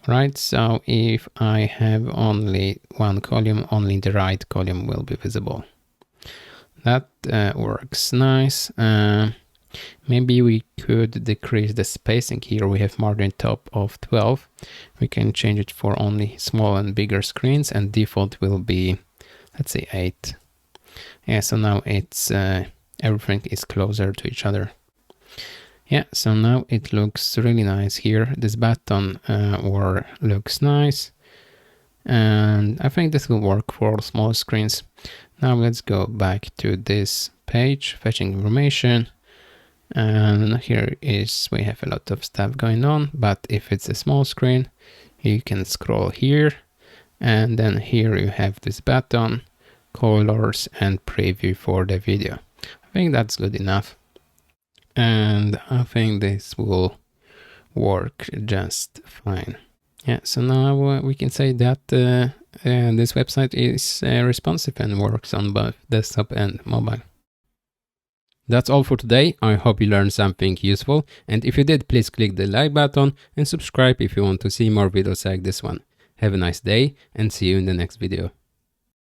Right, so if I have only 1 column, only the right column will be visible. That works nice. Maybe we could decrease the spacing here. We have margin top of 12. We can change it for only small and bigger screens, and default will be, let's say 8. Yeah, so now it's everything is closer to each other. Yeah, so now it looks really nice here. This button looks nice, and I think this will work for small screens. Now let's go back to this page, fetching information. And here we have a lot of stuff going on, but if it's a small screen, you can scroll here, and then here you have this button, colors, and preview for the video. I think that's good enough, and I think this will work just fine. Yeah, so now we can say that this website is responsive and works on both desktop and mobile. That's all for today. I hope you learned something useful, and if you did, please click the like button and subscribe if you want to see more videos like this one. Have a nice day and see you in the next video.